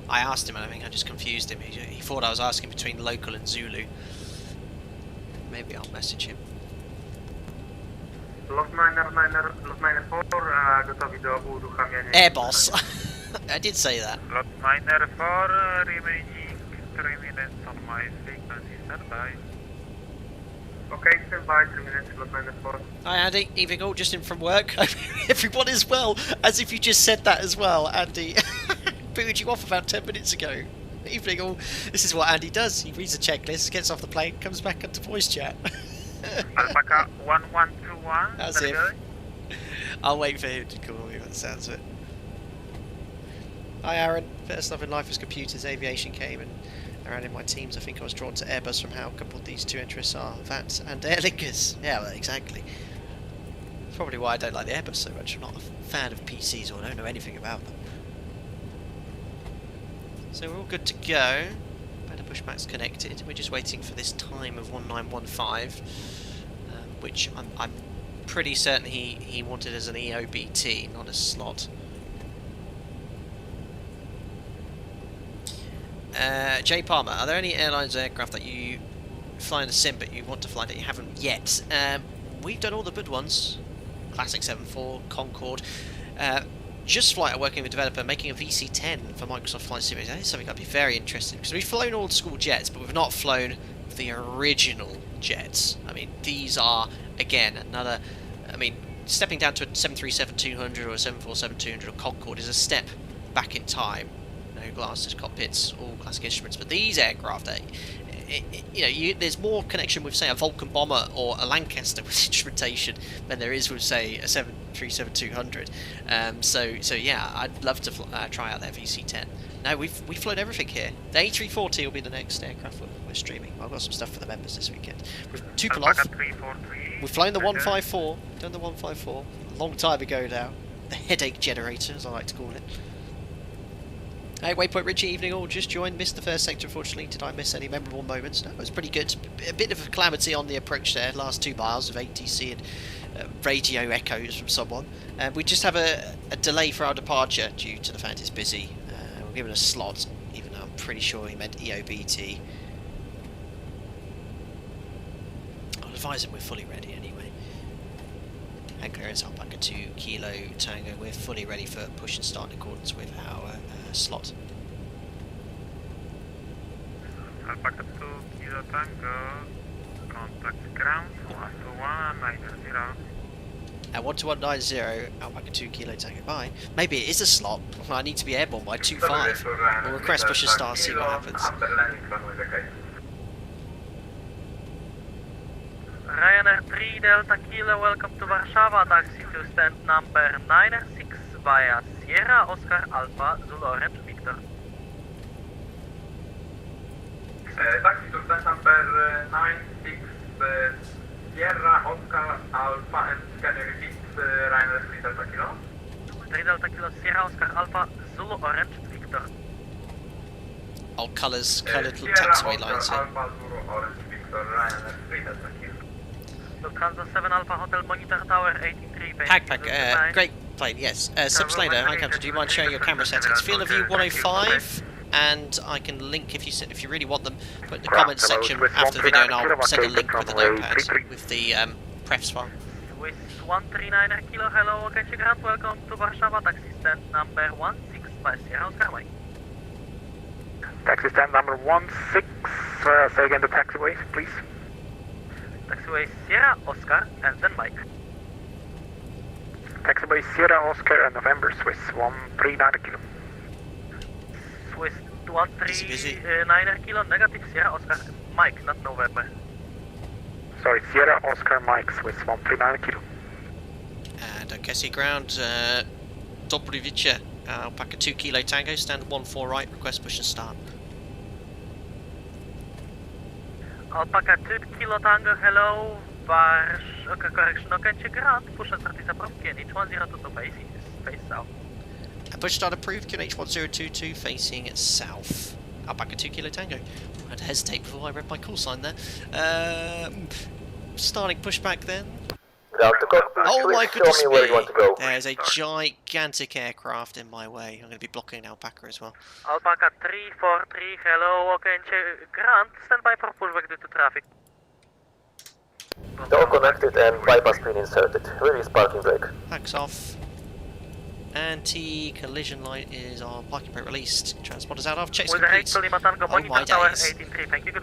I asked him and I think I just confused him. He thought I was asking between local and Zulu. Maybe I'll message him. Airbus. I did say that. Lot Miner 4, remaining 3 minutes on my frequency, standby. Okay, standby, 3 minutes, Lot Miner 4. Hi Andy, evening all, just in from work. Everyone is well, as if you just said that as well, Andy. Booted you off about 10 minutes ago. Evening all. This is what Andy does. He reads a checklist, gets off the plane, comes back into voice chat. Alpaca 1121. That's it. I'll wait for him to call me by the sounds of it. Hi Aaron. First love in life was computers. Aviation came and around in my teams. I think I was drawn to Airbus from how coupled these two interests are. VATS and Aer Lingus. Yeah, well, exactly. That's probably why I don't like the Airbus so much. I'm not a fan of PCs or I don't know anything about them. So we're all good to go. Better Pushback's connected. We're just waiting for this time of 1915, which I'm pretty certain he wanted as an EOBT, not a slot. Jay Palmer, are there any airlines aircraft that you fly in the sim but you want to fly that you haven't yet? We've done all the good ones. Classic 7.4, Concorde. Just Flight are working with a developer making a VC10 for Microsoft Flight Simulator. That is something I'd be very interested in, because we've flown old school jets, but we've not flown the original jets. I mean, these are, again, another... I mean, stepping down to a 737-200 or a 747-200 or Concorde is a step back in time. No glasses, cockpits, all classic instruments. But these aircraft, there's more connection with, say, a Vulcan bomber or a Lancaster with instrumentation than there is with, say, a 737-200. So yeah, I'd love to try out their VC10. No, we've flown everything here. The A340 will be the next aircraft we're streaming. I've got some stuff for the members this weekend. We've Tupolev. We've flown the 154. Done the 154 a long time ago now. The headache generator, as I like to call it. Hey, Waypoint Richie, evening all. Just joined. Missed the first sector, unfortunately. Did I miss any memorable moments? No, it was pretty good. A bit of a calamity on the approach there. Last 2 miles of ATC and radio echoes from someone. We just have a delay for our departure due to the fact it's busy. We're given a slot, even though I'm pretty sure he meant EOBT. I'll advise him we're fully ready anyway. And clearance Alpaca 2 Kilo Tango. We're fully ready for push and start in accordance with our slot. Alpaca 2 Kilo Tango, contact ground 12190. At 12190, Alpaca 2 Kilo Tango. Bye. Maybe it is a slot. I need to be airborne by 25. We'll request push and start, see what happens. Ryanair 3 Delta Kilo, welcome to Warszawa, taxi to stand number 96 via Sierra Oscar Alpha Zulu Orange Victor. Taxi to stand number 96 Sierra Oscar Alpha and can you repeat Ryanair 3 Delta Kilo? 3 Delta Kilo Sierra Oscar Alpha Zulu Orange Victor. Old colours, coloured taxiway lines here. Alpha Zulu Orange Victor, Ryanair 3 Delta Kilo. Lufthansa 7 Alpha Hotel Monitor Tower 183. Pack, great plane, yes. Sim Slater, hi Captain, do you mind sharing your camera settings? Field of view 105, and I can link if you really want them. Put in the comments section after the video, and I'll send a link with the notepad with the prefs file. Swiss 139 Kilo, hello, Okęcie Grand, welcome to Warszawa, taxi stand number 16 by Sierra Oscar Mike. Taxi stand number 16, say again the taxiway, please. Taxiway Sierra Oscar and then Mike. Taxiway Sierra Oscar and November, Swiss 139 Kilo. Swiss 139 Kilo, negative Sierra Oscar, Mike, not November. Sorry, Sierra Oscar Mike, Swiss 139 Kilo. And Okęcie Ground, Dobry wieczór, Alpaca 2 Kilo Tango, stand 14 right, request push and start. Alpaca 2 Kilo Tango, hello, correction, Okęcie Grand, push and start is approved, QNH 1022 facing face south. And push start approved, QNH 1022 facing south. Alpaca 2 Kilo Tango. I had to hesitate before I read my call sign there. Starting pushback then. Oh my goodness me! There's a gigantic aircraft in my way. I'm going to be blocking Alpaca as well. Alpaca 343, hello, Okęcie Grand, stand by for pushback due to traffic. Door connected and bypass pin inserted. Release parking brake. Backs off. Anti-collision light is on. Parking brake released. Transponders out of. Checks complete. Oh my days.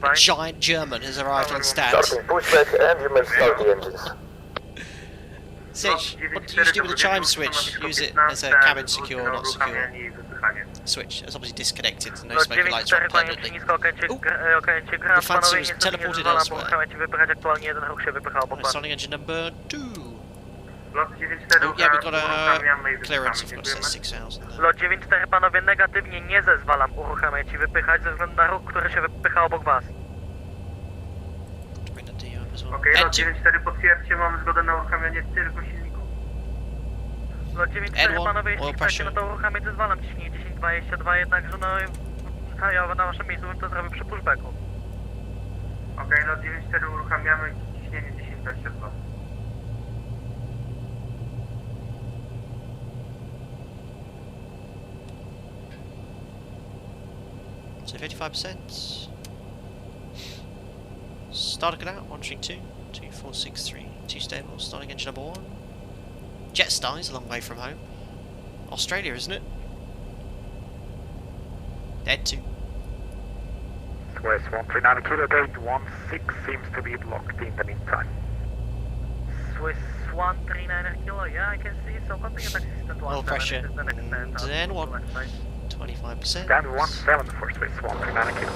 A giant German has arrived on stand. Starting pushback and you may start the engines. Sitch, what do you do with the chime switch? Use it as a cabin secure, not secure. Switch. It's obviously disconnected. No smoking lights are on permanently. Ooh. The Fancy was teleported elsewhere. Right, starting engine number 2. Oh yeah, we've got a clearance, of course, that's 6,000. Lot 94, panowie, negatywnie nie zezwalam uruchamiać i wypychać ze względu na ruch, który się wypycha obok was. Okej, lot 94, potwierdźcie, mamy zgodę na uruchamianie tylko silników. Lot 94, panowie, jeśli chcecie, no to uruchamiać zezwalam ciśnienie 10-22, jednakże no ja na waszym miejscu bym to zrobił przy pushbacku. Okej, lot 94 uruchamiamy ciśnienie 10-22. So 55%. Starting it out, 132, 2463, 2 stable, starting engine number 1. Jetstar is a long way from home. Australia, isn't it? Dead too. Swiss 139 kilo date 16 seems to be blocked in the meantime. Swiss 139 kilo, yeah, I can see. So continue taxi system 17. Oil pressure. And then what? 25%. Stand 17 for Swiss 139 kilo.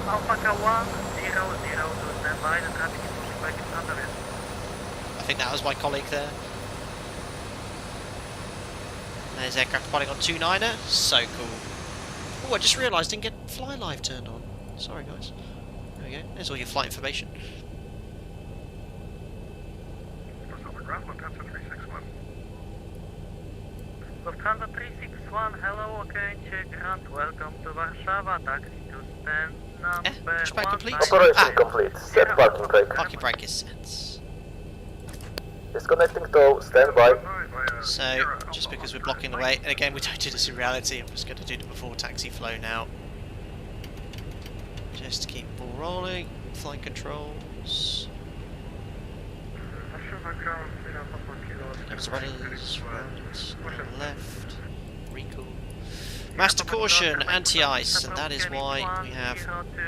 Alpha 100 to stand by. The traffic is moving back in front of it. I think that was my colleague there. There's aircraft spotting on 29er. So cool. Oh, I just realised I didn't get Fly Live turned on. Sorry guys. There we go. There's all your flight information. Lufthansa 361, hello, okay, check ground, welcome to Warszawa, taxi to stand number Pushback complete. Operation complete. Set parking brake. Parking brake is set. Disconnecting tow. Stand by. So, just because we're blocking the way, and again we don't do this in reality, I'm just going to do the before taxi flow now. Just to keep the ball rolling. Flight controls. There's rudders, right, left, recall. Master caution, anti-ice, and that is why we have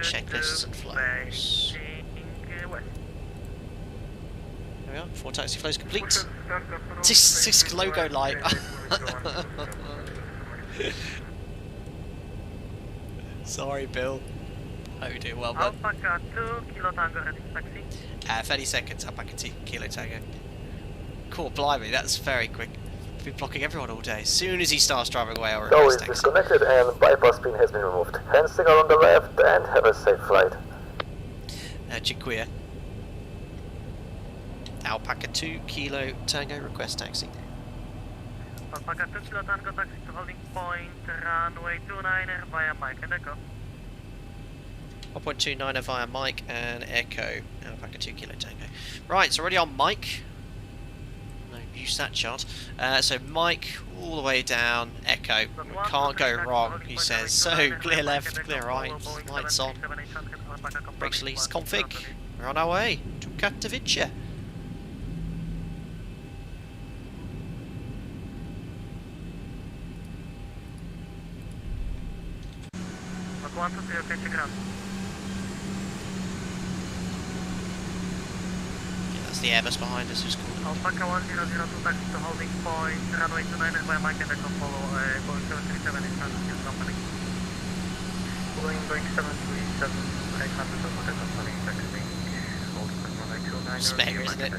checklists and flows. There we are, 4 taxi flows complete. Tisk logo light. Sorry, Bill. Hope you're doing well, bud. Alpaca 2, Kilo Tango, ready for taxi. 30 seconds, Alpaca 2, Kilo Tango. Cool, blimey, that's very quick. We've been blocking everyone all day. As soon as he starts driving away, I'll Tow is taxi. disconnected and bypass pin has been removed. Hand signal on the left and have a safe flight. Dziękuję. Alpaca 2, Kilo Tango, request taxi. Alpaca 2, Kilo Tango, taxi to holding point, runway 29er via Mike and Echo. 1.29er via Mike and Echo. Alpaca 2, Kilo Tango. Right, it's already on Mike. No, use that chart. So Mike, all the way down, Echo. Can't go wrong, he says. So, clear left, clear right, lights on. Brakes release, config. We're on our way to Katowice. That's the Airbus behind us, who's called. Alpaca 1002 taxi to holding point, runway 29er via Mike and Echo, follow Boeing 737 in transit company. Boeing 737, 800 over the company, taxi, hold runway 29er. Spare, isn't it?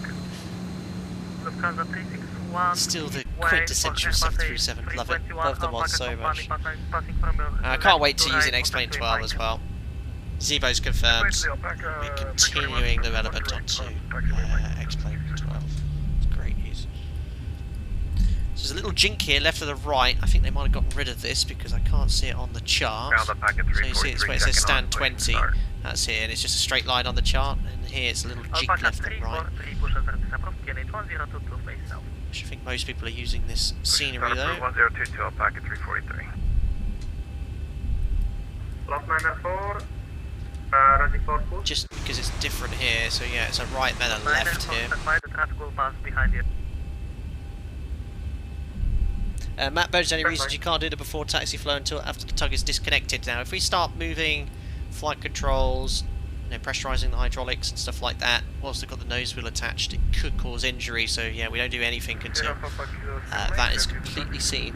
Lufthansa 361. Still the quintessential 737, love it, love the mod so much. I can't wait to use it in X-Plane 12 as well. Zebo's confirmed, we're continuing development onto X-Plane 12. It's great news. So there's a little jink here left to the right. I think they might have gotten rid of this because I can't see it on the chart. So you see it's where it says stand 20, that's here, and it's just a straight line on the chart, and here it's a little jink left and right. I think most people are using this scenery though. 1022 Alpaca 343. Just because it's different here, so yeah, it's a right then a left here. Matt Bodes, any reasons you can't do the before taxi flow until after the tug is disconnected? Now, if we start moving flight controls, you know, pressurising the hydraulics and stuff like that, whilst they've got the nose wheel attached, it could cause injury. So yeah, we don't do anything until that is completely seen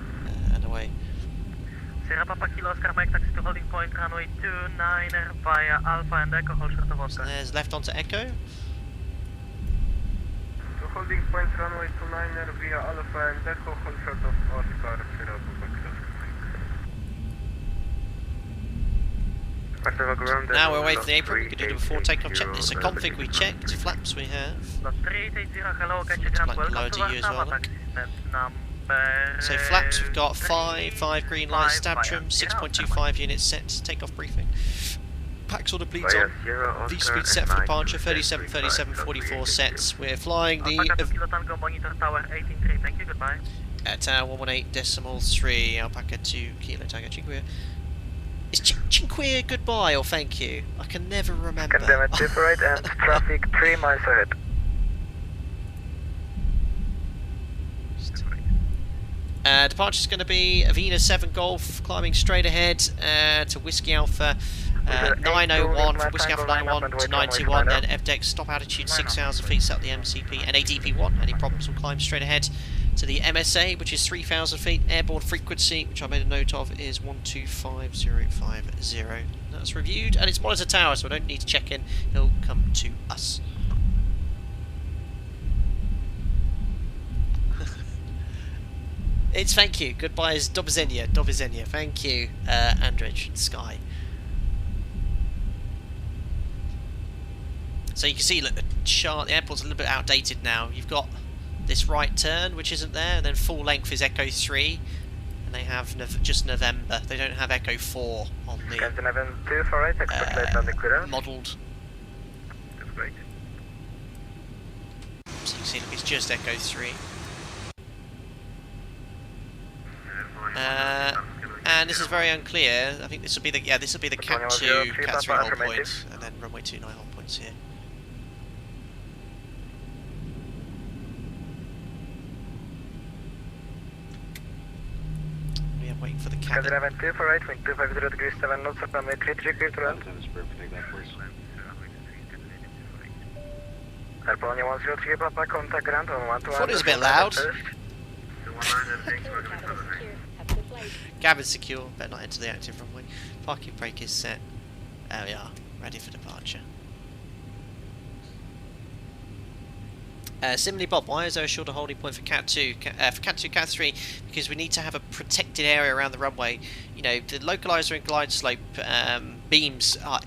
and away. Sierra Papa Kilo Oscar Mike taxi to holding point runway 29er via Alpha and Echo, hold short of Oscar. There's left onto Echo. To holding point runway 29er via Alpha and Echo, hold short of Oscar, Sierra Papa Kilo. Now we're away from the apron, we can do the before takeoff checklist. So config we checked, flaps we have. Lower to you as well. So flaps we've got 5 green lights, stab trim, 6.25 units set, takeoff briefing. Pax order bleeds on. V speed set for departure, 37, 37, 44 sets. We're flying the Tower 118.3, Alpaca 2 Kilo Tango. Is Cinque goodbye or thank you? I can never remember. Condemn it, right, and traffic 3 miles ahead. Departure's going to be Avena 7 Golf, climbing straight ahead to Whiskey Alpha 901, from Whiskey Alpha 901 to 921, then FDEX, stop altitude 6,000 feet, set up the MCP, and ADP1, any problems will climb straight ahead to the MSA, which is 3,000 feet, airborne frequency, which I made a note of, is 125050. That's reviewed, and it's monitor tower, so I don't need to check in, it'll come to us. It's thank you. Goodbye is Dobizenia. Thank you, Andrej Sky. So you can see, look, the chart, the airport's a little bit outdated now. You've got this right turn, which isn't there, and then full length is Echo 3, and they have just November. They don't have Echo 4 on the modelled. So you can see, look, it's just Echo 3. And this is very unclear. I think this will be the Cat 2, Cat 3 hold point, and then runway 29 hold points here. We are waiting for the cabin. Cabin 2 for right, wind 250 degrees 7 knots, runway 33 clear to land. Airport 103 Papa, contact ground on 121. I thought it was a bit loud. Cabin secure, better not enter the active runway. Parking brake is set. There we are, ready for departure. Similarly, Bob, why is there a shorter holding point for Cat 2? For Cat 2, Cat 3, because we need to have a protected area around the runway. You know, the localizer and glide slope beams are,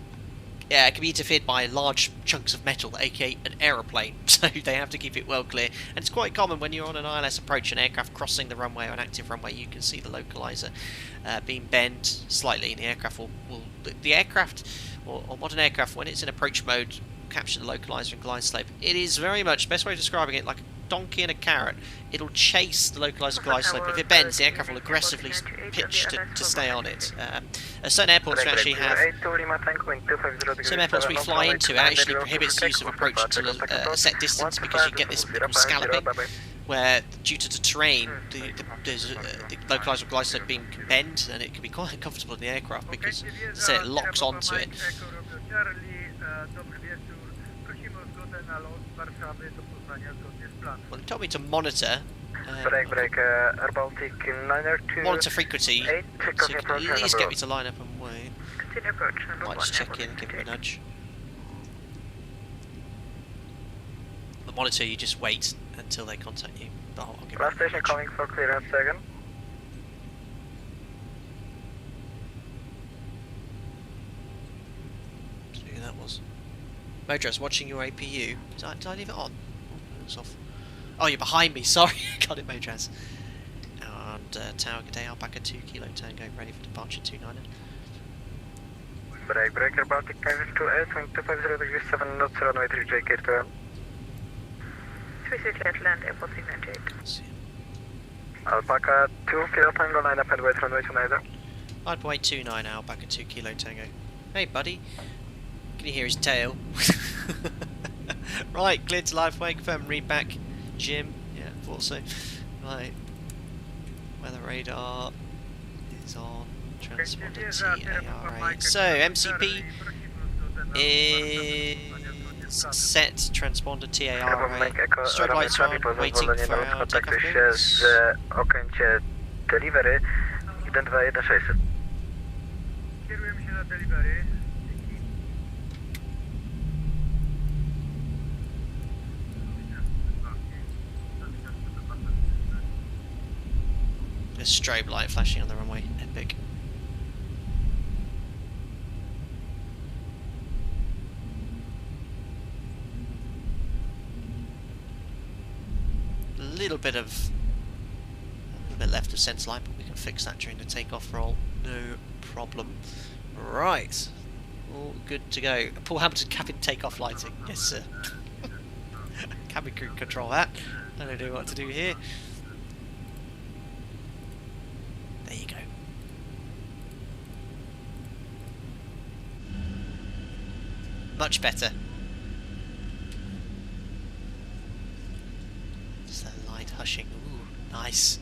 can be interfered by large chunks of metal, aka an aeroplane, so they have to keep it well clear. And it's quite common when you're on an ILS approach, an aircraft crossing the runway or an active runway, you can see the localizer being bent slightly, and the aircraft the aircraft, or modern aircraft, when it's in approach mode, capture the localizer and glide slope. It is very much, best way of describing it, like a donkey and a carrot. It'll chase the localizer and glide slope. If it bends, the aircraft will aggressively pitch to stay on it. Certain airports we actually have, some airports we fly into actually prohibits use of approach until a set distance, because you get this scalloping, where due to the terrain, the localizer and glide slope beam can bend, and it can be quite uncomfortable in the aircraft because, as I say, it locks onto it. Well, they told me to monitor monitor frequency, so you can at least get me to line up and wait. Might just check in and give him a nudge. The monitor, you just wait until they contact you. I'll give Last station coming for clearance second. See who that was. Modras, watching your APU. Did I leave it on? Oh, it's off. Oh, you're behind me, sorry. Got it, Modras. And Tower, good day, Alpaca 2 Kilo Tango, ready for departure 29. Breaker Baltic 528, wind 250 degrees 7 knots, runway 3J, clear to land. 36 land, airport 398. Alpaca 2 Kilo Tango, line up and wait runway 29. I'd wait 29, Alpaca 2 Kilo Tango. Hey, buddy. Can you hear his tail? Right, cleared to live way, confirm read back. Jim, yeah, thought so. Right. Weather radar is on. Transponder TARA. So, MCP is set. Transponder TARA. Strobe lights are on, waiting for our takeoff clearance. Okręcie delivery 12116. Kierujemy się na delivery. A strobe light flashing on the runway. Epic. A little bit left of sense line, but we can fix that during the takeoff roll. No problem. Right. All good to go. Paul Hamilton cabin takeoff lighting. Yes, sir. Cabin crew control that. I don't know what to do here. There you go. Much better. Just that light hushing. Ooh, nice.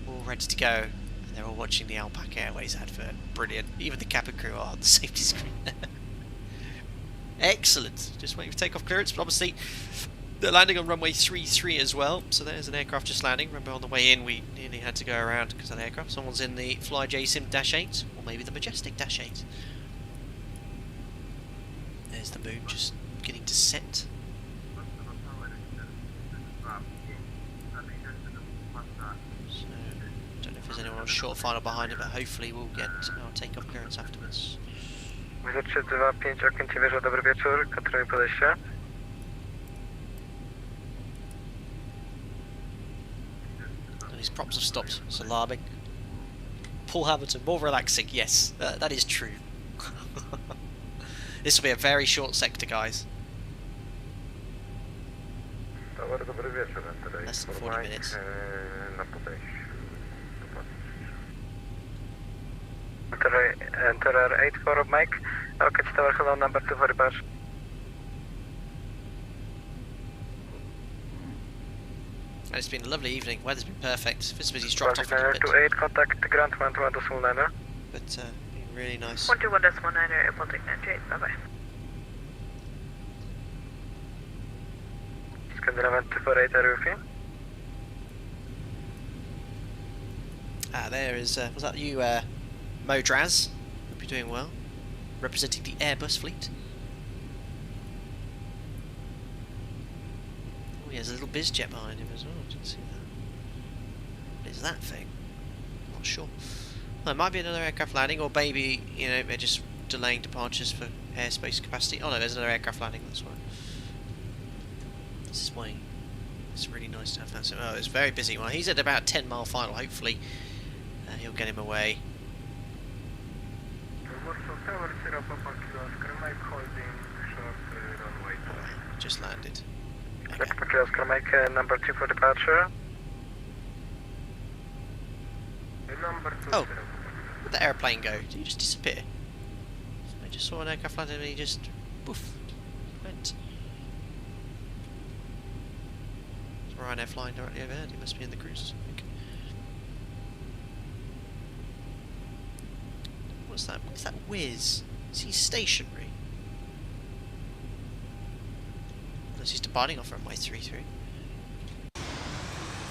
All ready to go. And they're all watching the Alpaca Airways advert. Brilliant. Even the cabin crew are on the safety screen. Excellent. Just waiting for takeoff clearance, but obviously they're landing on runway 33 as well. So there's an aircraft just landing. Remember on the way in we nearly had to go around because of the aircraft. Someone's in the FlyJ Sim-8 or maybe the Majestic -8. There's the moon just beginning to set. So, don't know if there's anyone on short final behind it, but hopefully we'll get our takeoff clearance afterwards. 325 Okęcie wieża, dobry wieczór, kontroluj podejście. And his props have stopped, it's alarming. Paul Hamilton, more relaxing, yes, that is true. This will be a very short sector, guys. Less than 40 minutes. Enter 84 Mike, Rocket Tower, hello, number 2 for departure. And it's been a lovely evening, weather's been perfect. Visibility's dropped off a little bit. 28, contact Grant 121.9. But been really nice. 121.9, airport 98, bye bye. Scandinavian 248, are you with you? Ah, there is, was that you, Modraz? Hope you're doing well. Representing the Airbus fleet. Oh, he has a little bizjet behind him as well, I didn't see that. What is that thing? Not sure. Well, it might be another aircraft landing, or maybe, you know, they're just delaying departures for airspace capacity. Oh no, there's another aircraft landing, that's why. This is why it's really nice to have that. So, oh, it's very busy. Well, he's at about 10-mile final, hopefully. He'll get him away. Just landed. Okay. Oscar Mike, number 2 for departure. Oh, where'd the airplane go? Did he just disappear? I just saw an aircraft landing and he just poof went. It's Ryanair flying directly overhead. He must be in the cruise or something. What's that? What's that whiz? Is he stationary? Unless he's departing off runway 33.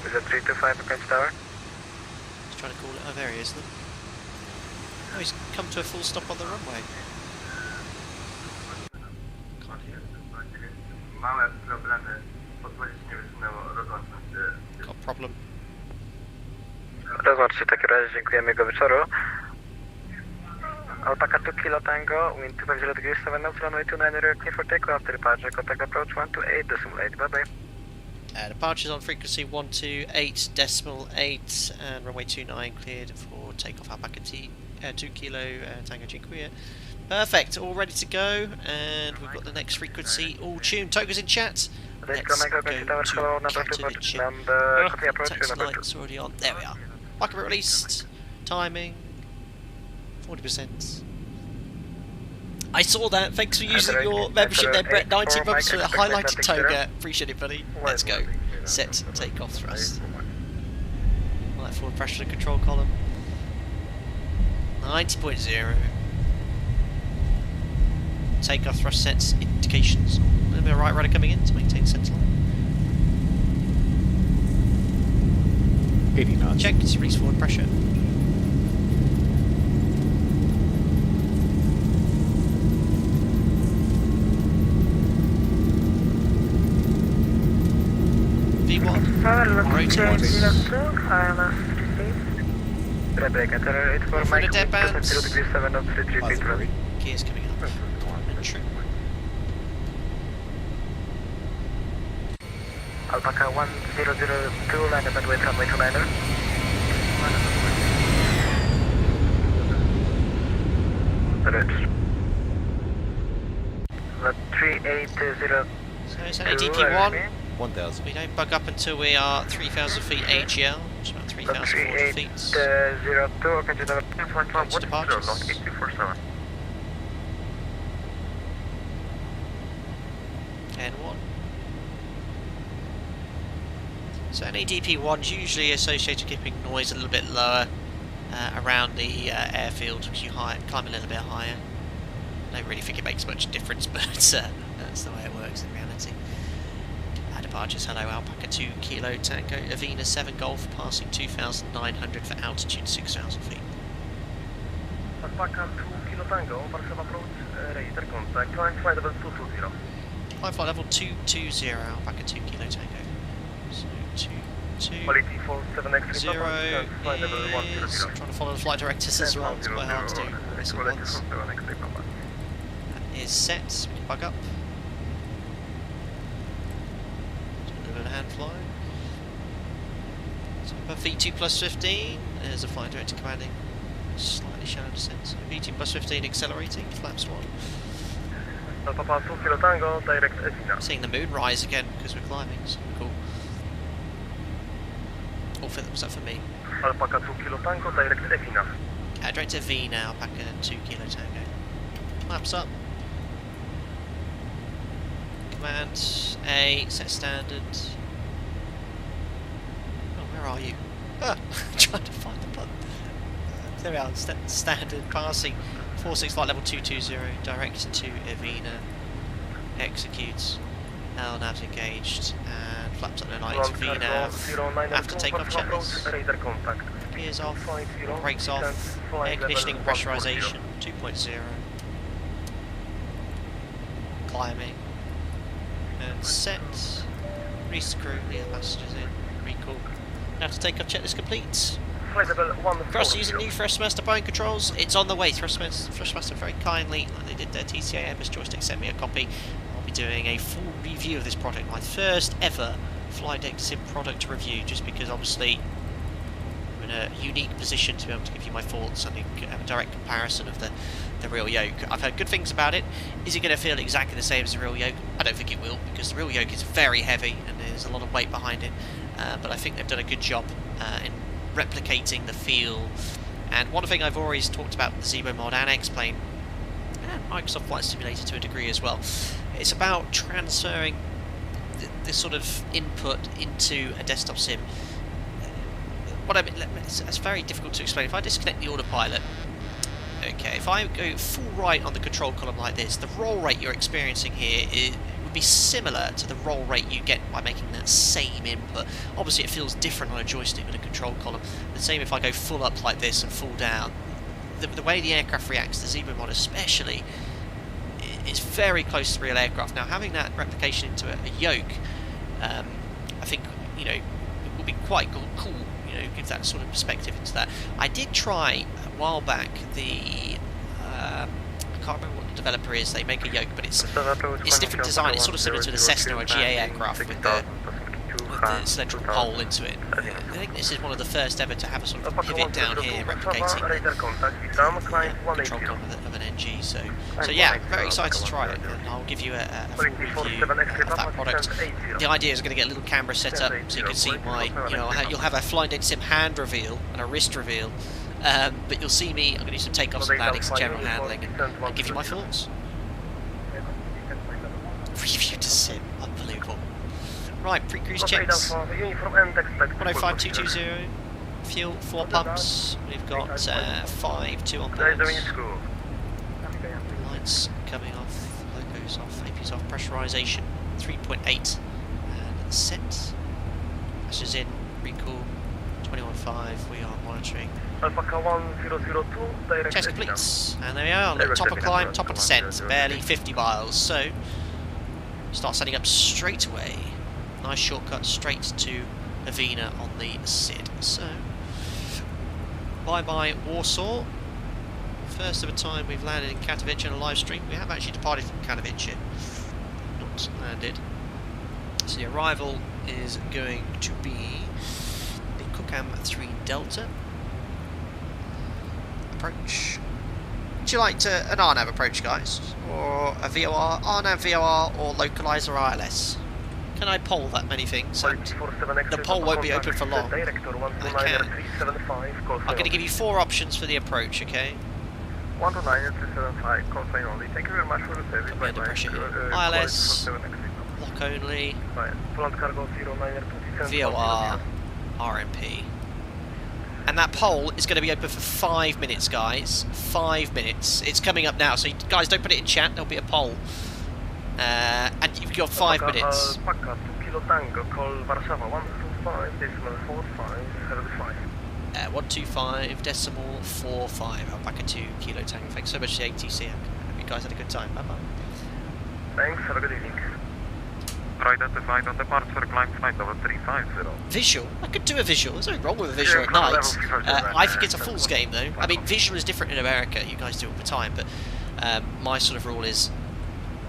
Is that 325 Okęcie Tower? He's trying to call it. Oh, there he is then. Oh, he's come to a full stop on the runway. Can't hear him. Got a problem. Rozłącz się w takim razie, dziękujemy, jego wieczoru. Alpaca 2 Kilo Tango, wind 250 degrees 7 knots, runway 29, rear clear for takeoff after departure, contact approach 128.8, bye bye. Departures on frequency 128.8 and runway 29 cleared for takeoff Alpaca 2 Kilo Tango Cinque. Perfect, all ready to go, and we've got the next frequency all tuned. Toga's in chat. Let's go to Katowice. Oh, contact lights already on. There we are. Rocket released. Timing 40%. I saw that. Thanks for using your membership there, Brett. 90 months for the highlighted Toga. Appreciate it, buddy. Let's go. Set takeoff thrust. Light forward pressure to control column. 90.0. Takeoff thrust sets indications. A little bit of right rudder coming in to maintain center line. 80 knots. Check to release forward pressure. V1. Rotor. For the dead bands. Gears coming up. Entry. Alpaca 1002, land at runway 29er. Register. 3802. So it's an ADP1. 1000. We don't bug up until we are 3,000 feet AGL, which is about 3,400 feet. 3802, okay, to departures. So any DP1's usually associated with keeping noise a little bit lower around the airfield because you climb a little bit higher. I don't really think it makes much difference, but that's the way it works in reality. Departures, hello, Alpaca 2 Kilo Tango, Avena 7 Golf, passing 2,900 for altitude 6,000 feet. Alpaca 2 Kilo Tango, Warsaw approach, radar contact, climb flight level 220. Climb flight level 220, Alpaca 2 Kilo Tango. So 220. Quality 47X 0 is trying to follow the flight directives as well, it's quite hard to do this at once. That is set, we can bug up. Hand fly. So above V2 plus 15, there's a flight director commanding slightly shallow descent. So V2 plus 15 accelerating, flaps 1. Seeing the moon rise again because we're climbing, so cool. All was that for me? Alpaca 2 Kilo Tango, direct Evina. Director V now, Alpaca 2 Kilo Tango. Flaps up. Command A, set standard. Oh, where are you? Ah, trying to find the button. There we are, standard passing 46 flight level 220, direct to Avena, executes, LNAV's engaged, and flaps up the lights, VNAV, after takeoff checklist, gears off, brakes off, air conditioning pressurization 2.0, climbing, and set, re-screw, the passengers in, recall, after takeoff checklist complete. Cross using new Thrustmaster Boeing controls, it's on the way. Thrustmaster very kindly, like they did their TCA MS joystick, sent me a copy. I'll be doing a full review of this product, my first ever flight deck sim product review, just because obviously I'm in a unique position to be able to give you my thoughts and a direct comparison of the real yoke. I've heard good things about it. Is it going to feel exactly the same as the real yoke? I don't think it will, because the real yoke is very heavy and there's a lot of weight behind it, but I think they've done a good job in replicating the feel. And one thing I've always talked about with the Zebo mod and X-Plane and Microsoft Flight Simulator to a degree as well, it's about transferring this sort of input into a desktop sim. What I mean, it's very difficult to explain. If I disconnect the autopilot, okay, if I go full right on the control column like this, the roll rate you're experiencing here would be similar to the roll rate you get by making that same input. Obviously it feels different on a joystick with a control column. The same if I go full up like this and full down. The way the aircraft reacts, the Zebra mod especially, is very close to the real aircraft. Now having that replication into a yoke, I think, you know, it will be quite cool, you know, give that sort of perspective into that. I did try a while back the I can't remember what the developer is. They make a yoke, but it's a different design. It's sort of similar to the Cessna or GA aircraft with the cylindrical hole into it. I think this is one of the first ever to have a sort of pivot down here, replicating the control column of an NG. So yeah, very excited to try it, and I'll give you a full review of that product. The idea is going to get a little camera set up so you can see my, you know, you'll have a flying deck sim hand reveal and a wrist reveal. But you'll see me, I'm going to do some takeoffs and landings and general handling and give you my thoughts. Review to sim, unbelievable. Right, pre-cruise checks. 105220, fuel, 4 pumps. We've got 5-2 on board. Lights coming off, locos off, AP's off, pressurization 3.8 and set. Passengers in, recall 21.5, we are monitoring. Alpaca 1002, direct Test completes, and there we are, look, top of climb, top of descent, barely 50 miles, so start setting up straight away. Nice shortcut straight to Avena on the SID. So, bye-bye Warsaw. First of a time we've landed in Katowice on a live stream. We have actually departed from Katowice, not landed. So the arrival is going to be the Kukam 3 Delta. Approach. Would you like an RNAV approach, guys? Or a VOR, RNAV VOR, or localizer ILS? Can I poll that many things? The poll won't be open for long. I can. I'm going to give you 4 options for the approach, okay? 129-375, call sign only. Thank you very much for the service. Under pressure here. ILS, lock only. Front cargo 09 VOR, RMP. And that poll is going to be open for 5 minutes, guys. 5 minutes. It's coming up now, so guys, don't put it in chat. There'll be a poll. And you've got 5 minutes. Alpaka 2 Kilo Tango, call Warszawa 125.45. Alpaka 2 Kilo Tango. Thanks so much to the ATC. I hope you guys had a good time. Bye bye. Thanks, have a good evening. Identified on departure, climb flight level 350. Visual? I could do a visual. There's nothing wrong with a visual at night. I think it's a fool's game though. I mean, visual is different in America. You guys do it all the time, but my sort of rule is,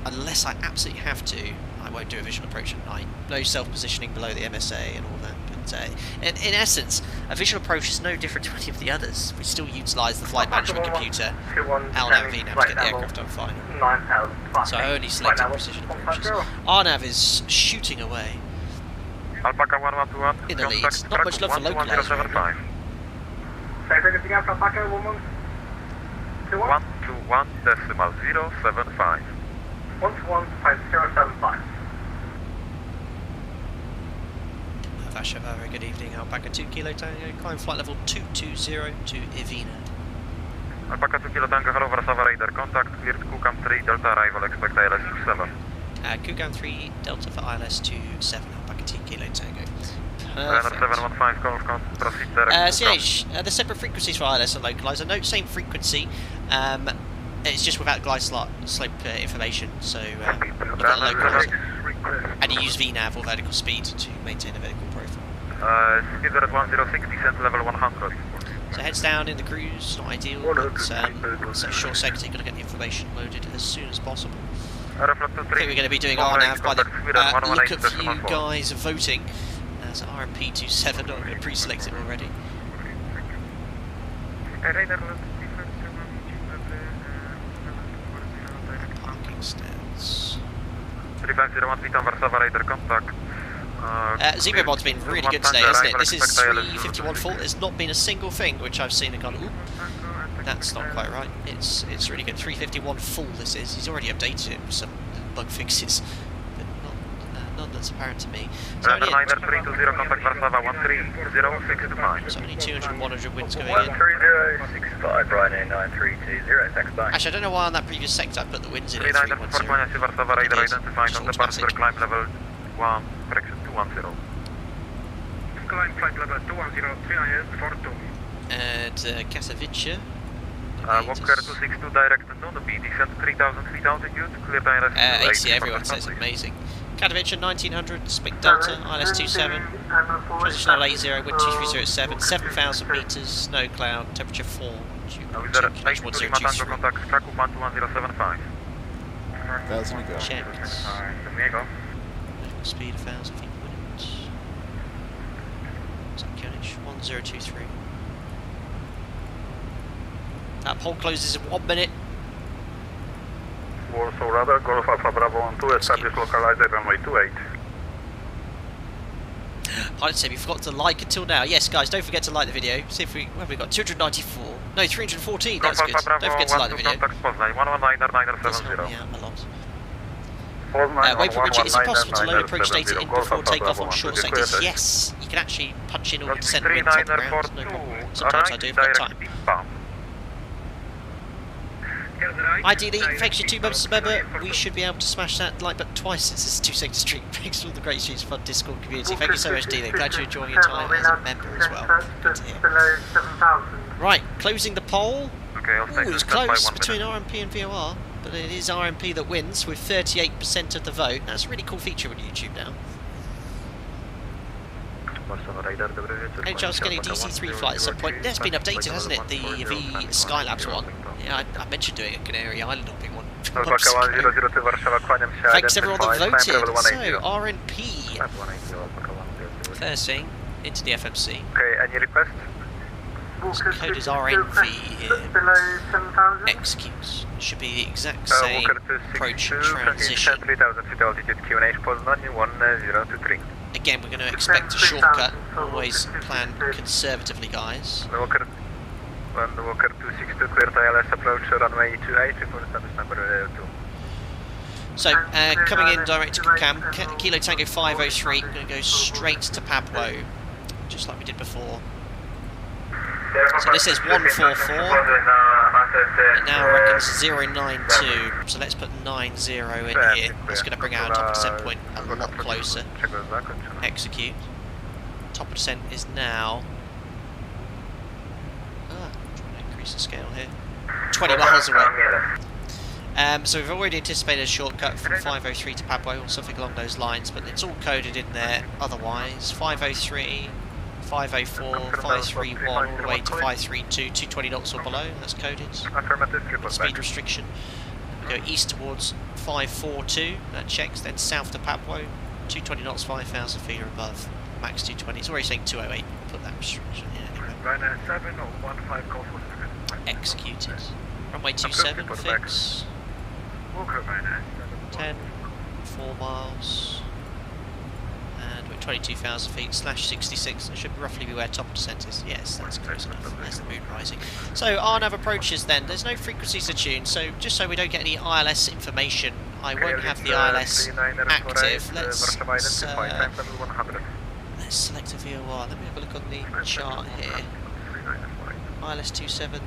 unless I absolutely have to, I won't do a visual approach at night. No self-positioning below the MSA and all that. But in essence, a visual approach is no different to any of the others. We still utilise the flight management computer, LNAV, VNAV, to get the aircraft on final. So I only selected precision approaches. RNAV is shooting away. Alpaka 121. In the lead. Not much love for localizer. 121.075. 121.075. Vasha, very good evening. Alpaka 2 Kilo Tango, climb flight level 220 to Ivina. Alpaka 2 Kilo Tango, hello, Warszawa radar contact, cleared Kukam 3, Delta arrival, expect ILS 27. Kukam 3, Delta for ILS 27, Alpaka 2 Kilo Tango. Runner 715, call, proceed direct. CH, the separate frequencies for ILS and localizer, note same frequency, it's just without glide slope information, so you've got localizer. And you use VNAV or vertical speed to maintain a vertical profile. Speed at 1060, descent level 100. So heads down in the cruise, not ideal, but it's a short sector, you've got to get the information loaded as soon as possible. I think we're going to be doing RNAV by the look of you guys voting. There's RMP27, I'm going to pre-select it already. Parking stands. 3501, Witam, Warszawa radar contact. Zero mod's been really good today, hasn't it? This is 351 full. There's not been a single thing which I've seen and gone, ooh, that's not quite right. It's really good. 351 full this is. He's already updated it with some bug fixes, but none that's apparent to me. So only, contact Warszawa 13065. so only 200, 100 winds going in. 13065, Ryanair 9320, thanks back. Actually, I don't know why on that previous sector I put the winds in at 310. 310. Warszawa radar identified on departure, climb level 1, correction 210. Climb flight level 210, 342. And Katowice. Walker 262 direct Nunu B, descent 3000 feet altitude, clear ILS AC everyone says amazing. Katowice 1900, Spic Delta, ILS 27, transitional 80, wind 2307, 7000 metres, snow cloud, temperature 4. Contact Kraków 12075. Checked. Speed 1000 feet per minute. Zakionich 1023. That pole closes in 1 minute. Warsaw radar, Golf Alpha Bravo 12, establish localizer runway 28. Pilot said we forgot to like until now. Yes, guys, don't forget to like the video. See if we have we got 294. No, 314. That's good. Don't forget to like the video. Yeah, a lot. Waypoint Richard, is it possible to load approach data in before takeoff on short sectors? Yes, you can actually punch in all the descent winds on the ground, no problem. Sometimes I do if I've got time. Ideally, thanks to you 2 months as a member, we should be able to smash that like button twice since it's 2 second stream. Thanks for all the great streams, fun Discord community. Thank you so much, Dealer. Glad you're enjoying your time as a member as well. Good to hear. Right, closing the poll. Ooh, it's close between RMP and VOR, but it is RMP that wins with 38% of the vote. That's a really cool feature on YouTube now. HL's getting a DC-3 flight at some point. That's been updated, hasn't it? The Skylabs one. Yeah, I mentioned doing a Canary Island hopping one. Thanks everyone that voted. So, RNP. First thing, into the FMC. Okay, any request? So code is RNV here. Executes. Should be the exact same approach transition. Again, we're going to expect a shortcut. Always plan conservatively, guys. Walker 262, clear ILS approach runway 28, report status number 2. So, coming in direct to cam, Kilo Tango 503, we're going to go straight to Pablo, just like we did before. So this is 144, it now reckons 092, so let's put 90 in here. That's going to bring our top of descent point a lot closer. Execute. Top of descent is now... trying to increase the scale here. 20 miles away. So we've already anticipated a shortcut from 503 to Pablo or something along those lines, but it's all coded in there otherwise. 503, 504, 531 all the way to 532, 220 knots or below, that's coded. Speed restriction. We go east towards 542, that checks, then south to Pablo, 220 knots, 5,000 feet or above. Max 220, it's already saying 208, put that restriction in anyway. Executed. Runway 27, fix. 10, 4 miles. And we're 22,000 feet, /66. It should roughly be where top descent is. Yes, that's close enough. There's the moon rising. So, RNAV approaches then. There's no frequencies to tune, so just so we don't get any ILS information, I won't have the ILS active. Let's select a VOR. Let me have a look on the chart here. ILS 27.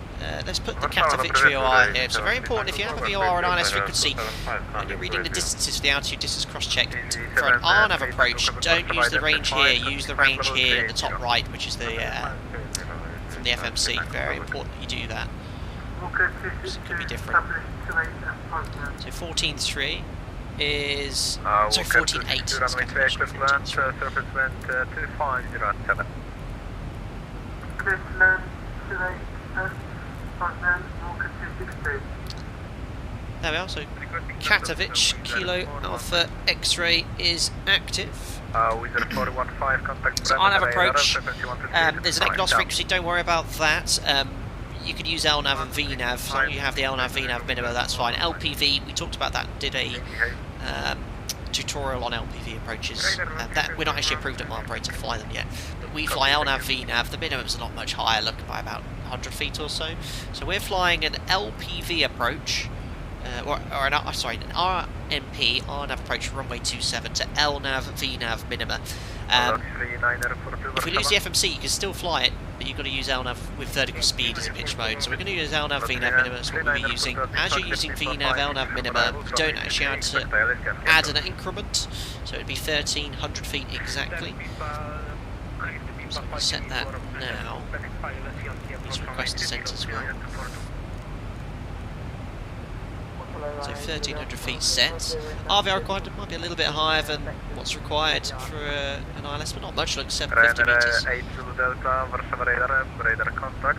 Let's put the Katowice VOR here. So very important, if you have a VOR and ILS frequency, when you're reading the distances for the altitude distance cross-check, for an RNAV approach, don't use the range here, use the range here in the top right, which is the from the FMC. Very important that you do that. So it could be different. So 14.3 is... sorry, 14.8 is calculation. 14.3. There we are, so Katowice, Kilo Alpha X-ray is active. So RNAV approach, there's an EGNOS frequency, don't worry about that. You could use LNAV and VNAV, as long as you have the LNAV VNAV minima, that's fine. LPV, we talked about that, did a tutorial on LPV approaches. That we're not actually approved at Marlborough to fly them yet, but we fly LNAV VNAV. The minimums are not much higher, looking by about 100 feet or so. So we're flying an LPV approach, or an RMP RNAV approach runway 27 to LNAV VNAV minima. If we lose the FMC, you can still fly it, but you've got to use LNAV with vertical speed as a pitch mode. So we're going to use LNAV VNAV minima, that's what we'll be using. As you're using VNAV LNAV minima, you don't actually have to add an increment, so it would be 1,300 feet exactly. So we'll set that now. Let's request descent as well. So 1,300 feet set. RVR required might be a little bit higher than what's required for an ILS, but not much, like 750 metres.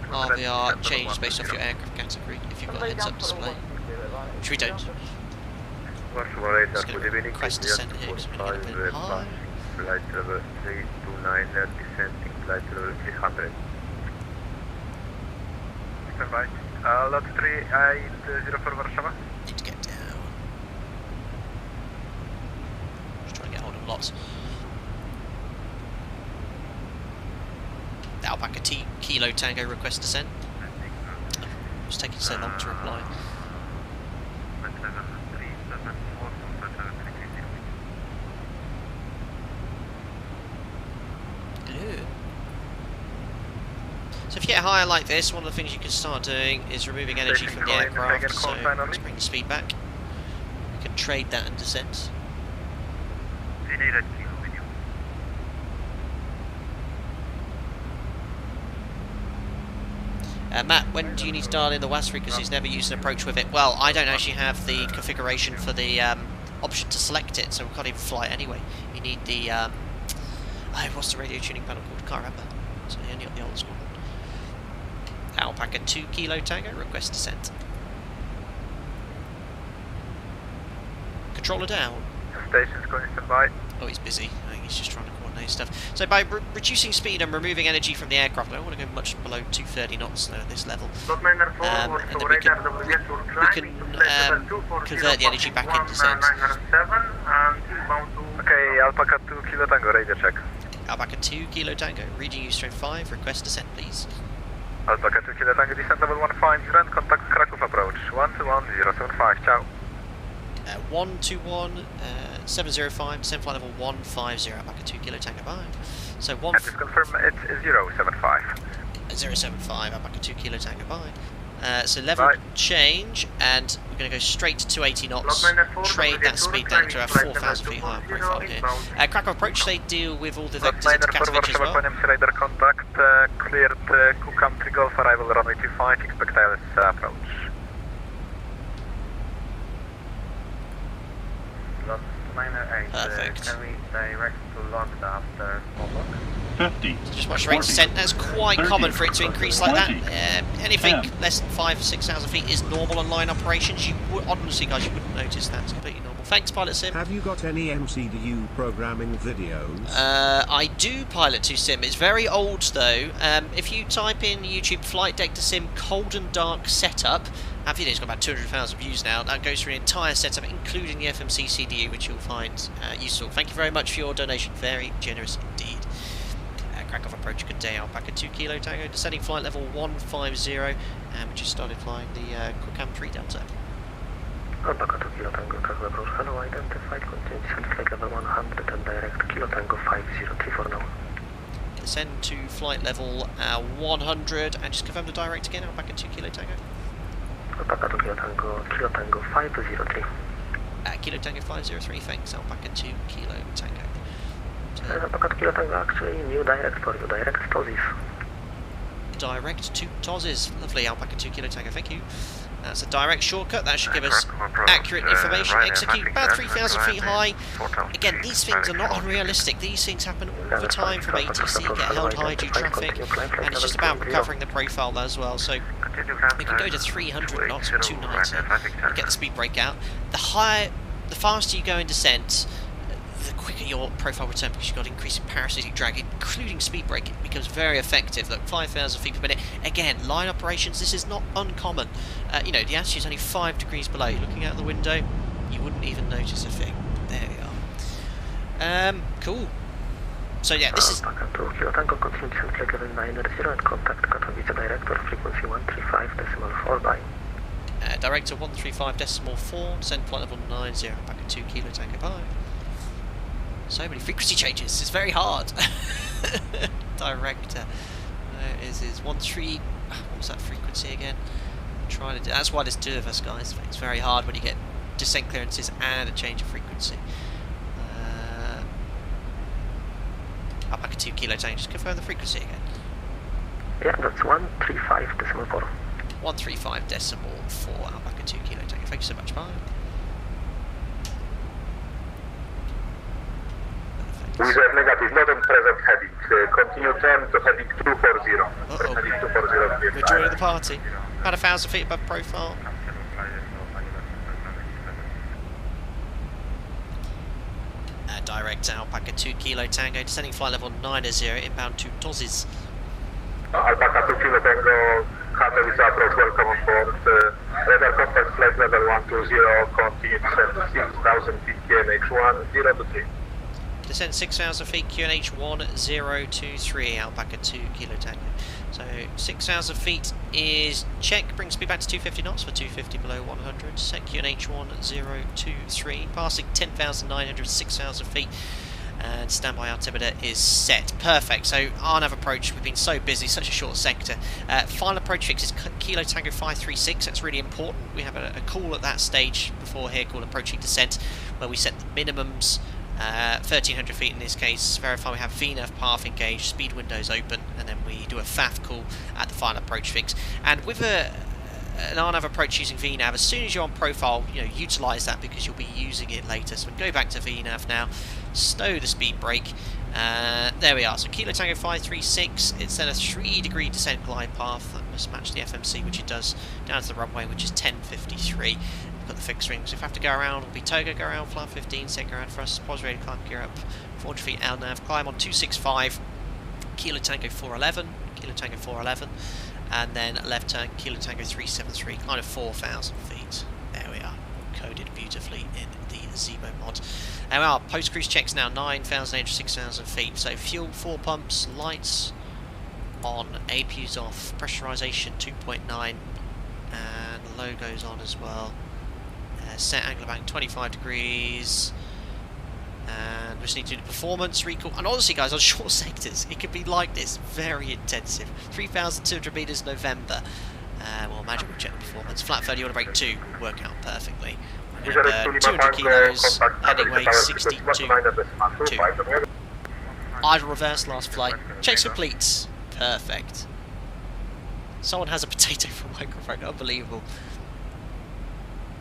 RVR changed based off your aircraft category if you've got a heads-up display, which we don't. Just going to request descent here because we're going to get a bit high. Flight level 329, descending flight level 300. Standby. Lot 3804 Warszawa. Need to get down. Just trying to get hold of lots. The Alpaca Kilo Tango request descent. It's taking so long to reply. So if you get higher like this, one of the things you can start doing is removing energy from the aircraft, so let's bring the speed back. You can trade that and descent. Matt, when do you need to dial in the WASC frequencies? Never used an approach with it. Well, I don't actually have the configuration for the option to select it, so we can't even fly it anyway. You need the... what's the radio tuning panel called? Can't remember. So you only got the old school. Alpaca 2 Kilo Tango, request descent. Controller down. Station's going to standby. Oh, he's busy. I think he's just trying to coordinate stuff. So by reducing speed and removing energy from the aircraft, I don't want to go much below 230 knots at this level. And then we can convert the energy back into descent. Okay, Alpaca 2 Kilo Tango, radio check. Alpaca 2 Kilo Tango, reading you straight 5, request descent please. Alpaca 2 Kilo Tango, descent level 150 and contact Kraków approach 121075, ciao. 121, 705, descend flight level 150, back at 2 Kilo Tango, bye. So Just confirm it's 075. 075, back at 2 Kilo Tango, bye. So level change, and we're going to go straight to 280 knots, trade that speed down to our 4,000 feet higher profile here. Krakow approach, they deal with all the vectors into Katowice as well. Radar contact, cleared Cook Country Golf, arrival runway 25, expect ILS approach. Lost 908, Perfect. can we direct to Lambda after Smallbox? 50. Just watch rate descent. That's quite 30, common for it to increase like that. 20, Anything 10. less than 5,000 or 6,000 feet is normal on line operations. You would, honestly, guys, you wouldn't notice that. It's completely normal. Thanks, Pilot Sim. Have you got any MCDU programming videos? I do, Pilot 2 Sim. It's very old though. If you type in YouTube Flight Deck to Sim cold and dark setup, that video's got about 200,000 views now. That goes through an entire setup, including the FMC CDU, which you'll find useful. Thank you very much for your donation. Very generous indeed. Krakow approach, good day, Alpaca 2 Kilo Tango, descending flight level 150, and we just started flying the Cookam 3 Delta. Alpaca 2 Kilo Tango, Krakow approach, hello, identified, continue descend flight level 100 and direct Kilo Tango 503 for now. Descend to flight level 100, and just confirm the direct again, Alpaca 2 Kilo Tango. Alpaca 2 Kilo Tango 503. Kilo Tango 503, thanks, Alpaca 2 Kilo Tango. Alpaca 2 Kilo Tango, actually new direct for you, direct Tozis. Direct to Tozis, lovely, Alpaca 2 Kilo Tango, thank you. That's a direct shortcut, that should give us accurate information. Execute about 3,000 feet high. Again, these things are not unrealistic, these things happen all the time from ATC, get held high due traffic, and it's just about recovering the profile as well. So we can go to 300 knots or 290 and get the speed break out. The faster you go in descent, the quicker your profile return, because you've got increasing parasitic drag, including speed brake. It becomes very effective. Look, 5,000 feet per minute. Again, line operations, this is not uncommon. You know, the altitude's only 5 degrees below. Looking out the window, you wouldn't even notice a thing. There we are. Cool. So yeah, this is... Alpaca 2 Kilo Tango, continue descent flight level 900 and contact Katowice director, frequency 135.4 by. Director 135.4, descend flight level 90, back at 2 Kilo Tango, bye. So many frequency changes, it's very hard. Director is 13. What was that frequency again? I'm trying to do, that's why there's two of us, guys. It's very hard when you get descent clearances and a change of frequency. Up back at 2 Kilo Tango, just confirm the frequency again. Yeah, that's 135.4. 135.4, up back at 2 Kilo Tango. Thank you so much, bye. Wizard negative, not on present heading. Continue turn to heading 240. Heading 240. We're joining the party. About 1,000 feet above profile. Direct Alpaca 2 Kilo Tango, descending flight level 90, inbound to Tozis. Alpaca 2 Kilo Tango, Katowice approach, welcome on board. Radar contact flight level 120, continue descend 6,000 feet, QNH1, 0 to 3. Descend 6,000 feet, QNH 1023, Alpaca 2 Kilo Tango. So 6,000 feet is check, brings me back to 250 knots for 250 below 100. Set QNH 1023, passing 10,900, 6,000 feet. And standby altimeter is set. Perfect. So RNAV approach, we've been so busy, such a short sector. Final approach fix is Kilo Tango 536. That's really important. We have a call at that stage before here called approaching descent, where we set the minimums. 1,300 feet in this case, verify we have VNAV path engaged, speed windows open, and then we do a FAF call at the final approach fix. And with an RNAV approach using VNAV, as soon as you're on profile, you know, utilise that because you'll be using it later. So we go back to VNAV now, stow the speed brake. There we are. So Kilo Tango 536. It's then a 3-degree descent glide path that must match the FMC, which it does, down to the runway, which is 1053. Got the fixed rings. If I have to go around, it'll be Togo, go around, fly 15, second around for us, pause ready, climb, gear up, 400 feet LNAV, climb on 265, Kilo Tango 411, Kilo Tango 411, and then left turn, Kilo Tango 373, kind of 4,000 feet. There we are, coded beautifully in the Zebo mod. There we are, post-cruise checks now, 9,800, 6,000 feet, so fuel, 4 pumps, lights on, APU's off, pressurization 2.9, and the logo's on as well. set angle of bank 25 degrees. And we just need to do the performance, recall. And honestly, guys, on short sectors, it could be like this. Very intensive. 3,200 metres November. Well, imagine we'll check the performance. Flat 30 on brake 2 will work out perfectly. We're going to burn 200 kilos, heading weight 62. 2. Idle reverse, last flight. Checks complete. Perfect. Someone has a potato for a microphone. Unbelievable.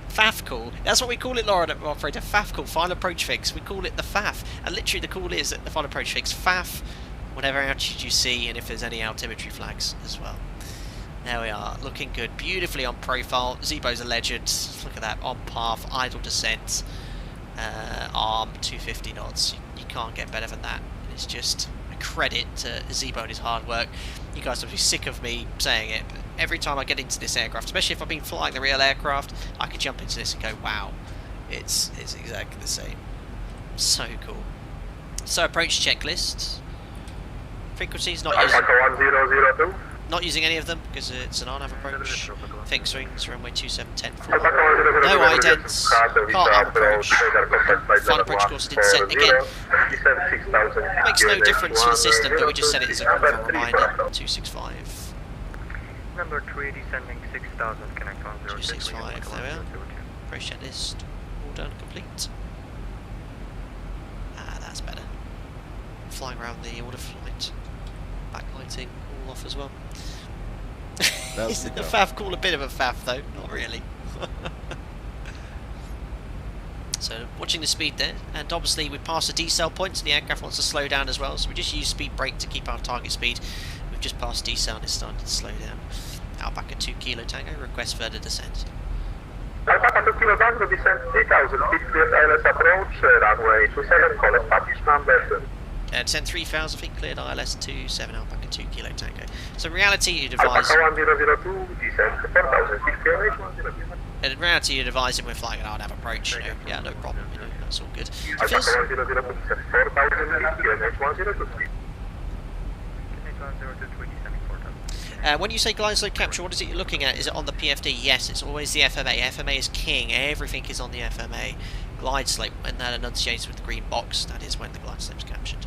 FAF call. That's what we call it, Lauren, operator. FAF call. Final approach fix. We call it the FAF. And literally the call is at the final approach fix. FAF, whatever altitude you see, and if there's any altimetry flags as well. There we are. Looking good. Beautifully on profile. Zebo's a legend. Look at that. On path. Idle descent. Arm 250 knots. You can't get better than that. It's just a credit to Zebo and his hard work. You guys will be sick of me saying it, but every time I get into this aircraft, especially if I've been flying the real aircraft, I could jump into this and go, wow, it's exactly the same. So cool. So approach checklist. Frequencies not using any of them because it's an RNAV approach. Fixed wings, runway 2710 4. No idents. Car arm approach. Final approach course didn't set again. Makes no difference for the system, but we just set it as a reminder. 265. Number 3 descending 6,000, connect on 265, there we are. Approach checklist. All done, complete. Ah, that's better. Flying around the order flight. Backlighting all off as well. Isn't the FAF call a bit of a FAF though? Not really. So watching the speed there, and obviously we passed the decel point, so the aircraft wants to slow down as well, so we just use speed brake to keep our target speed. We've just passed decel and it's starting to slow down. Outback at 2 Kilo Tango, request further descent. Alpaca 2 Kilo Tango, descent 3,000 feet, cleared ILS approach, runway 27, call established number. Descent 3,000 feet, cleared ILS 27, Alpaca 2 Kilo Tango. So in reality you'd advise... Alpaca 1002, descent 4,000 feet, cleared H102. In reality you'd advise him we're flying an RNAV approach, you know, yeah, no problem, you know, that's all good. Alpaca 1002, descent 4,000 feet, cleared H102. When you say glide slope capture, what is it you're looking at? Is it on the PFD? Yes, it's always the FMA. FMA is king. Everything is on the FMA. Glide slope, when that enunciates with the green box, that is when the glide slope is captured.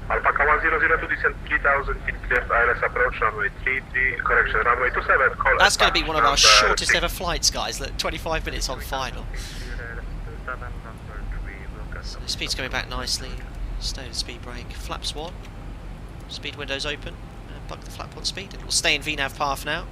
Alpaca 1002, descent 3,000 feet, cleared ILS approach, runway 33, correction, runway 27, call. That's going to be one of our shortest ever flights, guys. Look, 25 minutes on final. So the speed's coming back nicely. Stay in speed brake. Flaps 1. Speed windows open. And buck the flap 1 speed. It will stay in VNAV path now.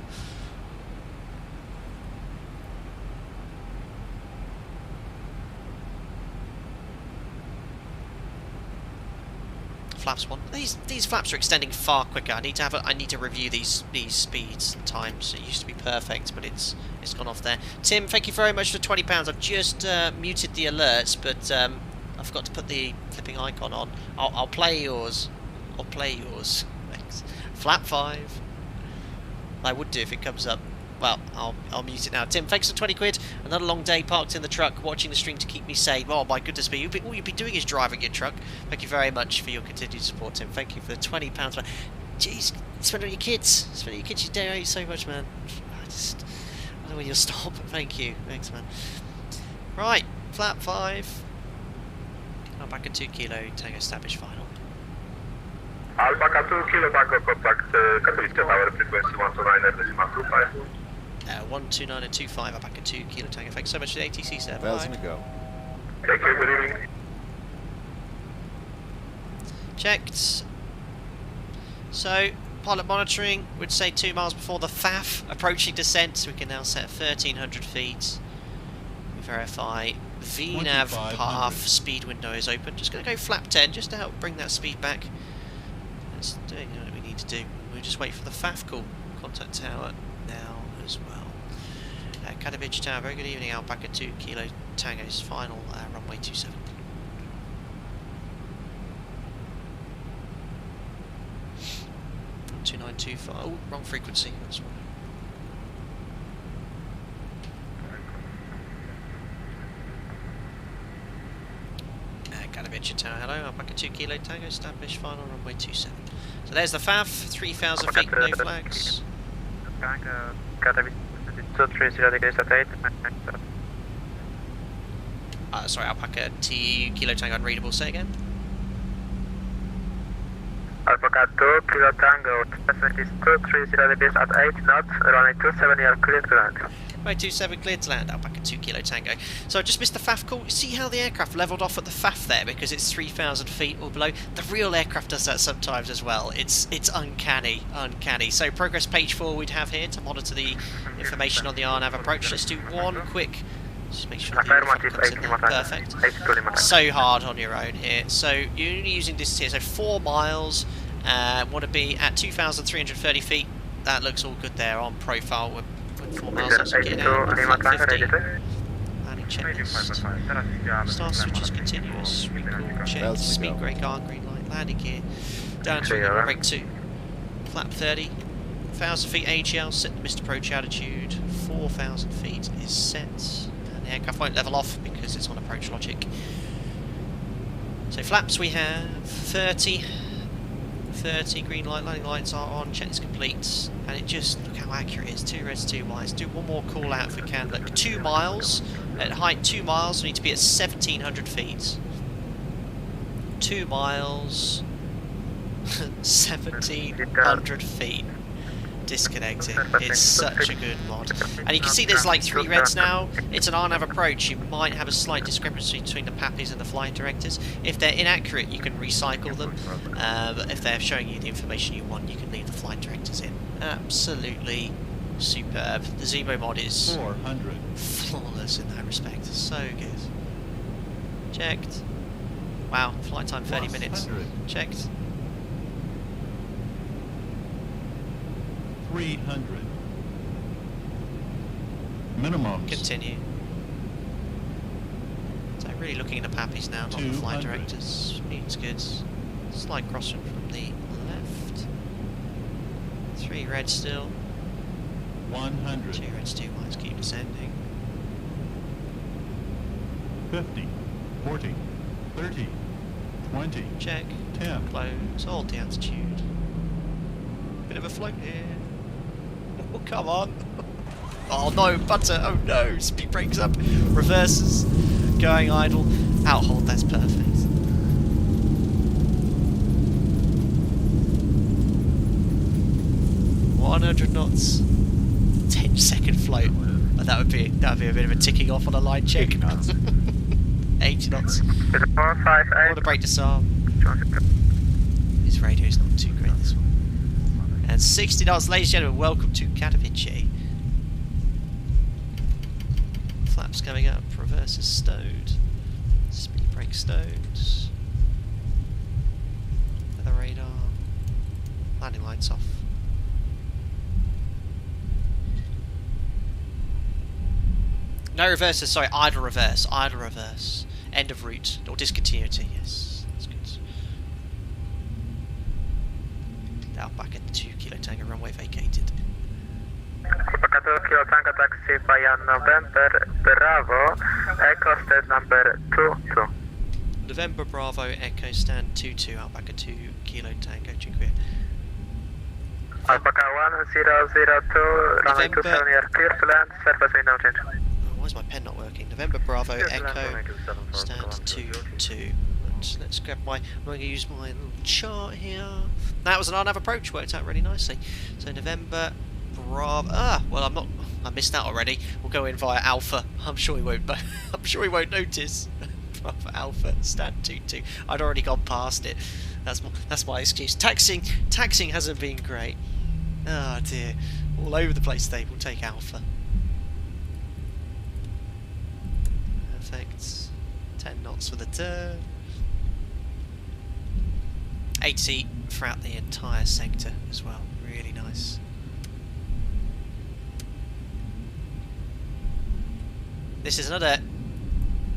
Flaps 1. These flaps are extending far quicker. I need to review these speeds and times. It used to be perfect, but it's gone off there. Tim, thank you very much for £20. I've just muted the alerts, but I forgot to put the flipping icon on. I'll play yours. I'll play yours. Thanks. Flap 5. I would do if it comes up. Well, I'll mute it now. Tim, thanks for 20 quid. Another long day parked in the truck, watching the stream to keep me sane. Oh my goodness me, all you'd be doing is driving your truck. Thank you very much for your continued support, Tim. Thank you for the £20. Jeez, spend it on your kids. Spend it on your kids. You donate so much, man. I don't know when you'll stop. Thank you. Thanks, man. Right, flap 5. Alpaca 2 Kilo Tango established final. Alpaca 2 Kilo Tango contact Katowice Tower frequency 129.25. 129.25 Alpaca 2 Kilo Tango. Thanks so much for the ATC, sir. That's gonna go. Thank you, good evening. Checked. So, pilot monitoring would say 2 miles before the FAF approaching descent, so we can now set 1,300 feet. We verify VNAV path speed window is open. Just going to go flap 10 just to help bring that speed back. That's doing what we need to do. We'll just wait for the FAF call. Contact tower now as well. Katowice Tower, very good evening. Alpaca 2 Kilo Tango's final runway 27. Two 925. Oh, wrong frequency. That's right. Katowice Tower, hello, Alpaca 2 Kilo Tango, established final runway 27. So there's the FAF, 3,000 feet, no flags. Katowice 230 degrees at 8. Sorry, Alpaca T Kilo Tango unreadable. Say again. Alpaca 2 Kilo Tango 230 degrees at 8 knots, runway 27, you're clear to land. Runway 27 cleared to land, Alpaca 2 Kilo Tango. So I just missed the FAF call. See how the aircraft levelled off at the FAF there because it's 3,000 feet or below? The real aircraft does that sometimes as well. It's uncanny, uncanny. So progress page 4 we'd have here to monitor the information on the RNAV approach. Let's do one quick... Just make sure the comes in there. Perfect. So hard on your own here. So you're only using distance here. So 4 miles. Want to be at 2,330 feet. That looks all good there on profile. We're 4 miles. Let's get out. Flight 50. Landing checklist. Start switches continuous. Recall check. Speed grey car. Green light. Landing gear. Down to brake 2. Flap 30. 1,000 feet AGL. Set the missed approach altitude. 4,000 feet is set. The aircraft won't level off because it's on approach logic. So flaps we have 30, green light, landing lights are on, check is complete, and it just, look how accurate it is, 2 reds, 2 whites. Do one more call out if we can. Look, 2 miles, at height 2 miles, we need to be at 1,700 feet. 2 miles, 1,700 feet. Disconnected. It's such a good mod. And you can see there's like 3 reds now. It's an RNAV approach. You might have a slight discrepancy between the PAPIs and the flight directors. If they're inaccurate, you can recycle them. But if they're showing you the information you want, you can leave the flight directors in. Absolutely superb. The Zemo mod is 400. Flawless in that respect. So good. Checked. Wow, flight time 30 minutes. Checked. 300. Minimum. Continue. So really looking at the PAPIs now, not the flight directors. Speed's good. Slight crosswind from the left. 3 red still. 100. 2 reds, 2 whites, keep descending. 50. 40. 30. 20. Check. 10. Close. Hold the altitude. Bit of a float here. Oh, come on. Oh no, butter. Oh no. Speed brakes up. Reverses. Going idle. Out hold. That's perfect. $100 knots. 10-second float. Oh, that would be a bit of a ticking off on a line check. 80 knots. I want to brake disarm. His radio is not too great this one. And $60, ladies and gentlemen, welcome to Katowice. Flaps coming up, reverses stowed, speed brake stowed, weather radar, landing lights off. No reverses, sorry, idle reverse, end of route, or discontinuity, yes, that's good. Now back at 2 Kilo Tango runway vacated. Alpaca 2 Kilo Tango taxi via November Bravo, Echo stand number 22. November Bravo, Echo stand 22, Alpaca 2 Kilo Tango, Cinque. Alpaca 1002, runway 27, you're clear to land, surface wind no change. Why is my pen not working? November Bravo, Echo, stand 22. Let's grab my, I'm going to use my little chart here. That was an RNAV approach, worked out really nicely. So November Bravo, well I missed that already. We'll go in via Alpha. I'm sure he won't notice. Bravo Alpha, stand 22. I'd already gone past it. That's my excuse. Taxiing hasn't been great. Oh dear. All over the place today. We'll take Alpha. Perfect. 10 knots for the turn. 80 throughout the entire sector as well. Really nice. This is another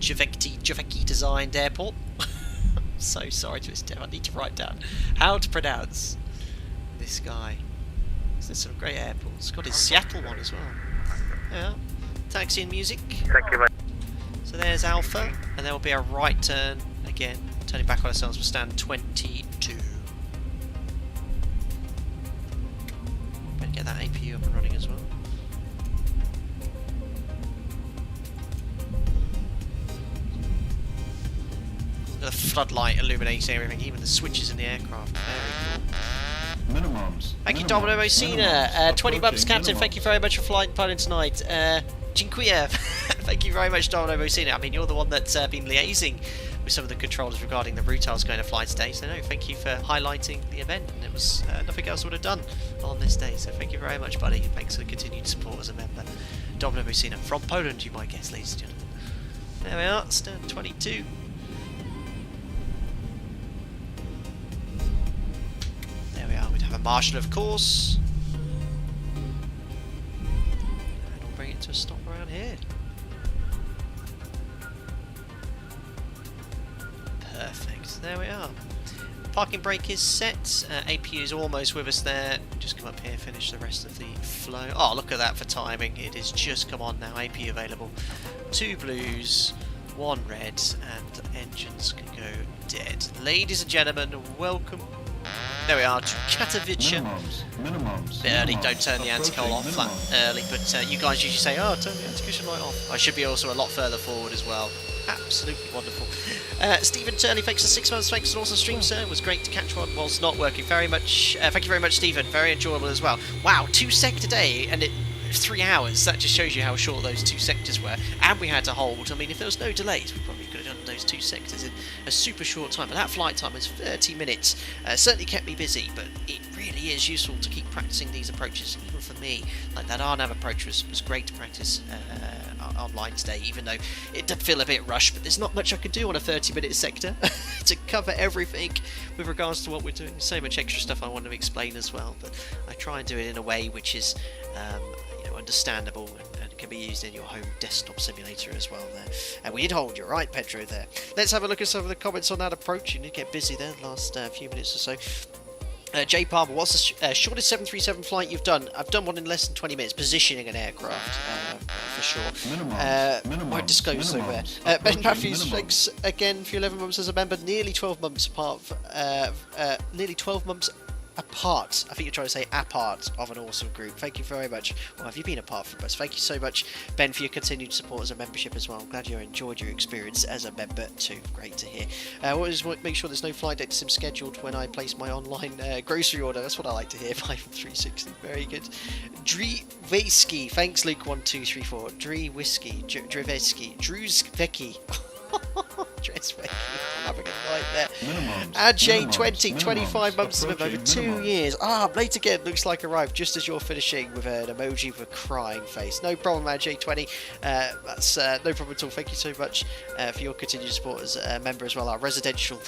Javecki designed airport. I'm so sorry to misstep. I need to write down how to pronounce this guy. There's some great airports. Got his Seattle one as well. Yeah. Taxi and music. Thank you. So there's Alpha, and there will be a right turn again. Turning back on ourselves, we'll stand 22. Get that APU up and running as well. The floodlight illuminating everything, even the switches in the aircraft. Very cool. Minimums. Thank you, Domino Mosina. 20 bucks, Captain. Thank you very much for flying pilot tonight. Dziękuję. Thank you very much, Domino Mosina. I mean, you're the one that's been liaising with some of the controllers regarding the route I was going to fly today. So, no, thank you for highlighting the event. And it was nothing else I would have done on this day. So, thank you very much, buddy. And thanks for the continued support as a member. Domino Mosina from Poland, you might guess, ladies and gentlemen. There we are, stern 22. There we are, we'd have a marshal, of course. And we'll bring it to a stop around here. Perfect, there we are. Parking brake is set. APU is almost with us there. Just come up here, finish the rest of the flow. Oh, look at that for timing. It has just come on now. APU available. 2 blues, 1 red, and engines can go dead. Ladies and gentlemen, welcome. There we are, to Katowice. Minimums. Bit early, don't turn the anti-coal off that early, but you guys usually say, oh, turn the anti-cushion light off. I should be also a lot further forward as well. Absolutely wonderful. Stephen Turley, thanks for 6 months, thanks for an awesome stream, sir. It was great to catch one whilst not working. Very much, thank you very much, Stephen. Very enjoyable as well. Wow, 2 sec today, and it 3 hours. That just shows you how short those 2 sectors were. And we had to hold. I mean, if there was no delays, we probably could have done those 2 sectors in a super short time. But that flight time was 30 minutes. Certainly kept me busy, but it really is useful to keep practicing these approaches. Even for me, like that RNAV approach was great to practice online today, even though it did feel a bit rushed. But there's not much I could do on a 30-minute sector to cover everything with regards to what we're doing. There's so much extra stuff I want to explain as well, but I try and do it in a way which is understandable and can be used in your home desktop simulator as well there. And we did hold, you're right, Pedro, there. Let's have a look at some of the comments on that approach. You did get busy there the last few minutes or so. Jay Palmer, what's the shortest 737 flight you've done? I've done one in less than 20 minutes, positioning an aircraft, for sure. Won't disclose so there. Ben Matthews, thanks again for your 11 months as a member. Nearly 12 months apart. Nearly 12 months apart. I think you're trying to say apart of an awesome group. Thank you very much. Well, have you been apart from us? Thank you so much, Ben, for your continued support as a membership as well. I'm glad you enjoyed your experience as a member too. Great to hear. Make sure there's no flight deck sim scheduled when I place my online grocery order. That's what I like to hear. 5360. Very good. Dri Whiskey. Thanks, Luke1234. Dri Whiskey. Drivesky. Drew's Vicky. I'm having a night there. Ajay 20, 25 months of over 2 years. Late again, looks like arrived just as you're finishing with an emoji with a crying face. No problem, Ajay 20. That's no problem at all. Thank you so much for your continued support as a member as well. Our residential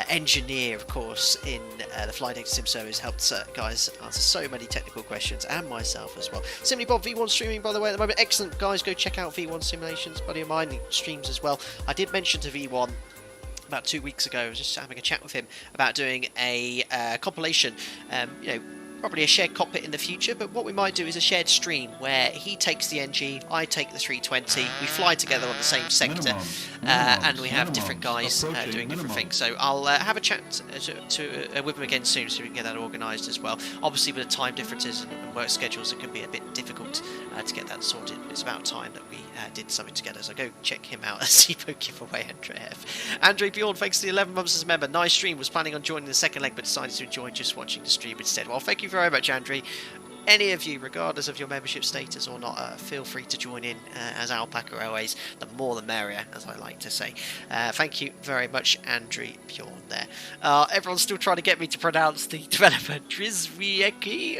engineer, of course, in the Flight Deck Sim Service helped guys answer so many technical questions, and myself as well. Simply Bob V1 streaming, by the way, at the moment. Excellent, guys. Go check out V1 Simulations, buddy of mine. He streams as well. I did mention to V1 about 2 weeks ago, I was just having a chat with him about doing a compilation, probably a shared cockpit in the future, but what we might do is a shared stream where he takes the NG, I take the 320, we fly together on the same sector, and we have different guys doing different things. So I'll have a chat with him again soon so we can get that organised as well. Obviously with the time differences and work schedules, it can be a bit difficult to get that sorted. It's about time that we did something together, so go check him out as Zebo giveaway. Andre F. Andre Bjorn, thanks to the 11 months as a member. Nice stream. Was planning on joining the second leg but decided to enjoy just watching the stream instead. Well, thank you very much, Andre. Any of you, regardless of your membership status or not, feel free to join in as Alpaca Airways. The more the merrier, as I like to say. Thank you very much, Andrew Bjorn there. Everyone's still trying to get me to pronounce the developer Drizwiecki.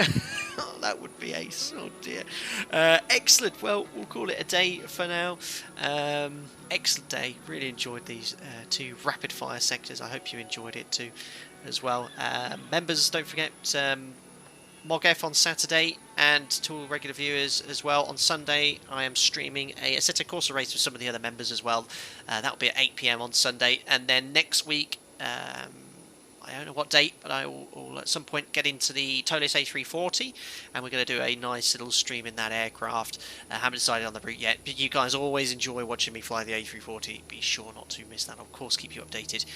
Oh, that would be ace. Oh dear. Excellent. Well, we'll call it a day for now. Excellent day. Really enjoyed these 2 rapid fire sectors. I hope you enjoyed it too as well. Members, don't forget MogF on Saturday, and to all regular viewers as well, on Sunday I am streaming a Assetto Corsa race with some of the other members as well. That'll be at 8 PM on Sunday, and then next week, I don't know what date, but I will at some point get into the Tolis A340, and we're going to do a nice little stream in that aircraft. I haven't decided on the route yet, but you guys always enjoy watching me fly the A340. Be sure not to miss that. I'll, of course, keep you updated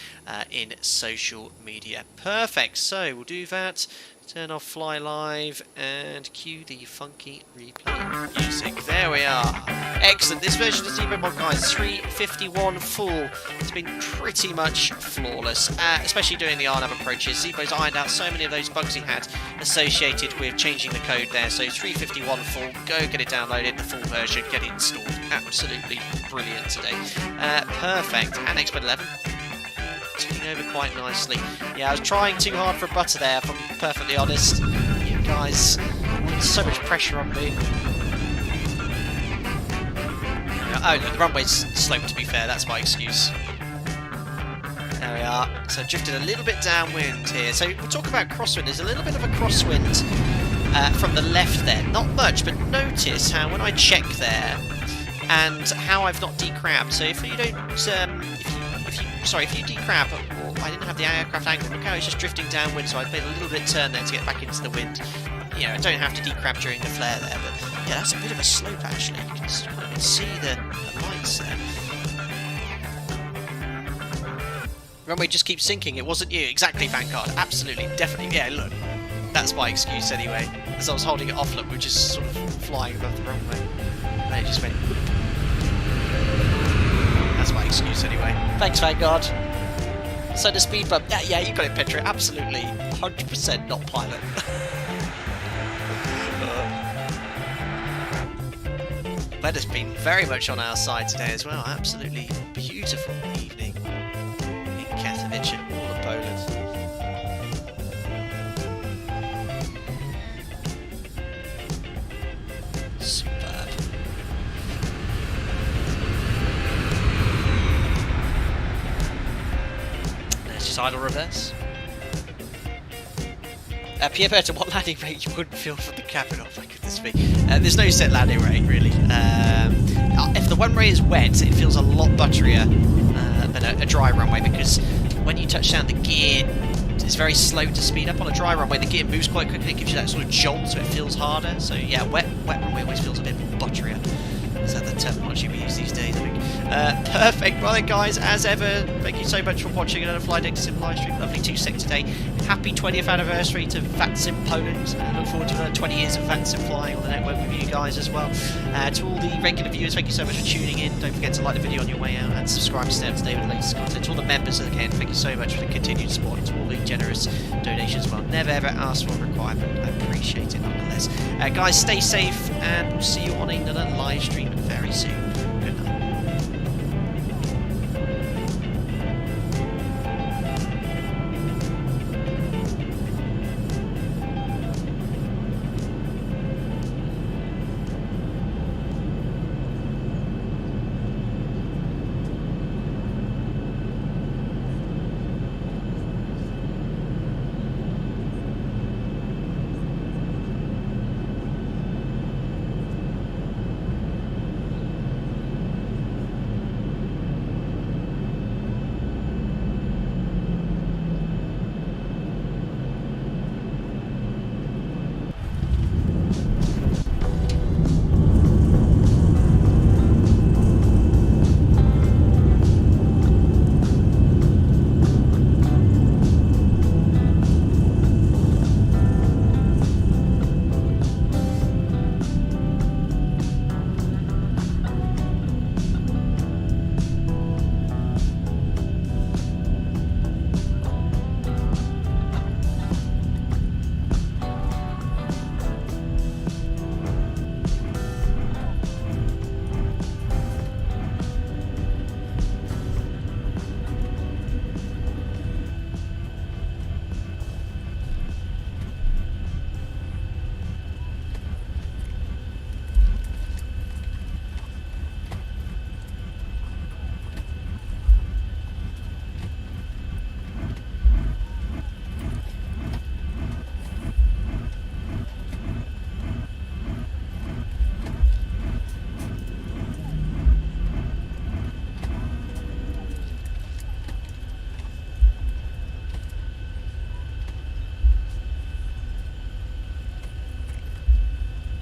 in social media. Perfect. So we'll do that Turn off Fly Live and cue the funky replay music. There we are. Excellent. This version of Zebo Mod, guys, 351 full. It's been pretty much flawless, especially doing the RNAV approaches. Zebo's ironed out so many of those bugs he had associated with changing the code there. So 351 full. Go get it downloaded, the full version, get it installed. Absolutely brilliant today. Perfect. And Expert 11. Ticking over quite nicely. Yeah, I was trying too hard for a butter there, if I'm perfectly honest. You guys, so much pressure on me. Oh, look, the runway's sloped, to be fair, that's my excuse. There we are. So drifted a little bit downwind here. So we'll talk about crosswind. There's a little bit of a crosswind from the left there. Not much, but notice how when I check there and how I've not decrabbed. So if you don't, if you decrab, or I didn't have the aircraft angle, look how it's just drifting downwind, so I made a little bit of turn there to get back into the wind. You know, I don't have to decrab during the flare there, but yeah, that's a bit of a slope actually. You can kind of see the lights there. Runway just keeps sinking, it wasn't you. Exactly, Vanguard, absolutely, definitely, yeah, look. That's my excuse anyway. As I was holding it off, look, we were just sort of flying above the runway. And it just went... That's my excuse anyway. Thanks, Vanguard. So the speed bump, yeah, you got it, Petra. Absolutely, 100% not pilot. Weather's been very much on our side today as well. Absolutely beautiful evening in Katowice, all of Poland. Superb. There's just idle reverse. Pierre Berta, what landing rate you wouldn't feel from the Capital? Oh my goodness me. There's no set landing rate really. If the runway is wet, it feels a lot butterier than a dry runway, because when you touch down, the gear is very slow to speed up. On a dry runway, the gear moves quite quickly. It gives you that sort of jolt, so it feels harder. So yeah, wet runway always feels a bit butterier. Is that the terminology we use these days, I think? Perfect. Well then, guys, as ever, thank you so much for watching another Fly Deck to Sim live stream. Lovely 2-sec today. Happy 20th anniversary to VACC Sim Poland. Look forward to another 20 years of VACC Sim flying on the network with you guys as well. To all the regular viewers, thank you so much for tuning in. Don't forget to like the video on your way out and subscribe to stay up to date with the latest content. To all the members, again, thank you so much for the continued support. To all the generous donations as well. Never ever asked for a requirement. I appreciate it nonetheless. Guys, stay safe, and we'll see you on another live stream very soon.